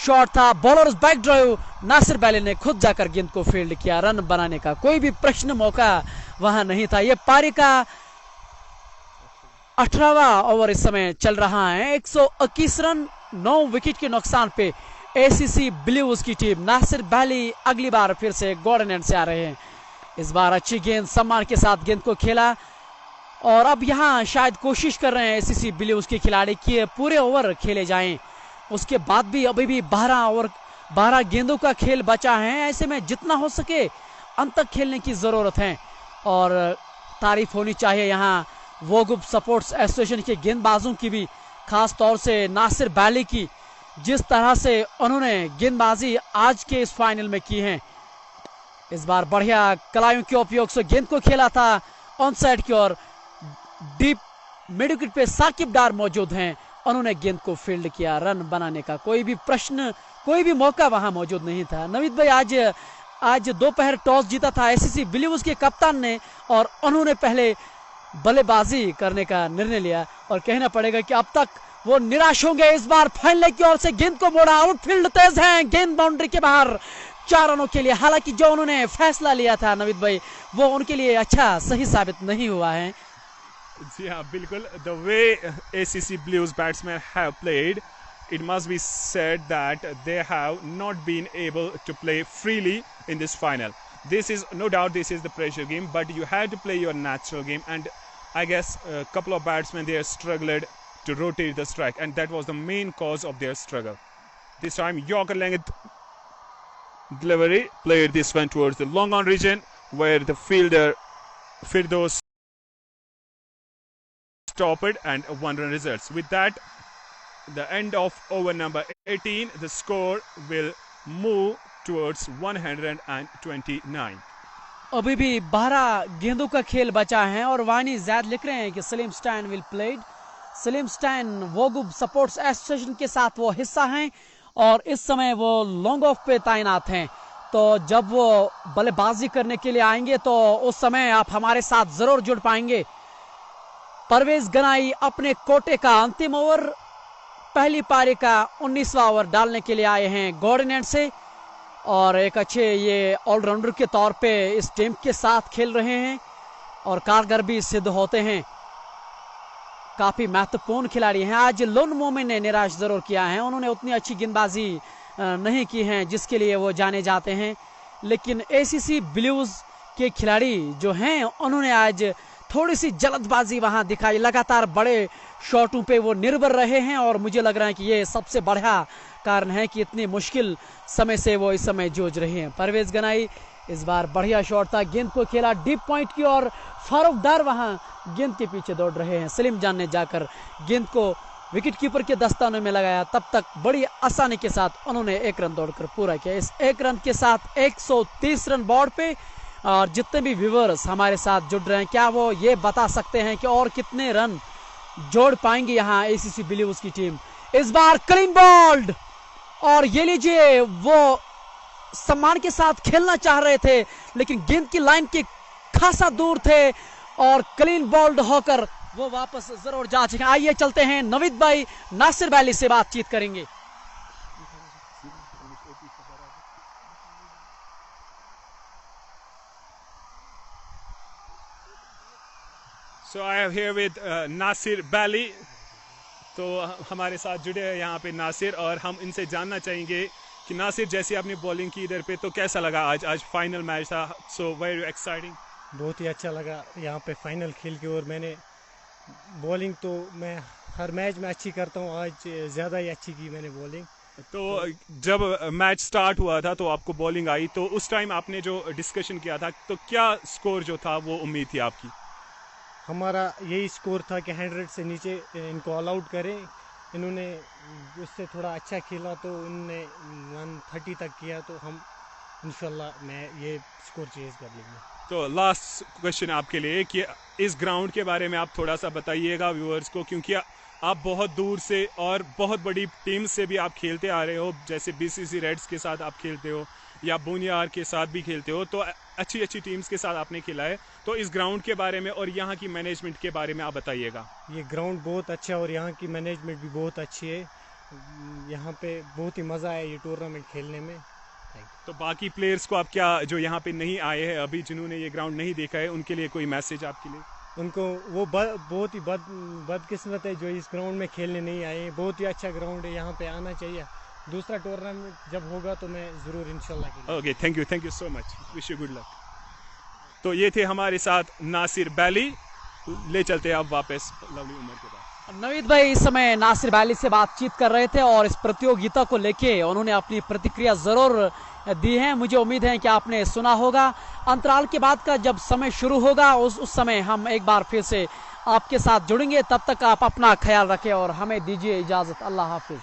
[SPEAKER 1] शॉट था, बॉलर्स बैक ड्राइव, नासिर बैली ने खुद जाकर गेंद को फील्ड किया। रन बनाने का कोई भी प्रश्न मौका वहां नहीं था। ये पारी का 18वां ओवर इस समय चल रहा है। 121 रन 9 विकेट के नुकसान पे एसीसी ब्लूज की टीम। नासिर बैली अगली बार फिर से गोल्डन एंड से आ रहे हैं। इस बार अच्छी गेंद, सम्मान के साथ गेंद को खेला और अब यहाँ शायद कोशिश कर रहे हैं एसीसी ब्लूज के खिलाड़ी कि पूरे ओवर खेले जाएं। उसके बाद भी अभी भी 12 गेंदों का खेल बचा है। ऐसे में जितना हो सके अंत तक खेलने की जरूरत है और तारीफ होनी चाहिए यहाँ वोगुप सपोर्ट्स एसोसिएशन के गेंदबाजों की भी, खास तौर से नासिर बैली की, जिस तरह से उन्होंने गेंदबाजी आज के इस फाइनल में की है। इस बार बढ़िया कलाइयों के उपयोग से गेंद को खेला था ऑन साइड की ओर। डीप मिड विकेट पे साकिब डार मौजूद हैं, उन्होंने गेंद को फील्ड किया। रन बनाने का कोई भी प्रश्न, कोई भी मौका वहां मौजूद नहीं था। नवीद भाई, आज दोपहर टॉस जीता था एसीसी बिलीव्स के कप्तान ने और उन्होंने पहले बल्लेबाजी करने का निर्णय लिया और कहना पड़ेगा कि अब तक वो निराश होंगे। इस बार फाइनल की ओर से गेंद को मोड़ा, आउटफील्ड तेज है, गेंद बाउंड्री के बाहर 4 रनों के लिए। हालांकि जो उन्होंने फैसला लिया था नवीद भाई, वो उनके लिए अच्छा सही साबित नहीं हुआ है।
[SPEAKER 2] जी हाँ, बिल्कुल। The way ACC Blues batsmen have played, it must be said that they have not been able to play freely in this final. This is no doubt this is the pressure game, but you have to play your natural game, and I guess a couple of batsmen there struggled to rotate the strike, and that was the main cause of their struggle. This time Yorker length delivery played this one towards the long on region where the fielder Firdos stopped and a 1 run results. With that, the end of over number 18, the score will move towards 129.
[SPEAKER 1] अभी भी 12 गेंदों का खेल बचा है और वानी जैद लिख रहे हैं कि Salim Stan will played. Salim Stan वोगुब सपोर्ट्स एसोसिएशन के साथ वो हिस्सा हैं और इस समय वो लॉन्ग ऑफ पे तैनात हैं। तो जब वो बल्लेबाजी करने के लिए आएंगे तो उस समय आप हमारे साथ जरूर जुड़ पाएंगे। परवेज गनाई अपने कोटे का अंतिम ओवर, पहली पारी का 19वां ओवर डालने के लिए आए हैं गॉर्डिनेट से और एक अच्छे ये ऑलराउंडर के तौर पे इस टीम के साथ खेल रहे हैं और कारगर भी सिद्ध होते हैं। काफी महत्वपूर्ण खिलाड़ी हैं। आज लोन मोमिन ने निराश जरूर किया है, उन्होंने उतनी अच्छी गेंदबाजी नहीं की है जिसके लिए वो जाने जाते हैं, लेकिन एसीसी ब्लूज के खिलाड़ी जो हैं उन्होंने आज थोड़ी सी जल्दबाजी वहां दिखाई। लगातार बड़े शॉटों पे वो निर्भर रहे हैं और मुझे लग रहा है कि ये सबसे बड़ा कारण है कि इतनी मुश्किल समय से वो इस समय जूझ रहे हैं। परवेज गनाई इस बार बढ़िया शॉट था, गेंद को खेला डीप पॉइंट की और फारूक डार वहां गेंद के पीछे दौड़ रहे हैं। सलीम जान ने जाकर गेंद को विकेट कीपर के दस्ताने में लगाया। तब तक बड़ी आसानी के साथ उन्होंने 1 रन दौड़कर पूरा किया। इस 1 रन के साथ 130 रन बोर्ड पे और जितने भी व्यूअर्स हमारे साथ जुड़ रहे हैं, क्या वो ये बता सकते हैं कि और कितने रन जोड़ पाएंगे यहाँ एसीसी ब्लूज की टीम। इस बार क्लीन बॉल्ड और ये लीजिए, वो सम्मान के साथ खेलना चाह रहे थे लेकिन गेंद की लाइन के खासा दूर थे और क्लीन बॉल्ड होकर वो वापस जरूर जा चुके। आइए चलते हैं, नवीद भाई नासिर वैली से बातचीत करेंगे।
[SPEAKER 2] So I am here with Nasir बैली। तो हमारे साथ जुड़े हैं यहाँ पे नासिर और हम इनसे जानना चाहेंगे कि नासिर, जैसे आपने बॉलिंग की इधर पे तो कैसा लगा? आज फाइनल मैच था, सो वेरी एक्साइटिंग।
[SPEAKER 3] बहुत ही अच्छा लगा यहाँ पे फाइनल खेल के और मैंने बॉलिंग तो मैं हर मैच में अच्छी करता हूँ, आज ज़्यादा ही अच्छी की मैंने बॉलिंग।
[SPEAKER 2] तो जब मैच स्टार्ट हुआ था तो आपको बॉलिंग आई, तो उस टाइम आपने जो डिस्कशन किया था तो क्या स्कोर जो था वो उम्मीद थी आपकी?
[SPEAKER 3] हमारा यही स्कोर था कि 100 से नीचे इनको ऑल आउट करें। इन्होंने उससे थोड़ा अच्छा खेला तो उन्होंने 130 तक किया, तो हम इंशाल्लाह मैं ये स्कोर चेज कर लेंगे।
[SPEAKER 2] तो लास्ट क्वेश्चन आपके लिए कि इस ग्राउंड के बारे में आप थोड़ा सा बताइएगा व्यूअर्स को, क्योंकि आप बहुत दूर से और बहुत बड़ी टीम से भी आप खेलते आ रहे हो, जैसे बीसीसी रेड्स के साथ आप खेलते हो या बुनियार के साथ भी खेलते हो, तो अच्छी अच्छी टीम्स के साथ आपने खेला है। तो इस ग्राउंड के बारे में और यहाँ की मैनेजमेंट के बारे में आप बताइएगा।
[SPEAKER 3] ये ग्राउंड बहुत अच्छा है और यहाँ की मैनेजमेंट भी बहुत अच्छी है। यहाँ पे बहुत ही मज़ा आया ये टूर्नामेंट खेलने में।
[SPEAKER 2] तो बाकी प्लेयर्स को आप क्या, जो यहाँ पे नहीं आए हैं अभी, जिन्होंने ये ग्राउंड नहीं देखा है, उनके लिए कोई मैसेज आपके लिए?
[SPEAKER 3] उनको वो बहुत ही बदकिस्मत है जो इस ग्राउंड में खेलने नहीं आए। बहुत ही अच्छा ग्राउंड है, यहाँ पे आना चाहिए। दूसरा टूर्नामेंट जब होगा तो मैं ज़रूर इंशाल्लाह खेलूंगा।
[SPEAKER 2] Okay, thank you so much, wish you good luck. तो ये थे हमारे साथ नासिर बैली। ले चलते हैं अब वापस लवली उमर के पास।
[SPEAKER 1] नवीद भाई इस समय नासिर वैली से बातचीत कर रहे थे और इस प्रतियोगिता को लेके उन्होंने अपनी प्रतिक्रिया जरूर दी है। मुझे उम्मीद है कि आपने सुना होगा। अंतराल के बाद का जब समय शुरू होगा उस समय हम एक बार फिर से आपके साथ जुड़ेंगे। तब तक आप अपना ख्याल रखें और हमें दीजिए इजाजत। अल्लाह हाफिज।